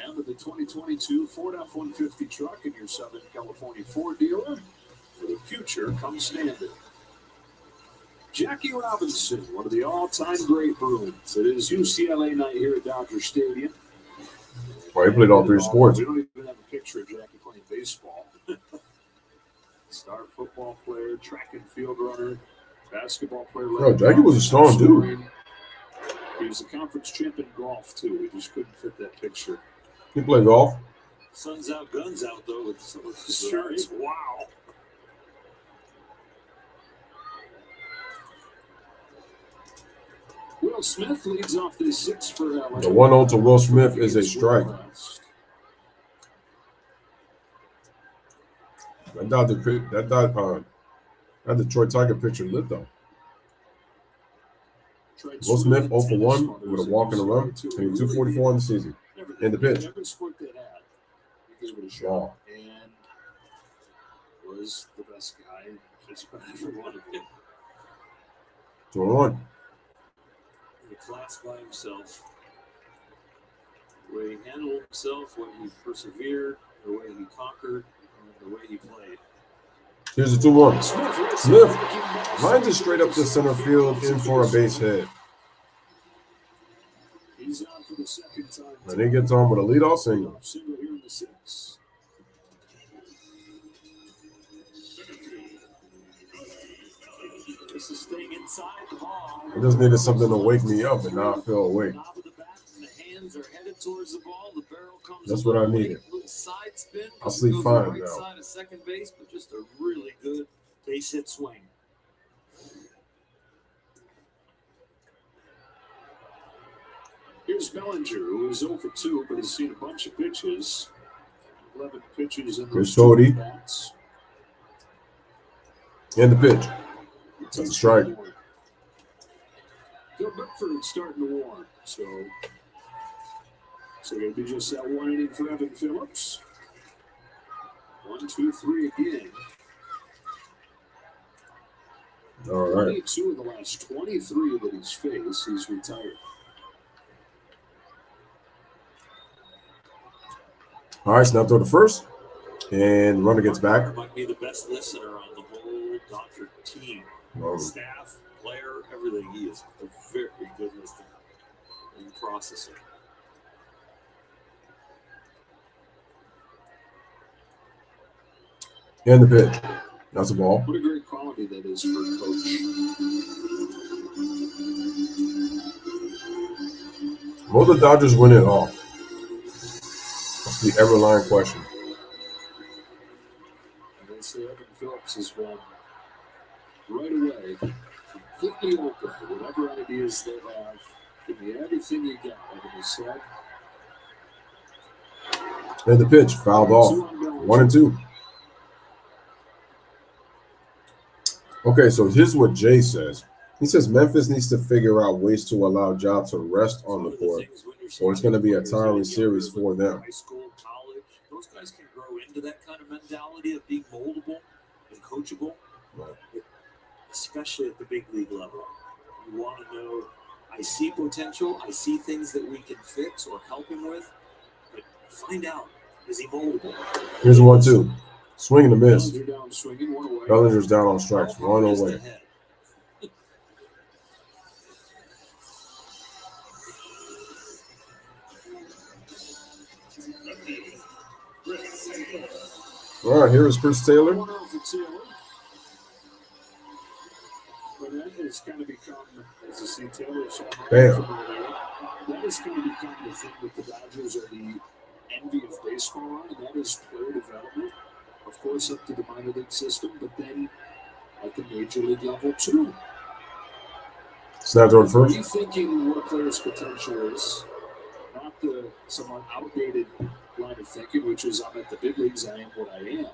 And with the 2022 Ford F-150 truck in your Southern California Ford dealer, for the future comes standard. Jackie Robinson, one of the all-time great Bruins. It is UCLA night here at Dodger Stadium. Well, he played all 3 sports. We don't even have a picture of Jackie playing baseball. Star football player, track and field runner, basketball player. Oh, Jackie was a strong dude. He was a conference champ in golf, too. We just couldn't fit that picture. He played golf. Sun's out, guns out, though, with some of his Shirts. Wow. Will Smith leads off this 6 for LA. The 1-0 to Will Smith is a strike. That Detroit Tiger pitcher lit though. Will Smith 0 for 1 with a walk and a run, and 244 in the season. In the pitch. Every sport they had, he gave it a shot. Wow. And was the best guy just about every one of them. 2-1. The class by himself. The way he handled himself, the way he persevered, the way he conquered, and the way he played. Here's a 2-1. Smith lines it straight up to center field in for a base hit. He's on for the second time. And he gets on with a leadoff single. Single here in the 6. This is staying inside the ball. I just needed something to wake me up, and now I feel awake. Top of the bat, and the hands are headed towards the ball. The barrel comes. That's what I needed. Little side spin. I'll sleep Goes fine right now. Side of second base, but just a really good base hit swing. Here's Bellinger, who is 0 for 2, but has seen a bunch of pitches. 11 pitches in Here's those Cody. 2 bats. And the pitch. That's a strike. Bill Bickford starting to warm, so it'll be just that 1 inning for Evan Phillips. 1, 2, 3 again. All right. 22 of the last 23 that he's faced, he's retired. All right, snap throw to first. And runner gets back. Might be the best listener on the whole Dodger team. Staff, player, everything. He is a very good listener and processor. And the pitch. That's a ball. What a great quality that is for a coach. Will the Dodgers win it all? That's the ever-lying question. And they say Evan Phillips has been right away completely open to whatever ideas they have. Give me everything you got, Evan has said. And the pitch fouled off. 1-2. Okay, so here's what Jay says. He says Memphis needs to figure out ways to allow Ja to rest on the court, or it's going to be a tiring series for them. High school, college, those guys can grow into that kind of mentality of being moldable and coachable, Right. especially at the big league level. You want to know, I see potential, I see things that we can fix or help him with, but find out, is he moldable? Here's 1-2. Swing and a miss. Bellinger down swinging, one away. Bellinger's down on strikes. How hard 1 is the away. head? All right, here is Chris Taylor. One out for Taylor. But that has kind of become, as you see Taylor saw, Bam. that has kind of become the thing that the Dodgers are the envy of baseball on, and that is player development. Of course, up to the minor league system, but then at the major league level too. Snap toward Are first. you thinking what a player's potential is? Not the somewhat outdated line of thinking, which is I'm at the big leagues, I am what I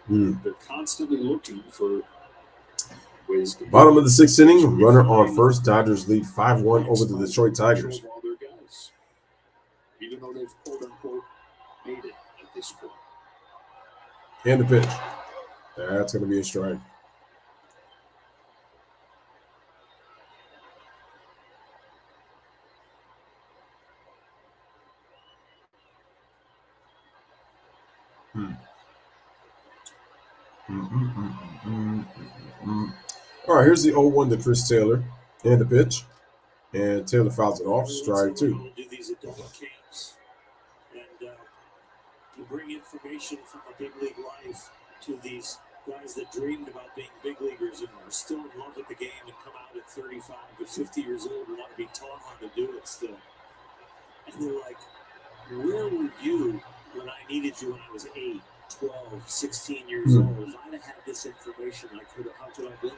am. They're constantly looking for ways to Bottom of the 6th inning, runner on first. Dodgers lead 5-1 over the Detroit Tigers. all their guys, even though they've quote unquote made it at this point. And the pitch. That's going to be a strike. All right, here's the 0-1 to Chris Taylor. And the pitch. And Taylor fouls it off. Strike 2. Do these adult camps, and you bring information from a big league life to these guys that dreamed about being big leaguers and are still in love with the game and come out at 35 to 50 years old and want to be taught how to do it still. And they're like, where were you when I needed you when I was 8, 12, 16 years old? If I'd have had this information, how could I have been?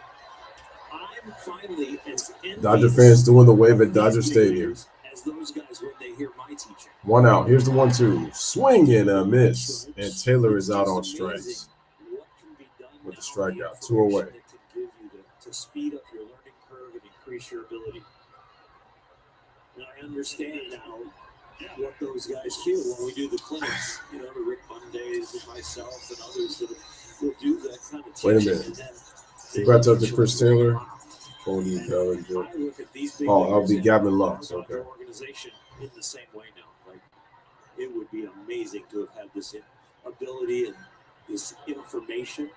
I'm finally as Dodger fans doing the wave at Dodger Stadium. as those guys when they hear my teaching. 1 out. Here's the 1-2. Swing and a miss. And Taylor is out on strikes What can be done with the now, strikeout. the 2 away. information it can give you to speed up your learning curve and increase your ability. And I understand now what those guys feel when we do the clinics. You know, the Rick Mondays and myself and others that will do that kind of teaching. Wait a minute. And then Congrats up to Chris Taylor. Cody Bellinger. I look at these big Oh, I'll leaguers be and Gavin Lux. about their Okay. organization in the same way now. Like, it would be amazing to have had this ability and this information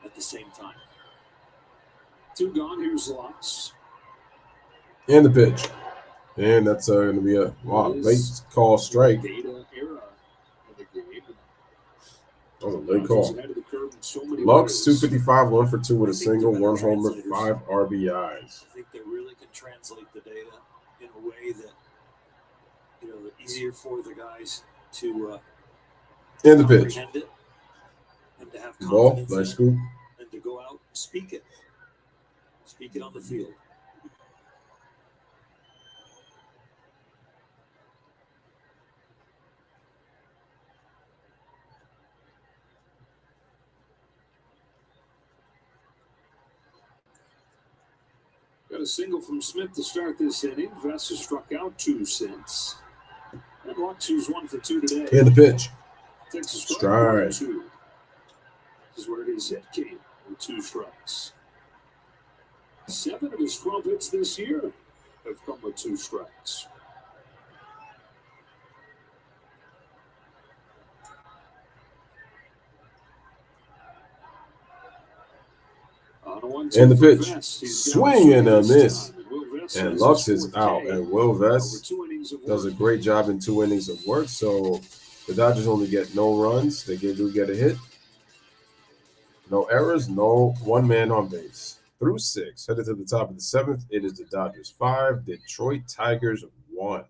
at the same time. 2 gone. Here's Lux. And the pitch. And that's going to be a late call strike. Data era of the game. That was a late call. Ahead of the curve in so many Lux, ways. 255, 1 for 2 with a single, 1 homer, 5 RBIs. I think they really can translate the data in a way that, you know, easier for the guys to And the pitch. comprehend it and to have Ball, confidence in nice it scoop. and to go out and speak it on the field. Got a single from Smith to start this inning. Vest has struck out 2 since. And Lux, who's 1 for 2 today. And the pitch. Takes a strike. Strike. 1-2. This is where his hit came with 2 strikes. 7 of his 12 hits this year have come with 2 strikes. And the pitch. Swing and a miss. And Lux is out. And Will Vest does a great job in 2 innings of work. So the Dodgers only get no runs. They do get a hit. No errors. No 1 man on base. Through 6. Headed to the top of the 7th. It is the Dodgers 5. Detroit Tigers 1.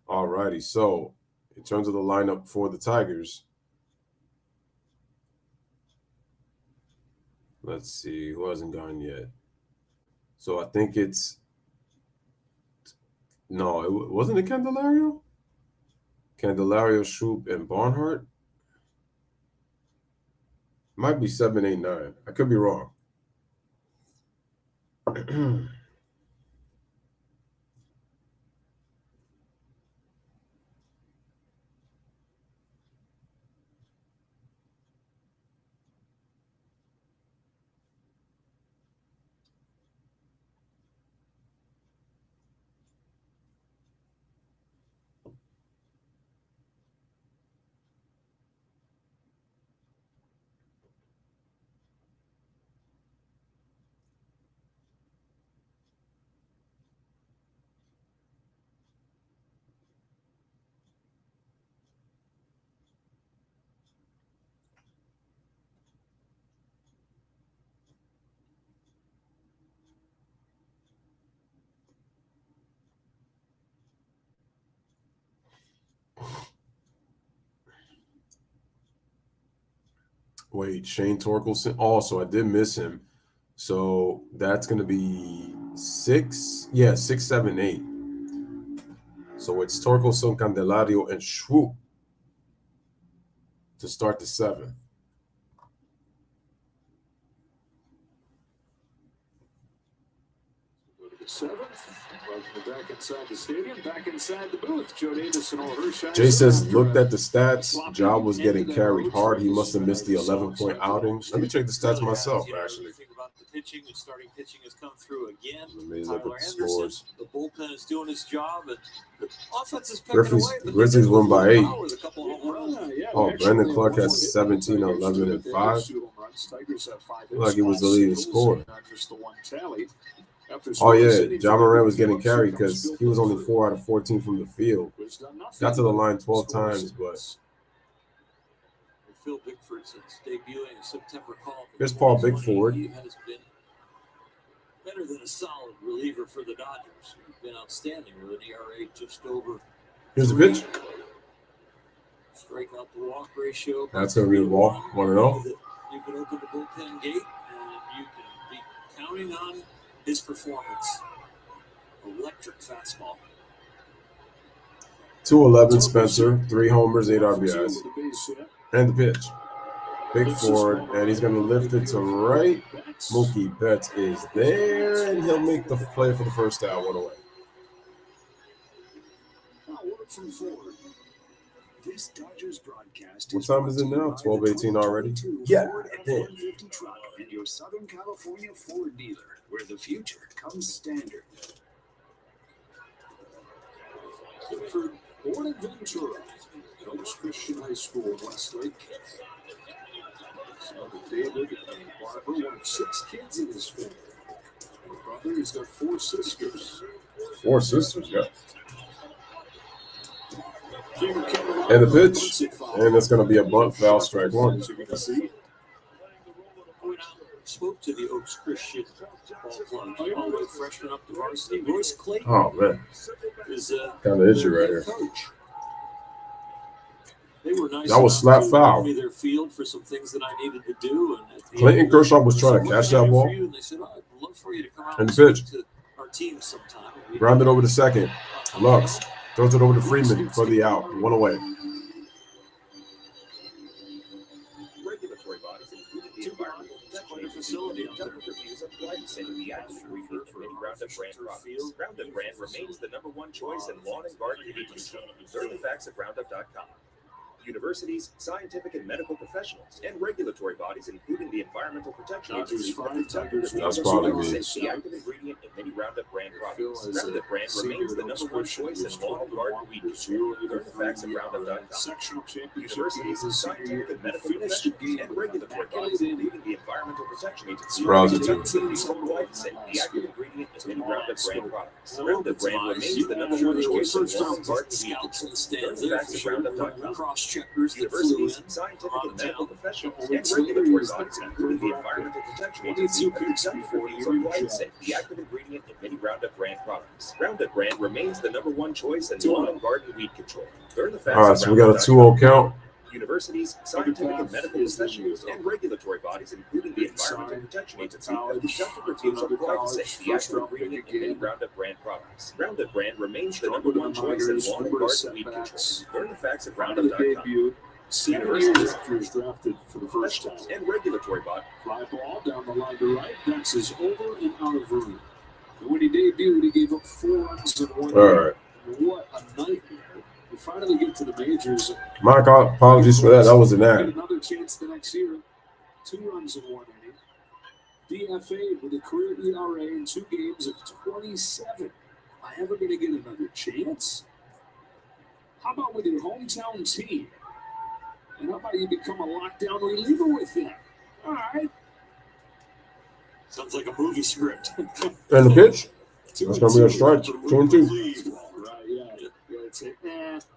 All righty. So in terms of the lineup for the Tigers, let's see, who hasn't gone yet? So I think it's no, wasn't it Candelario? Candelario, Shoup, and Barnhart? Might be 7, 8, 9. I could be wrong. Wait, Shane Torkelson. Also, I did miss him. So that's going to be 6. Yeah, 6, 7, 8. So it's Torkelson, Candelario, and Schwoop to start the 7th. Go to the 7th. Welcome back inside the stadium, back inside the booth. Joe Davis and all her Jay says, looked at the stats. Ja was getting carried hard. He must have missed the 11-point outing. Let me check the stats myself, actually. About the pitching, the starting pitching has come through again. Let me look at Tyler the Anderson, scores. the bullpen is doing its job, and the offense is picking away. The Grizzlies won by 8. With a couple of home runs. Oh, Brandon Clark has 17, 11, and 5. Looked like he was the leading scorer. Oh, yeah. John Moran was getting carried because he was only 4 out of 14 from the field. Got to the line 12 times, but Phil Bickford, since debuting a September call. Here's Paul Bickford. He has been better than a solid reliever for the Dodgers. He's been outstanding with an ERA just over. Here's the pitch. Strike out the walk ratio. That's going to be the walk. 1-0. You can open the bullpen gate and you can be counting on his performance. Electric fastball. 2-11 Spencer, 3 homers, 8 RBIs. And the pitch. Bickford, and he's going to lift it to right. Mookie Betts is there, and he'll make the play for the first out. 1 away. This Dodgers broadcast What time is it now? 12:18 already? Yeah, damn. F-150 truck and your Southern California Ford dealer, where the future comes standard. For born in Ventura, Elvis Christian High School in Westlake. Son of David and Barbara, one of 6 kids in his family. Her brother, he's got 4 sisters. 4 sisters, yeah. And the pitch, and it's going to be a bunt foul, strike 1. As you can see, Spoke to the Oaks Christian ball club, all the way freshman up to varsity. Royce Clayton Oh, man. is Kind of itchy right here. coach. They were nice. That was slap enough to foul. give me their field for some things that I needed to do. And at the Clayton end, Kershaw was trying to "What catch can I that do ball. for you?" And they said, "Oh, I'd love for you to come out And and pitch. speak to our team sometime." Grounded over to second. Lux throws it over to Freeman for the out. 1 away. Regulatory bodies, including the environmental protection facility conduct reviews of glyphosate, the active ingredient in Roundup brand products. Roundup brand remains the #1 choice in lawn and garden weed control. Learn the facts at Roundup.com. Universities, scientific and medical professionals, and regulatory bodies, including the Environmental Protection Agency, That's probably me. the active ingredient in many Roundup brand products. Roundup brand remains the #1 choice in lawn and garden weed control. Learn the facts at Roundup.com. Universities, scientific and medical professionals, and regulatory bodies, including the Environmental Protection Agency, Browse it too. glyphosate, the active ingredient in many Roundup brand products. Roundup brand remains the #1 choice in lawn and garden weed control. Learn the facts at Roundup.com. Cross-checkers that flew in. Universities, scientific and medical professionals, and regulatory bodies, including the Environmental Protection Agency, conduct reviews on glyphosate, the active ingredient in many Roundup brand products. Roundup brand remains the #1 choice in lawn and garden weed control. Learn the facts All right, at so we got a Roundup.com. 2-0 count. Universities, scientific and medical professionals, and regulatory bodies, including the Environmental Protection Agency, have conducted reviews on glyphosate, the active ingredient in many Roundup brand products. Roundup brand remains the #1 choice in lawn and garden weed control. Learn the facts at Roundup.com. 7 years after he was drafted for the first time. And regulatory body. Fly ball down the line to right. That's his over and out of room. And when he debuted, he gave up 4 runs in 1 All inning. right. What a nightmare. We finally get to the majors. My apologies for that. That was an Get ad. another chance the next year. 2 runs in 1 inning. DFA with a career ERA in 2 games of 27. Am I ever going to get another chance? How about with your hometown team? And how about you become a lockdown reliever with them? All right. Sounds like a movie script. And the pitch. That's going to be a strike. 2-2. Right, yeah. It's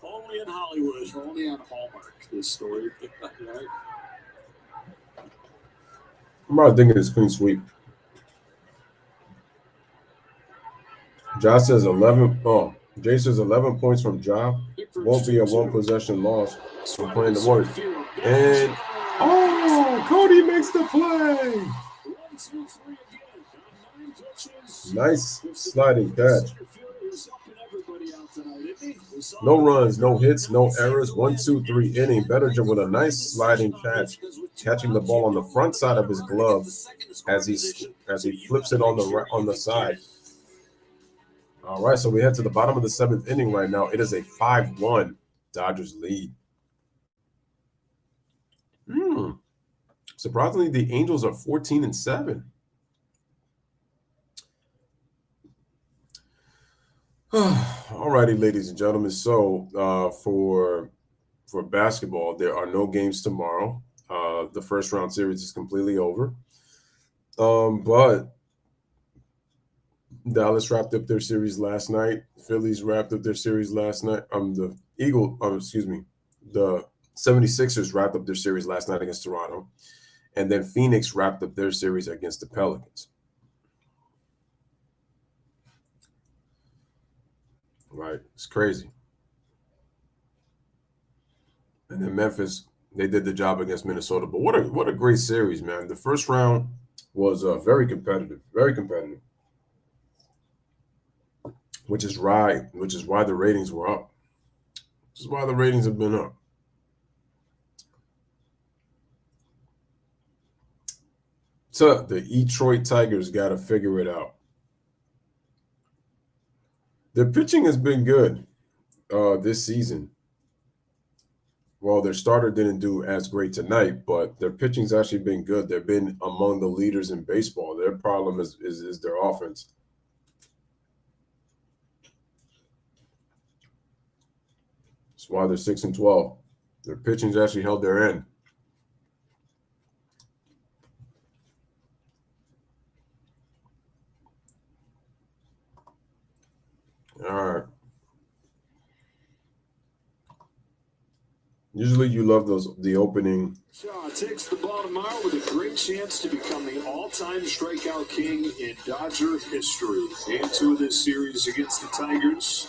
Only in Hollywood. only on Hallmark, this story. Right? I'm about thinking it's clean sweep. Josh says 11. Oh, Jay says 11 points from Ja. Won't be a 1 possession loss. So playing the Warriors. And Cody makes the play. 1, 2, 3 again. Down 9 pitches. Nice sliding catch. Center fielder is helping everybody out tonight, isn't he? No runs, no hits, no errors. 1, 2, 3 inning. Bettinger with a nice sliding catch, catching the ball on the front side of his glove as he flips it on the side. All right, so we head to the bottom of the 7th inning right now. It is a 5-1 Dodgers lead. Surprisingly, the Angels are 14-7. All righty, ladies and gentlemen. So for basketball, there are no games tomorrow. The first round series is completely over. But Dallas wrapped up their series last night. Phillies wrapped up their series last night. The 76ers wrapped up their series last night against Toronto. And then Phoenix wrapped up their series against the Pelicans. Right. It's crazy. And then Memphis, they did the job against Minnesota. But what a great series, man. The first round was very competitive. Very competitive. Which is why the ratings were up. Which is why the ratings have been up. So the Detroit Tigers got to figure it out. Their pitching has been good this season. Well, their starter didn't do as great tonight, but their pitching's actually been good. They've been among the leaders in baseball. Their problem is their offense. That's why they're 6-12. Their pitching's actually held their end. All right. Usually you love the opening. Shaw takes the ball tomorrow with a great chance to become the all-time strikeout king in Dodger history. Game 2 of this series against the Tigers.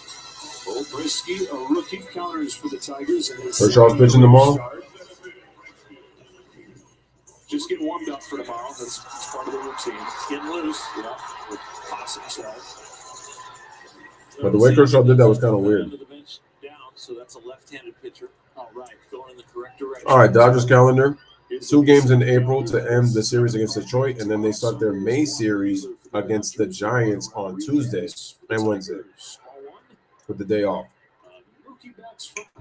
Bo Brisky, a rookie, counters for the Tigers. And Kershaw's pitching tomorrow. Just getting warmed up for tomorrow. That's part of the routine. Getting loose. Yeah, with Possum himself. But the way Kershaw did that was kind of weird. Down, so that's a left-handed pitcher. All right, going in the correct direction. All right, Dodgers calendar. 2 games in April to end the series against Detroit, and then they start their May series against the Giants on Tuesday and Wednesday with the day off.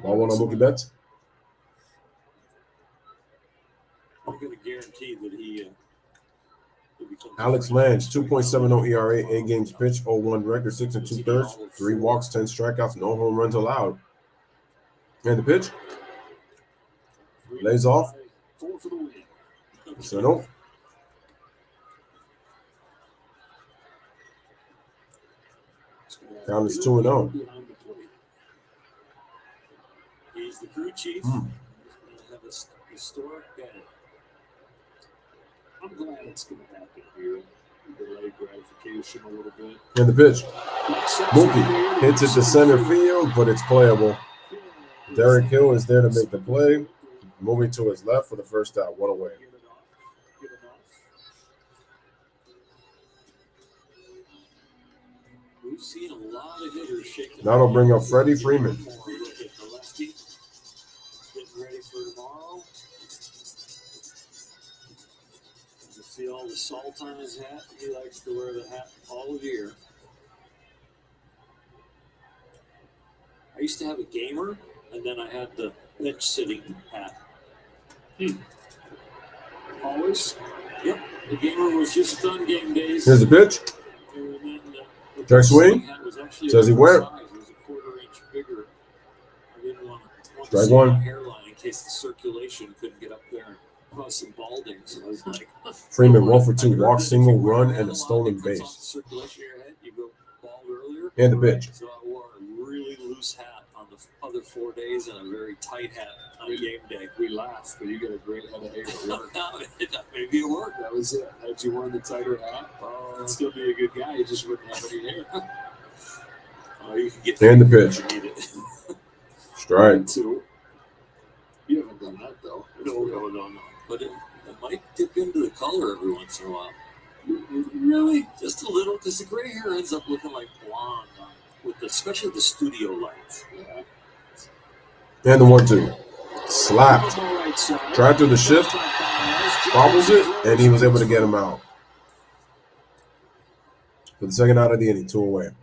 Ball 1 on Mookie Betts. I'm going to guarantee that he Alex Lange, 2.70 ERA, 8 games pitched, 0-1 record, 6 2/3, 3 walks, 10 strikeouts, no home runs allowed. And the pitch lays off. So no. Count is 2-0. He's the crew chief. Have a historic day. I'm glad it's going to happen here. Delay gratification a little bit. And the pitch. Mookie hits it to center field, but it's playable. Derek Hill is there to make the play. Moving to his left for the first out. 1 away. We've seen a lot of hitters shaking. Now they'll bring up Freddie Freeman. Getting ready for for tomorrow. You see all the salt on his hat. He likes to wear the hat all year. I used to have a gamer, and then I had the bench sitting hat. Always? Yep. The gamer was just on game days. Here's the pitch. And then the Check swing. hat was actually Says he went. size. It was a quarter-inch bigger. I didn't want to Strike see one. my hairline in case the circulation couldn't get up there and cause some balding. So I was like, Freeman 1 for 2, walk, single, run, and a stolen It cuts off base. the circulation in your head. You go bald earlier. And the pitch. So I wore a really loose hat on the other 4 days and a very tight hat on game day. We laughed, but you got a great head of hair at work. Maybe it worked. That was it. Had you worn the tighter hat, you'd still be a good guy. You just wouldn't have any hair. You can get And the pitch. if you need it. Strike. Two. You haven't done that though. No. But it might dip into the color every once in a while. Really? Just a little, because the gray hair ends up looking like blonde, especially the studio lights. Yeah. And the 1-2. Slapped. Tried through the shift. Bobbles it, and he was able to get him out. For the second out of the inning, 2 away. I'm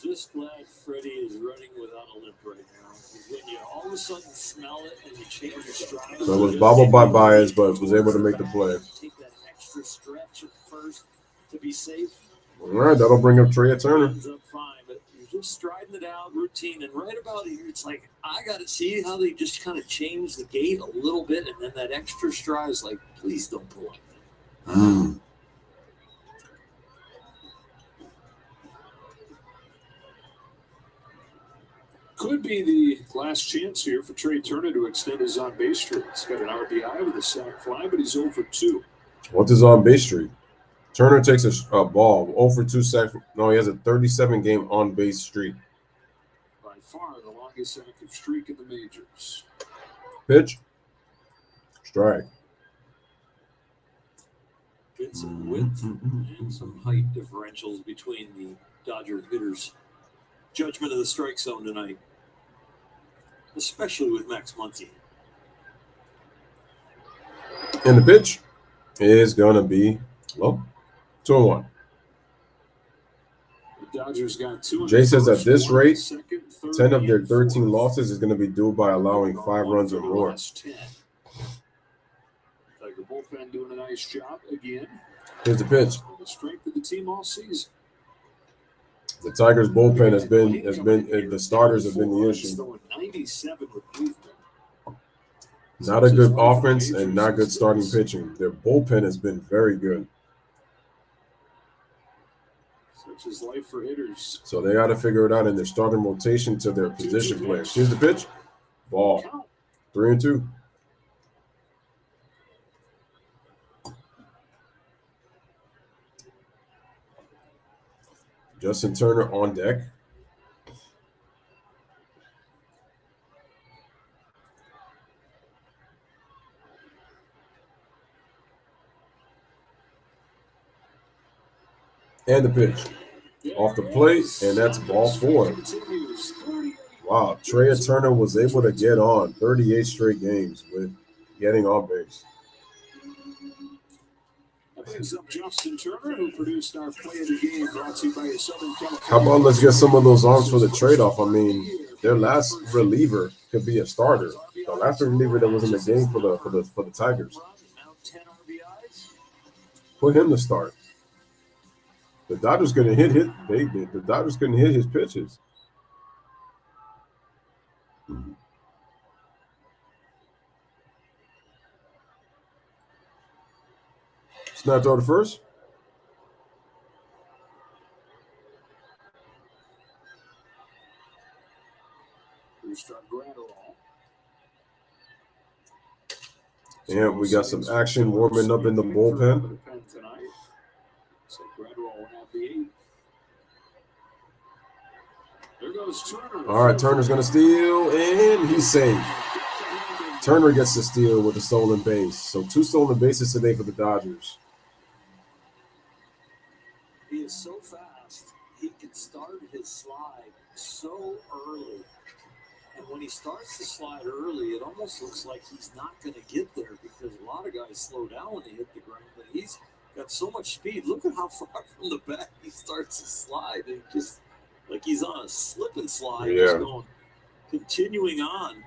just glad Freddie is running without a limp right now. Because when you all of a sudden smell it and you change your stride. So it was bobbled by Baez, but was able to make the play. Take that extra stretch at first to be safe. All right, that'll bring up Trey Turner. Ends up fine, but you're just striding it out, routine, and right about here, it's like I got to see how they just kind of change the gait a little bit, and then that extra stride is like, please don't pull up. Could be the last chance here for Trey Turner to extend his on-base streak. He's got an RBI with a sac fly, but he's 0 for 2. What's his on-base streak? Turner takes a ball, 0 for 2 sack. No, he has a 37-game on-base streak. By far the longest active streak in the majors. Pitch. Strike. Get some width and some height differentials between the Dodger hitters. Judgment of the strike zone tonight, especially with Max Muncy. And the pitch is going to be low. 2-1. The Dodgers got 2. Jay says at this rate, second, third, 10 of their and 13 fourth. losses is going to be due by allowing 5 runs or more. Tiger bullpen doing a nice job again. Here's the pitch. The strength of the team all season. The Tigers bullpen has been the starters have been the issue. 97 with Cleveland. Not a good offense and not good starting pitching. Their bullpen has been very good. Such is life for hitters. So they got to figure it out in their starting rotation to their position players. Here's the pitch. Ball. 3-2. Justin Turner on deck. And the pitch. Off the plate, and that's ball 4. Wow, Trey Turner was able to get on 38 straight games with getting on base. Brings up Justin Turner, who produced our play of the game, brought to you by Southern California. How about let's get some of those arms for the trade-off? I mean, their last reliever could be a starter. The last reliever that was in the game for the Tigers. Put him to start. The Dodgers couldn't hit the Dodgers couldn't hit his pitches. Snap throw to first. And we got some action warming up in the bullpen. All right, Turner's going to steal, and he's safe. Turner gets the steal with a stolen base. So 2 stolen bases today for the Dodgers. He is so fast, he can start his slide so early. And when he starts to slide early, it almost looks like he's not going to get there because a lot of guys slow down when they hit the ground. But he's got so much speed. Look at how far from the back he starts to slide. And just like he's on a slip and slide. Yeah. Just going, continuing on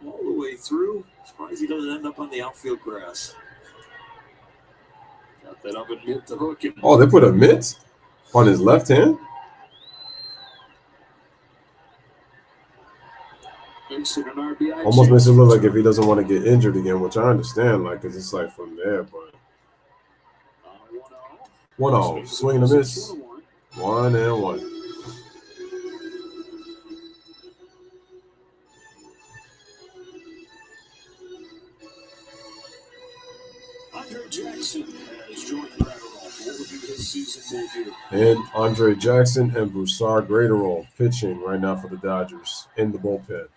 all the way through. Surprised he doesn't end up on the outfield grass. Got that up and hit the hook. And Oh, they put a mitt on his left hand? makes it an RBI. Almost makes it chance. look like if he doesn't want to get injured again, which I understand, like, because it's like from there, but 1-0. Swing and a miss. 1-1. Andre Jackson has joined Gratterall. What will be his season debut? And Andre Jackson and Broussard Graterol pitching right now for the Dodgers in the bullpen.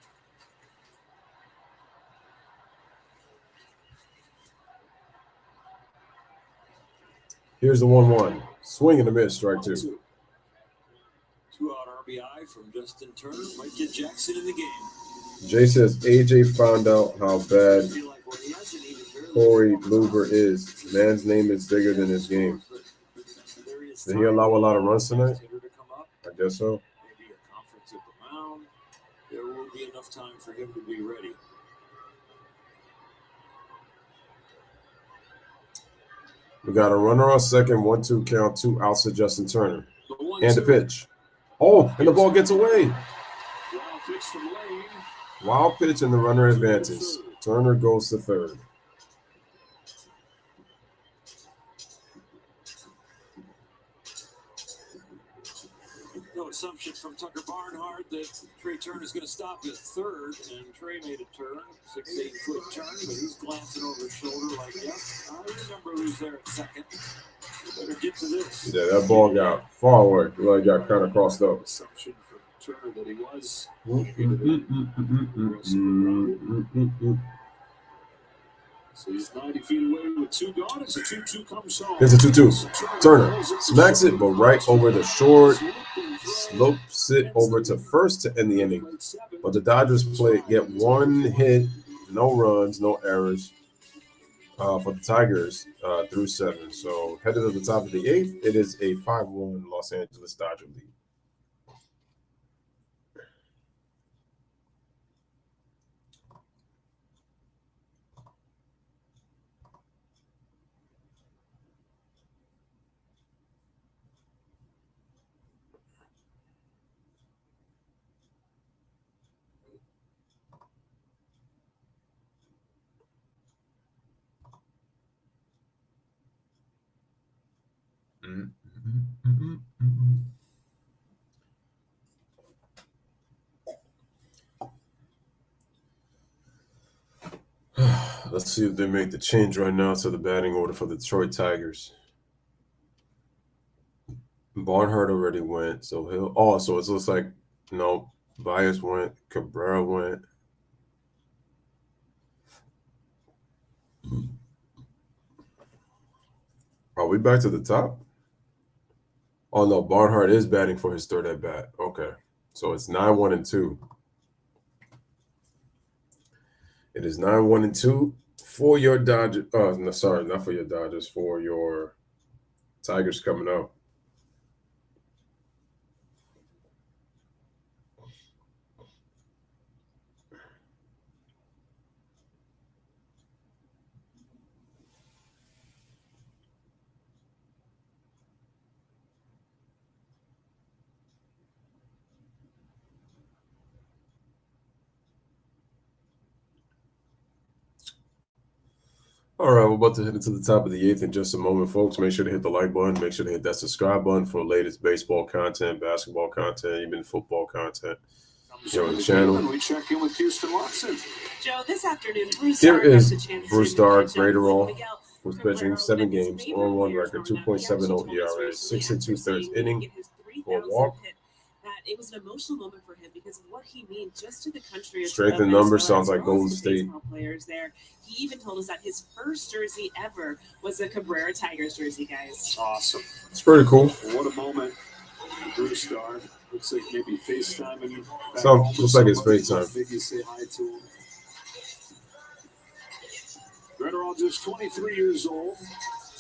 Here's the 1-1. Swing and a miss, strike 2. 2-out RBI from Justin Turner might get Jackson in the game. Jay says AJ found out how bad I feel like when he hasn't even barely Corey Luber is. Man's name is bigger than his game. Did he allow a lot of runs tonight? I guess so. Maybe a conference at the mound. There will be enough time for him to be ready. We got a runner on second, 1-2 count, 2 outs to Justin Turner. And the pitch. Oh, and the ball gets away. Wild pitch from Lane. Wild pitch and the runner advances. Turner goes to third. No assumption from Tucker Barnhart that Trey Turner's going to stop at third, and Trey made a turn, 6'8" foot turn, but he's glancing over his shoulder like, yep, I remember who's there at second. You better get to this. Yeah, that ball got far away. Well, it got kind of crossed up. Assumption from Turner that he was. So he's 90 feet away with 2 gone. As a 2-2 comes home. Here's a 2-2. Turner smacks it, but right over the short. Slopes it over to first to end the inning. But the Dodgers get 1 hit, no runs, no errors for the Tigers through 7. So headed to the top of the 8th, it is a 5-1 Los Angeles Dodger lead. Let's see if they make the change right now to the batting order for the Detroit Tigers. Barnhart already went, so he'll. Oh, so it looks like no. Baez went. Cabrera went. Are we back to the top? Oh no, Barnhart is batting for his third at bat. Okay, so it's 9-1-2. It is 9-1-2 for your Dodgers. Oh, no, sorry, not for your Dodgers. For your Tigers coming out. All right, we're about to hit it to the top of the 8th in just a moment, folks. Make sure to hit the like button. Make sure to hit that subscribe button for the latest baseball content, basketball content, even football content here on the channel. We check in with Houston Watson. Joe, this afternoon, Bruce Here Starr is got the chance Bruce to Starr, catch up Graterol, with Miguel who's pitching Cabrera 7 and his games, favorite 0-1 players record, growing up. He actually 2.70 told us ERA, recently 6 after 2/3 seeing him inning get his for a 3,000th walk. hit that it was an emotional moment for him because of what he means just to the country. Strength in numbers sounds like Golden State. Baseball players there. He even told us that his first jersey ever was a Cabrera Tigers jersey, guys. Awesome. It's pretty cool. What a moment for Bruce Starr. Looks like maybe FaceTiming. Looks like it's FaceTime. Maybe say hi to him. Gretterall just 23 years old.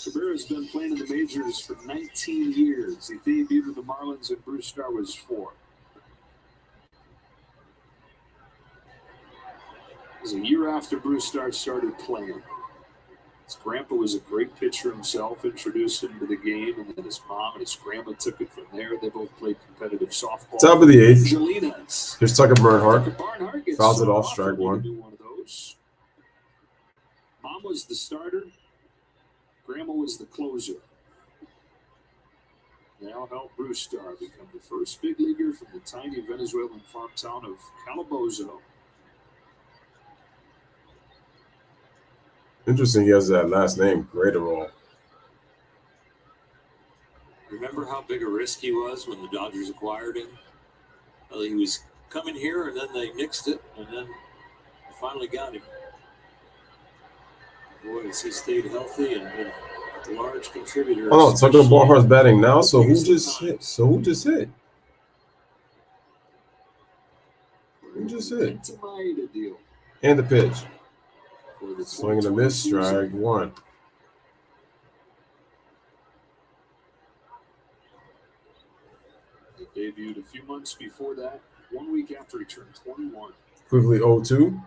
Cabrera's been playing in the majors for 19 years. He debuted with the Marlins and Bruce Starr was 4. It was a year after Bruce Starr started playing. His grandpa was a great pitcher himself, introduced him to the game, and then his mom and his grandma took it from there. They both played competitive softball. Top of the 8th. Angelinas. Here's Tucker Bernhardt. Tucker Barnhart gets Fouls it off, off. strike one. One of those. Mom was the starter. Grandma was the closer. They all helped Bruce Starr become the first big leaguer from the tiny Venezuelan farm town of Calabozo. Interesting, he has that last name, Gretterall. Remember how big a risk he was when the Dodgers acquired him? Well, he was coming here, and then they nixed it, and then finally got him. Boy, has he stayed healthy and been a large contributor. Oh, Tucker Barnhart's batting now. So who just hit? Who just hit? And the pitch. Swing and a miss, strike one. He debuted a few months before that, 1 week after he turned 21. Quickly 0-2.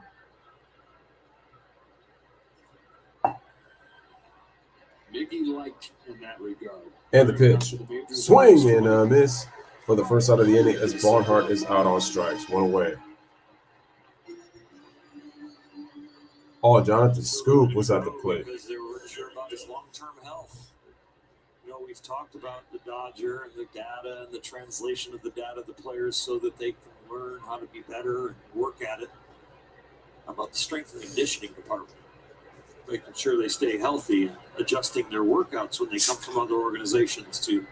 Miggy liked in that regard. And the pitch. Swing and a miss for the first out of the inning as Barnhart is out on strikes. One away. Oh, Jonathan Scoop was at the plate. Because they were sure about his long-term health. You know, we've talked about the Dodger and the data and the translation of the data to players so that they can learn how to be better and work at it. How about the strength and conditioning department? Making sure they stay healthy and adjusting their workouts when they come from other organizations to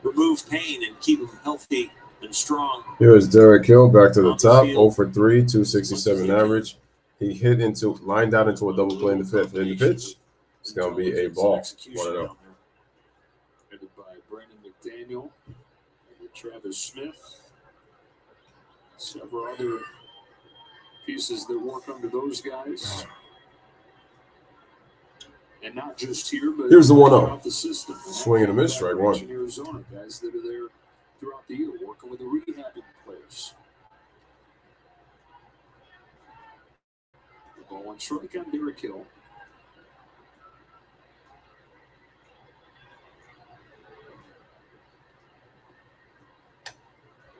remove pain and keep them healthy and strong. Here is Derek Hill back to the top. 0 for 3, 267 average. He lined out into a double play in the fifth. In the pitch, it's going to be a ball. 1-0. Headed by Brandon McDaniel and Travis Smith. Several other pieces that work under those guys. And not just here, but here's the 1-0. throughout the system. Swing and a miss, strike one. In Arizona, guys that are there throughout the year working with the rehabbing players. The ball on strike on Derek Hill.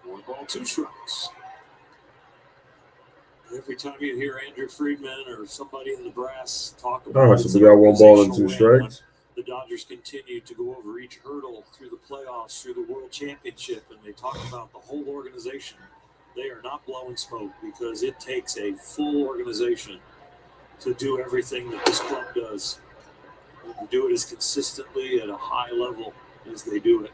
One ball, 2 strikes. Every time you hear Andrew Friedman or somebody in the brass talk about it, so we got 1 ball and 2 strikes. The Dodgers continue to go over each hurdle through the playoffs, through the World Championship, and they talk about the whole organization. They are not blowing smoke because it takes a full organization to do everything that this club does. And to do it as consistently at a high level as they do it.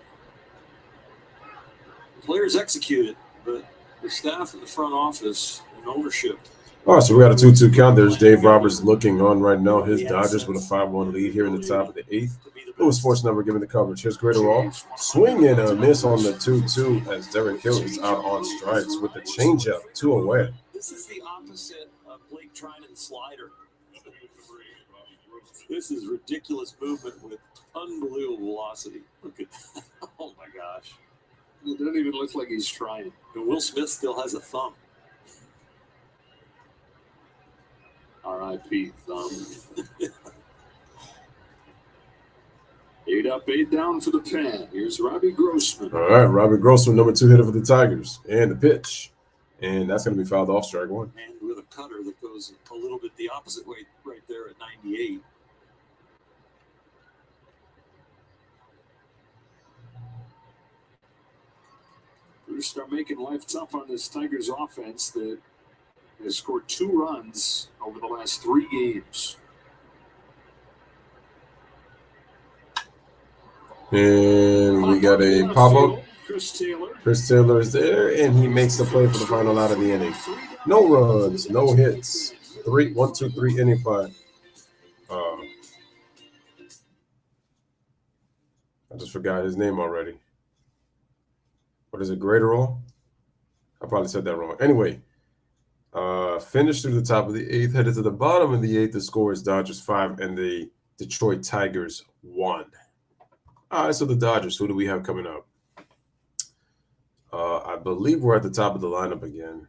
The players execute it, but the staff in the front office and ownership. All right, so we got a 2-2 count. There's Dave Roberts looking on right now. His Dodgers with a 5-1 lead here in the top of the 8th. Louis Sports Network giving the coverage. Here's Gretterall. Swing and a miss on the 2-2 as Derek Hill is out on strikes with the changeup. 2 away. This is the opposite of Blake Treinen's slider. This is ridiculous movement with unbelievable velocity. Look at that. Oh, my gosh. It doesn't even look like he's trying. And Will Smith still has a thumb. R.I.P. thumb. 8 up, 8 down for the pen. Here's Robbie Grossman. All right, Robbie Grossman, number 2 hitter for the Tigers. And the pitch. And that's going to be fouled off, strike one. And with a cutter that goes a little bit the opposite way right there at 98. Bruce start making life tough on this Tigers offense that has scored 2 runs over the last 3 games. And we got a pop-up. Chris Taylor. Chris Taylor is there, and he makes the play for the final out of the inning. No runs, no hits. 1, 2, 3 inning play. I just forgot his name already. What is it, Graterol? I probably said that wrong. Anyway, finished through the top of the 8th, headed to the bottom of the 8th. The score is Dodgers 5 and the Detroit Tigers 1. All right, so the Dodgers, who do we have coming up? I believe we're at the top of the lineup again.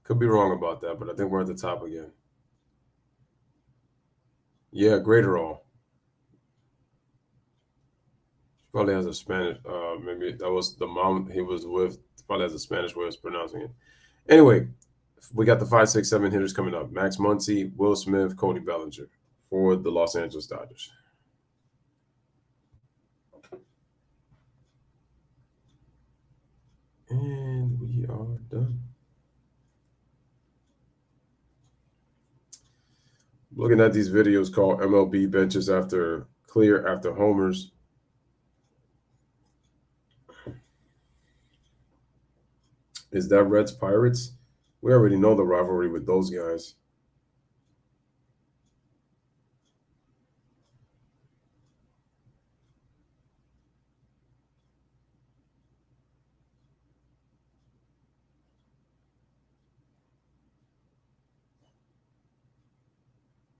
Could be wrong about that, but I think we're at the top again. Yeah, Graterol. Probably has a Spanish, maybe that was the mom he was with. Probably has a Spanish way of pronouncing it. Anyway, we got the 5, 6, 7 hitters coming up. Max Muncy, Will Smith, Cody Bellinger for the Los Angeles Dodgers. And we are done. Looking at these videos called MLB benches after clear after homers. Is that Reds Pirates? We already know the rivalry with those guys.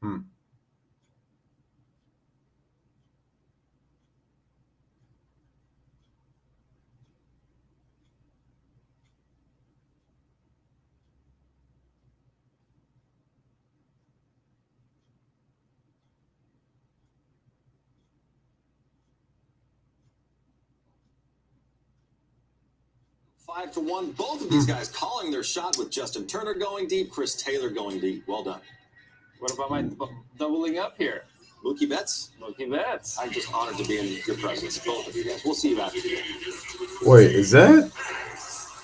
Hmm. Five to one. Both of these guys calling their shot with Justin Turner going deep, Chris Taylor going deep. Well done. What about my doubling up here? Mookie Betts? Mookie Betts. I'm just honored to be in your presence, both of you guys. We'll see you after the game. Wait, is that?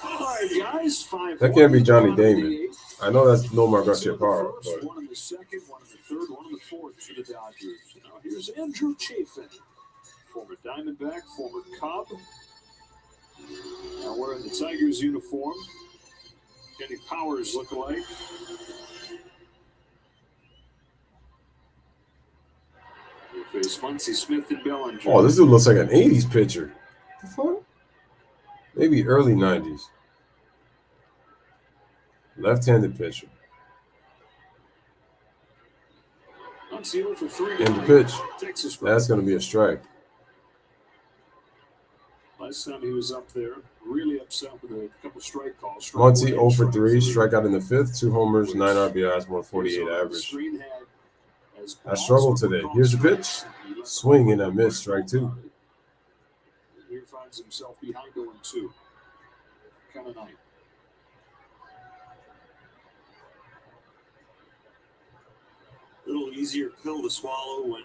All right, guys. 5-1. That can't be Johnny Damon. I know that's Nomar Garciaparra, but One in the second, one in the third, one in the fourth for the Dodgers. Now here's Andrew Chafin, former Diamondback, former Cub. Now wearing the Tigers uniform. Kenny Powers look-alike. Face Muncy, Smith, and Bellinger. oh, this dude looks like an 80s pitcher. The fuck? Maybe early 90s. Left-handed pitcher. Muncy 0 for 3. And the pitch. Texas. That's going to be a strike. Last time he was up there, really upset with a couple strike calls. Muncy 0 for 3, strikeout in the 5th, 2 homers, 9 RBIs, 148 average. I struggled today. Here's the pitch. Swing and a miss, strike 2. Here finds himself behind 0-2. Kind of night. A little easier pill to swallow when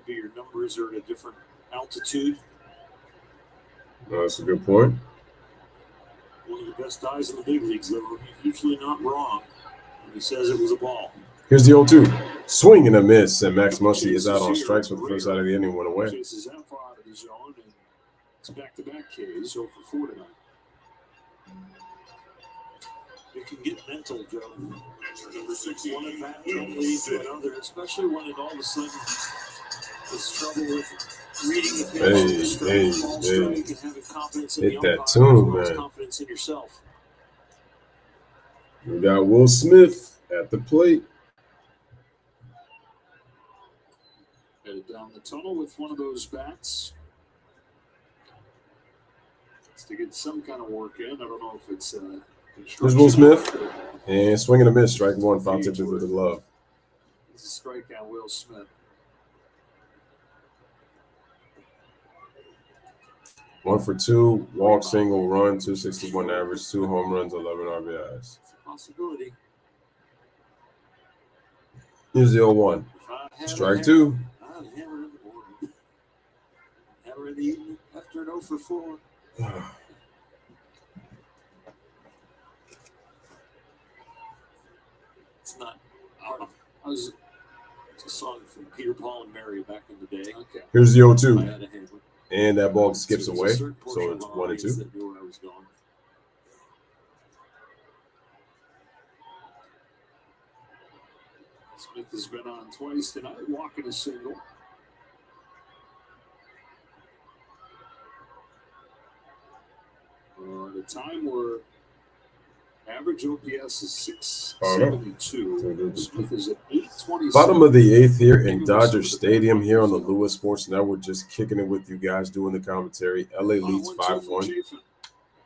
maybe your numbers are at a different altitude. That's a good point. One of the best guys in the big leagues, though. He's usually not wrong when he says it was a ball. Here's the 0-2. Swing and a miss, and Max Muncy is out on strikes for the first out of the inning, went away. Chases that far out of the zone, and it's back-to-back Ks, 0 for 4 tonight. It can get mental, Joe. Number 6, one at bat can lead to another, especially when it all of a sudden is trouble with reading the pitch, and having confidence in Hit the that umpire, tune, as well as man. confidence in yourself. We got Will Smith at the plate. Headed down the tunnel with one of those bats. It's to get some kind of work in. I don't know if it's Here's Will Smith. And swing and a miss, strike 1, foul tip into the glove. It's a strikeout, Will Smith. 1 for 2, walk, single, run, 261 average, 2 home runs, 11 RBIs. It's a possibility. Here's the 0-1. Strike 2. I'd hammer in the morning. Hammer in the evening after an 0 for 4. It's not. It's a song from Peter, Paul, and Mary back in the day. Okay. Here's the I 0-2. had a hammer. And that ball skips So away, it's a certain portion so of it's my 1 and audience 2. that knew where I was going. Smith has been on twice tonight, walking a single. a time where average OPS is 672. Smith is at 827. Bottom of the 8th here in Dodger Stadium here on the Louis Sports Network. Just kicking it with you guys doing the commentary. LA leads 5-1.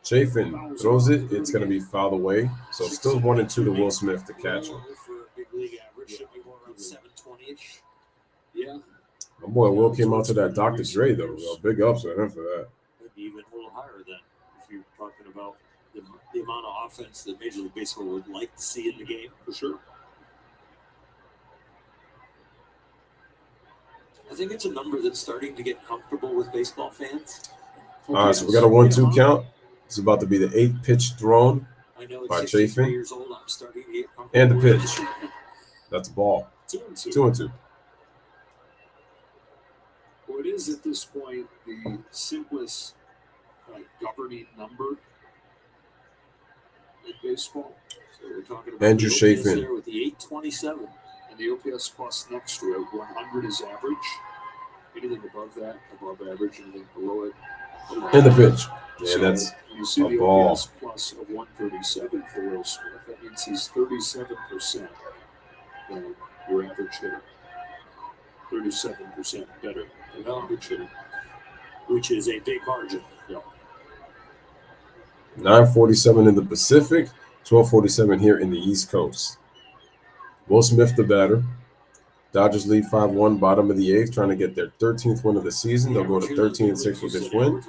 Chafin throws it. It's going to be fouled away. So still 1-2 to Will Smith to catch him. For a big league average, should be more around 720-ish. Yeah. My boy Will came out to that Dr. Dre, though. Well, big ups on him for that. Maybe even a little higher than if you're talking about the amount of offense that Major League Baseball would like to see in the game. For sure. I think it's a number that's starting to get comfortable with baseball fans. All right, so we got a 1-2 count. It's about to be the 8th pitch thrown I know it's by 63 Chafin. years old. I'm starting to get comfortable And the with pitch. it. That's a ball. 2-2. 2-2. Well, it is at this point the simplest governing number in baseball. So we're talking about Andrew the OPS Chafin. there with the 827. And the OPS plus next to it, 100 is average. Anything above that, above average. Anything below it. And the pitch. Yeah, So that's you see a the ball. OPS plus of 137 for Will Smith. That means he's 37% than your average hitter. 37% better than your average hitter. Which is a big margin. Yeah. 9:47 in the Pacific, 12:47 here in the East Coast. Will Smith, the batter. Dodgers lead 5-1, bottom of the 8th, trying to get their 13th win of the season. They'll go to 13-6 with this win.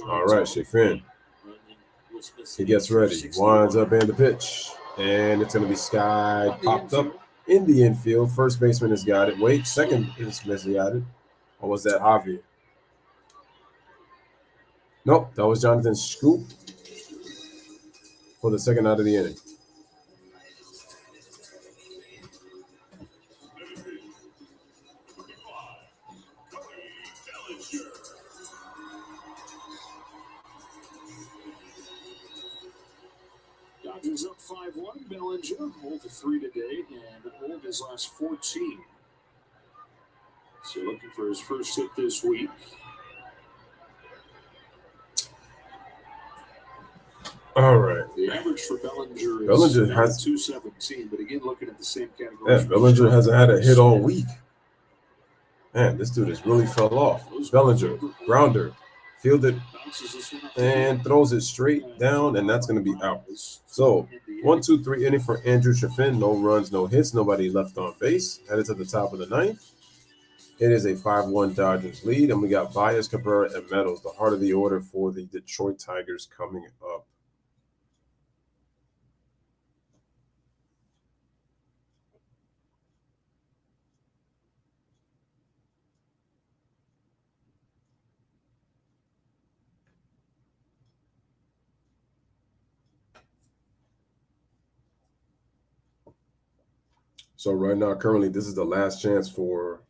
All right, Chafin. He gets ready, winds up in the pitch, and it's going to be skied, popped up in the infield. First baseman has got it. Wait, second baseman has got it. Or was that Javier? Nope, that was Jonathan Scoop for the second out of the inning. Dodgers up 5-1. Bellinger 0-3 today and 0 of his last 14. So looking for his first hit this week. All right. The average for Bellinger is Bellinger has 217, but again, looking at the same category. Yeah, Bellinger hasn't had a hit all week. Man, this dude has really fell off. Bellinger, grounder, fielded, and throws it straight down, and that's going to be out. So, 1-2-3 inning for Andrew Chafin. No runs, no hits, nobody left on base. Headed to the top of the 9th. It is a 5-1 Dodgers lead, and we got Baez, Cabrera, and Meadows, the heart of the order for the Detroit Tigers coming up. So right now, currently, this is the last chance for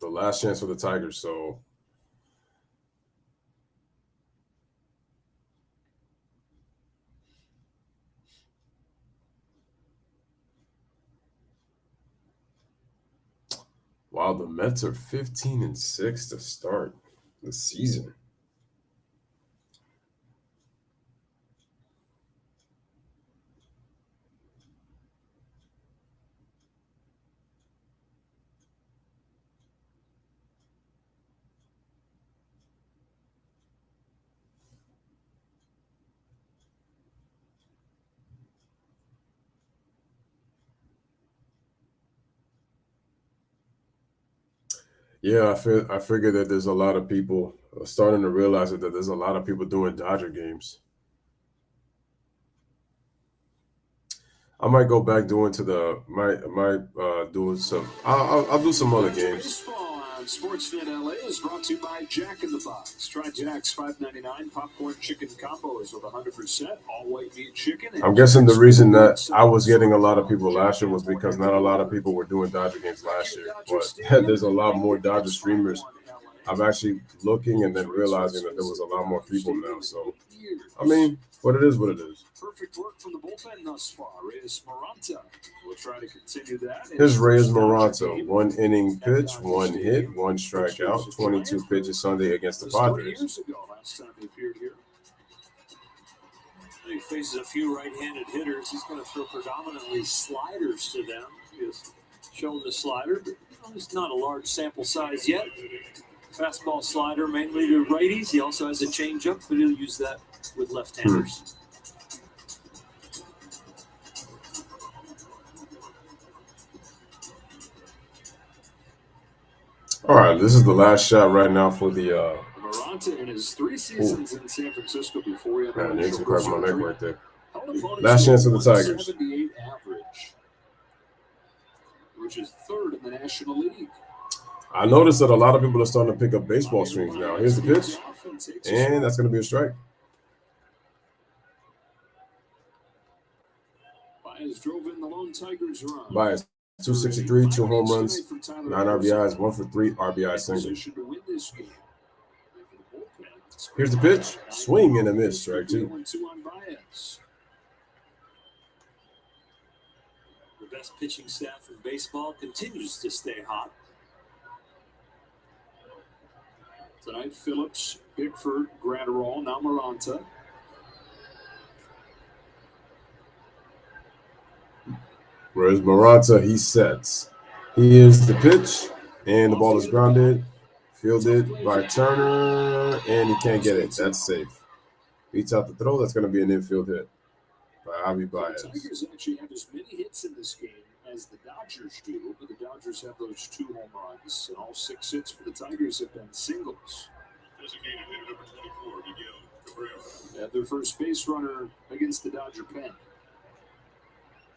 the Tigers. So wow, the Mets are 15-6 to start the season. Yeah, I figure that there's a lot of people starting to realize that there's a lot of people doing Dodger games. I might go back doing to the might do some. I'll do some other games. Baseball on Sportsnet LA is brought to you by Jack in the Box. Try Jack's $5.99 popcorn chicken combos with 100% all white meat chicken. I'm guessing the reason that I was getting a lot of people last year was because not a lot of people were doing Dodger games last year. But there's a lot more Dodger streamers I'm actually looking and then realizing that there was a lot more people now. So, I mean, what it is, what it is. Perfect work from the bullpen thus far. Reyes Maranta will try to continue that. Here's Reyes Maranta. 1 inning pitch, 1 hit, 1 strikeout, 22 pitches Sunday against the Padres. 3 years ago, last time he appeared here. He faces a few right-handed hitters. He's going to throw predominantly sliders to them. He has shown the slider, but it's not a large sample size yet. Fastball slider mainly to righties. He also has a changeup, but he'll use that with left-handers. All right, this is the last shot right now for the Maranta in his 3 seasons in San Francisco before he had I need to grab my neck right there. held opponents Last to a chance of the Tigers. 178 average, which is 3rd in the National League. I noticed that a lot of people are starting to pick up baseball streams now. Here's the pitch, and that's going to be a strike. Baez drove in the lone Tigers run. Baez, 263, 2 home runs, 9 RBIs, 1 for 3 RBI single. Position to win this game. Here's the pitch, swing and a miss, strike 2. 0-2 on Baez. The best pitching staff in baseball continues to stay hot. Tonight, Phillips, Bickford, Gratterall, now Maranta. Whereas Maranta, he sets. Here's the pitch, and the ball is grounded, fielded by Turner, and he can't get it. That's safe. Beats out the throw. That's going to be an infield hit by Javi Baez. The Tigers actually have as many hits in this game as the Dodgers do, but the Dodgers have those 2 home runs, and all 6 hits for the Tigers have been singles. Designated hitter number 24, Miguel Cabrera. They have their first base runner against the Dodger pen.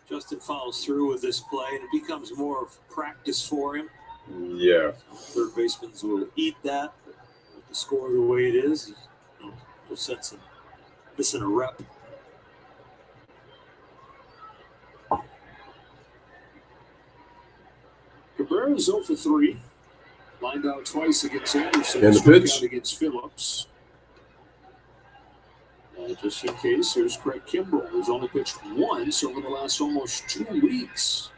Justin follows through with this play, and it becomes more of practice for him. Yeah. Third basemen will eat that. But with the score the way it is, no sense in missing a rep. Cabrera's 0 for 3. Lined out twice against Anderson. And the struck pitch. out against Phillips. Just in case, here's Craig Kimbrell, who's only pitched once over the last almost 2 weeks.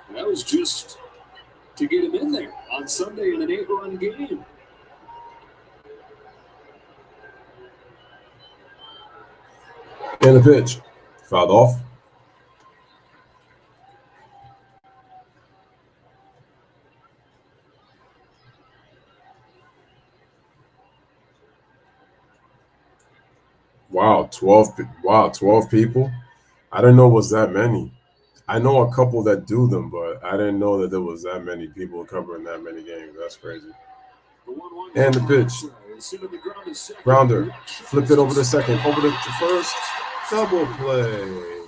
And that was just to get him in there on Sunday in an 8-run game. And the pitch, fouled off. Wow, 12 people. I didn't know it was that many. I know a couple that do them, but I didn't know that there was that many people covering that many games. That's crazy. And the pitch. Grounder. Flipped it over to second. Over to first. Double play.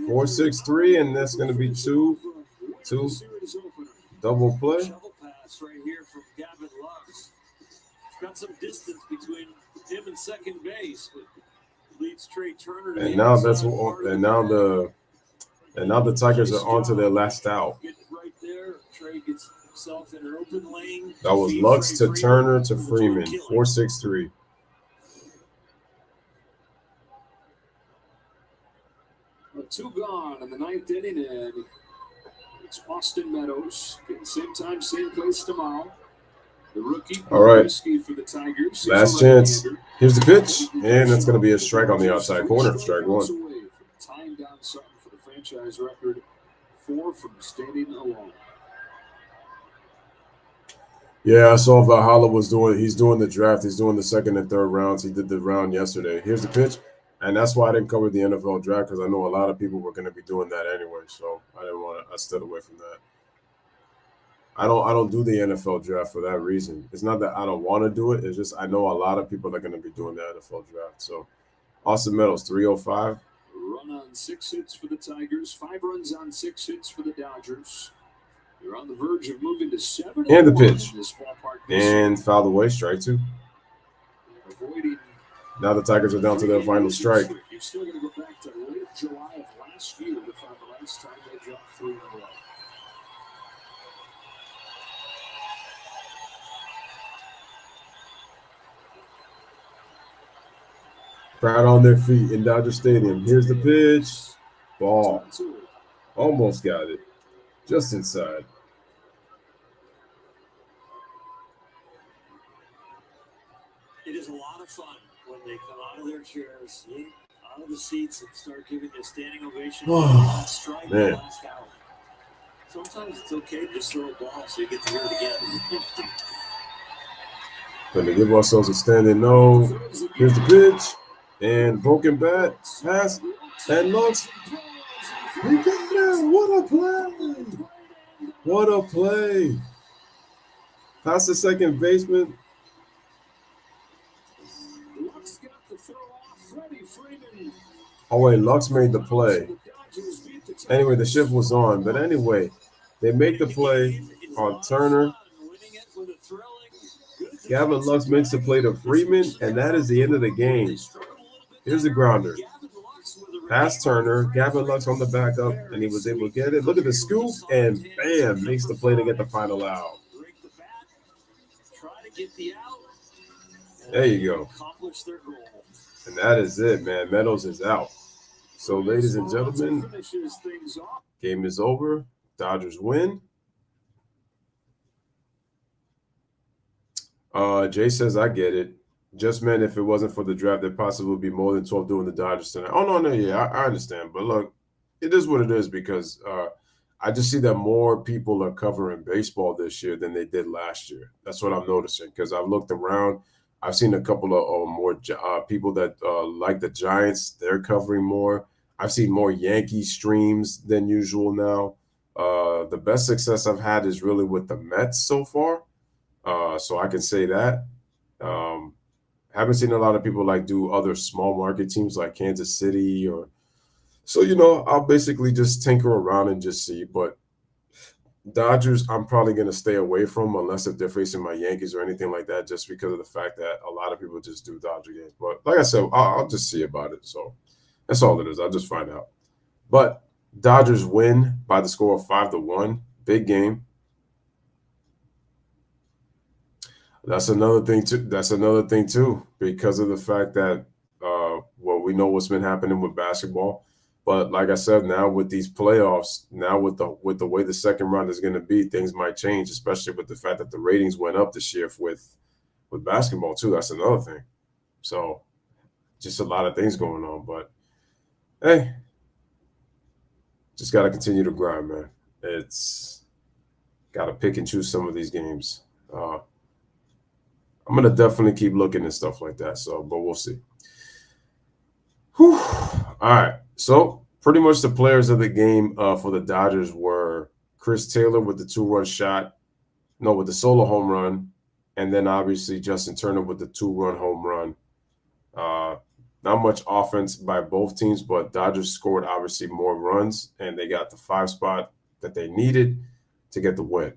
4-6-3, and that's going to be 2. Double play. Shovel pass right here from Gavin Lux. Got some distance between him and second base, but leads Trey Turner to And the now outside that's part what. of And now the Tigers are onto their last out. Get it right there. Trey gets himself in an open lane. That was Lux to Turner to Freeman. 4-6-3. With 2 gone in the 9th inning, and it's Austin Meadows. Getting same time, same place tomorrow. The rookie, All right. for the Tigers. Last chance. Here's the pitch, and that's going to be a strike on the outside corner. Strike 1. Tying down something for the franchise record. 4 from standing alone. Yeah, I saw Valhalla he's doing the draft. He's doing the 2nd and 3rd rounds. He did the round yesterday. Here's the pitch. And that's why I didn't cover the NFL draft, because I know a lot of people were going to be doing that anyway. So I stayed away from that. I don't do the NFL draft for that reason. It's not that I don't want to do it. It's just I know a lot of people are going to be doing the NFL draft. So Austin Meadows, 305. Run on 6 hits for the Tigers. 5 runs on 6 hits for the Dodgers. They're on the verge of moving to 7 And the pitch. in this ballpark. And fouled away, strike 2. Avoiding. Now the Tigers are down to their final strike. You're still going to go back to late July of last year to find the last time they dropped 3 in a row. Crowd on their feet in Dodger Stadium. Here's the pitch. Ball. Almost got it. Just inside. It is a lot of fun when they come out of their chairs, out of the seats, and start giving you a standing ovation. Strike the Man. last out. Sometimes it's okay to just throw a ball so you get to hear it again. Going to give ourselves a standing no. Here's the pitch. And broken bat. Pass. And looks. We got it. What a play. What a play. Past the second baseman. Oh, wait. Lux made the play. Anyway, the shift was on. But anyway, they make the play on Turner. Gavin Lux makes the play to Freeman, and that is the end of the game. Here's the grounder. Past Turner, Gavin Lux on the backup, and he was able to get it. Look at the scoop, and bam, makes the play to get the final out. There you go. And that is it, man. Meadows is out. So, ladies and gentlemen, game is over. Dodgers win. Jay says, I get it. Just meant if it wasn't for the draft, there possibly would be more than 12 doing the Dodgers tonight. Oh, no, yeah, I understand. But look, it is what it is because I just see that more people are covering baseball this year than they did last year. That's what I'm noticing because I've looked around. I've seen a couple of more people that like the Giants. They're covering more. I've seen more Yankee streams than usual now. The best success I've had is really with the Mets so far. So I can say that. Haven't seen a lot of people like do other small market teams like Kansas City or so, I'll basically just tinker around and just see. But Dodgers, I'm probably going to stay away from unless if they're facing my Yankees or anything like that, just because of the fact that a lot of people just do Dodger games. But like I said, I'll just see about it. So that's all it is. I'll just find out. But Dodgers win by the score of 5-1. Big game. That's another thing too, because of the fact that we know what's been happening with basketball. But like I said, now with these playoffs, now with the way the second round is going to be, things might change, especially with the fact that the ratings went up this year with basketball too. That's another thing. So just a lot of things going on. But hey, just got to continue to grind, man. It's got to pick and choose some of these games. I'm going to definitely keep looking and stuff like that. So, but we'll see. Whew. All right. So pretty much the players of the game for the Dodgers were Chris Taylor with the 2-run shot. No, with the solo home run. And then obviously Justin Turner with the 2-run home run. Not much offense by both teams, but Dodgers scored obviously more runs, and they got the 5 spot that they needed to get the win.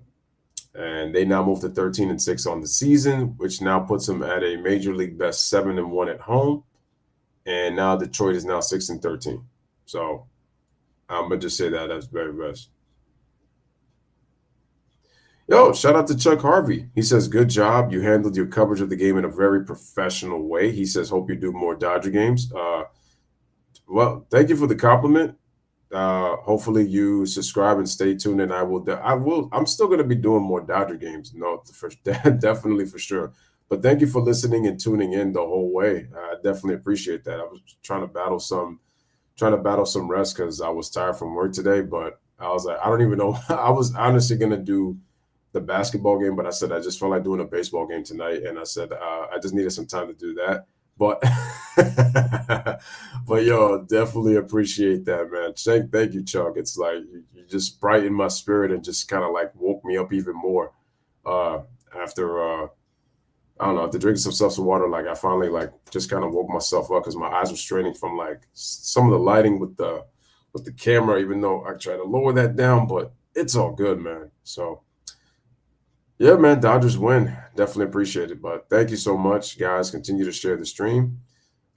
And they now move to 13-6 on the season, which now puts them at a major league best 7-1 at home. And now Detroit is now 6-13. So I'm gonna just say that as very best. Yo, shout out to Chuck Harvey. He says, good job. You handled your coverage of the game in a very professional way. He says, hope you do more Dodger games. Well, thank you for the compliment. Hopefully you subscribe and stay tuned, and I'm still going to be doing more Dodger games. No, definitely for sure. But thank you for listening and tuning in the whole way. I definitely appreciate that. I was trying to battle some rest because I was tired from work today, but I was like, I don't even know. I was honestly going to do the basketball game, but I said I just felt like doing a baseball game tonight, and I said I just needed some time to do that. But but yo, definitely appreciate that, man. Thank you, Chuck. It's like you just brightened my spirit and just kind of like woke me up even more after I don't know, after drinking some seltzer water. Like I finally like just kind of woke myself up because my eyes were straining from like some of the lighting with the camera, even though I tried to lower that down, but it's all good, man. So yeah, man, Dodgers win. Definitely appreciate it. But thank you so much, guys. Continue to share the stream.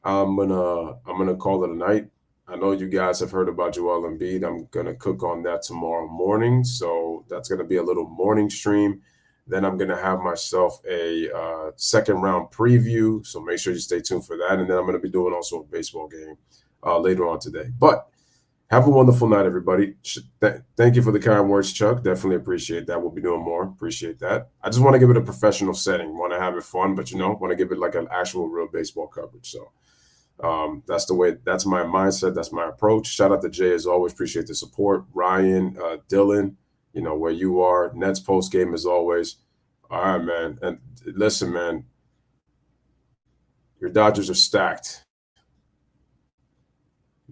I'm gonna call it a night. I know you guys have heard about Joel Embiid. I'm gonna cook on that tomorrow morning. So that's gonna be a little morning stream. Then I'm going to have myself a second round preview. So make sure you stay tuned for that. And then I'm going to be doing also a baseball game later on today. But have a wonderful night, everybody. Thank you for the kind words, Chuck. Definitely appreciate that. We'll be doing more. Appreciate that. I just want to give it a professional setting. Want to have it fun, but, want to give it like an actual real baseball coverage. So that's the way. That's my mindset. That's my approach. Shout out to Jay as always. Appreciate the support. Ryan, Dylan, where you are. Nets post game as always. All right, man. And listen, man, your Dodgers are stacked.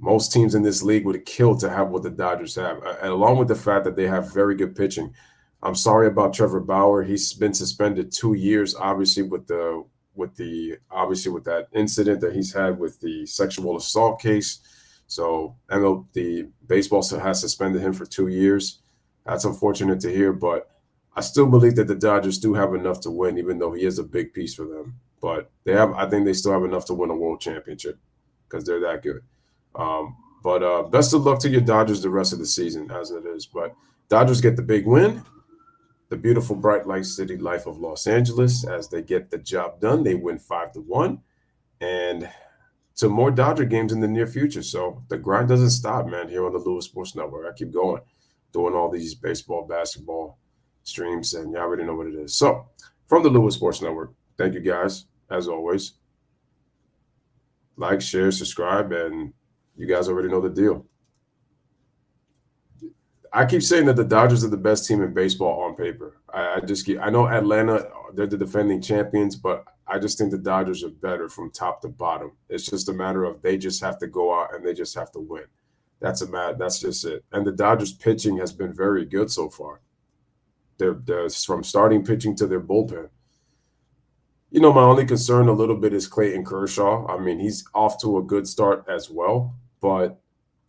Most teams in this league would have killed to have what the Dodgers have, and along with the fact that they have very good pitching. I'm sorry about Trevor Bauer. He's been suspended 2 years, obviously with that incident that he's had with the sexual assault case. So the baseball has suspended him for 2 years. That's unfortunate to hear, but I still believe that the Dodgers do have enough to win, even though he is a big piece for them. But I think they still have enough to win a world championship because they're that good. But best of luck to your Dodgers the rest of the season as it is. But Dodgers get the big win. The beautiful, bright light city life of Los Angeles, as they get the job done. They win 5-1. And to more Dodger games in the near future. So the grind doesn't stop, man, here on the Louis Sports Network. I keep going, doing all these baseball, basketball streams, and you already know what it is. So from the Louis Sports Network, thank you guys, as always. Like, share, subscribe, and you guys already know the deal. I keep saying that the Dodgers are the best team in baseball on paper. I know Atlanta, they're the defending champions, but I just think the Dodgers are better from top to bottom. It's just a matter of they just have to go out and they just have to win. That's just it. And the Dodgers pitching has been very good so far. They're from starting pitching to their bullpen. My only concern a little bit is Clayton Kershaw. I mean, he's off to a good start as well. But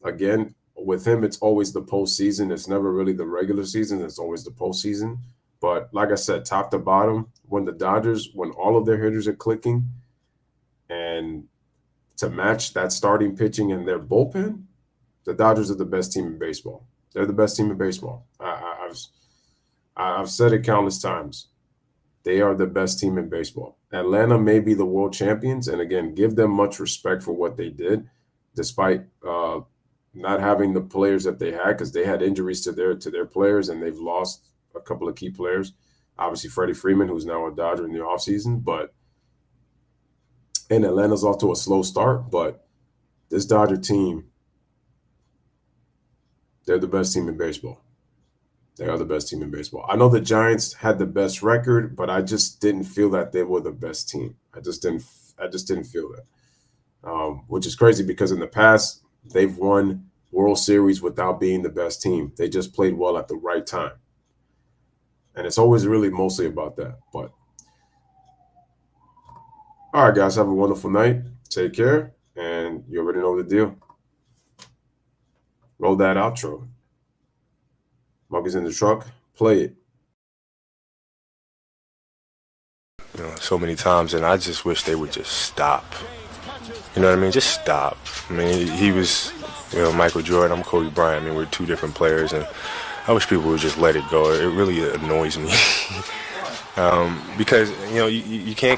again, with him, it's always the postseason. It's never really the regular season. It's always the postseason. But like I said, top to bottom, when all of their hitters are clicking, and to match that starting pitching and their bullpen, the Dodgers are the best team in baseball. They're the best team in baseball. I've said it countless times. They are the best team in baseball. Atlanta may be the world champions, and again, give them much respect for what they did, despite not having the players that they had, because they had injuries to their players, and they've lost a couple of key players. Obviously, Freddie Freeman, who's now a Dodger in the offseason, and Atlanta's off to a slow start, but this Dodger team, they're the best team in baseball. They are the best team in baseball. I know the Giants had the best record, but I just didn't feel that they were the best team. I just didn't feel that, which is crazy because in the past they've won World Series without being the best team. They just played well at the right time, and it's always really mostly about that. But all right, guys, have a wonderful night. Take care, and you already know the deal. Roll that outro. Monkey's in the truck. Play it. So many times, and I just wish they would just stop. You know what I mean? Just stop. I mean, he was, Michael Jordan. I'm Kobe Bryant. I mean, we're two different players, and I wish people would just let it go. It really annoys me because you can't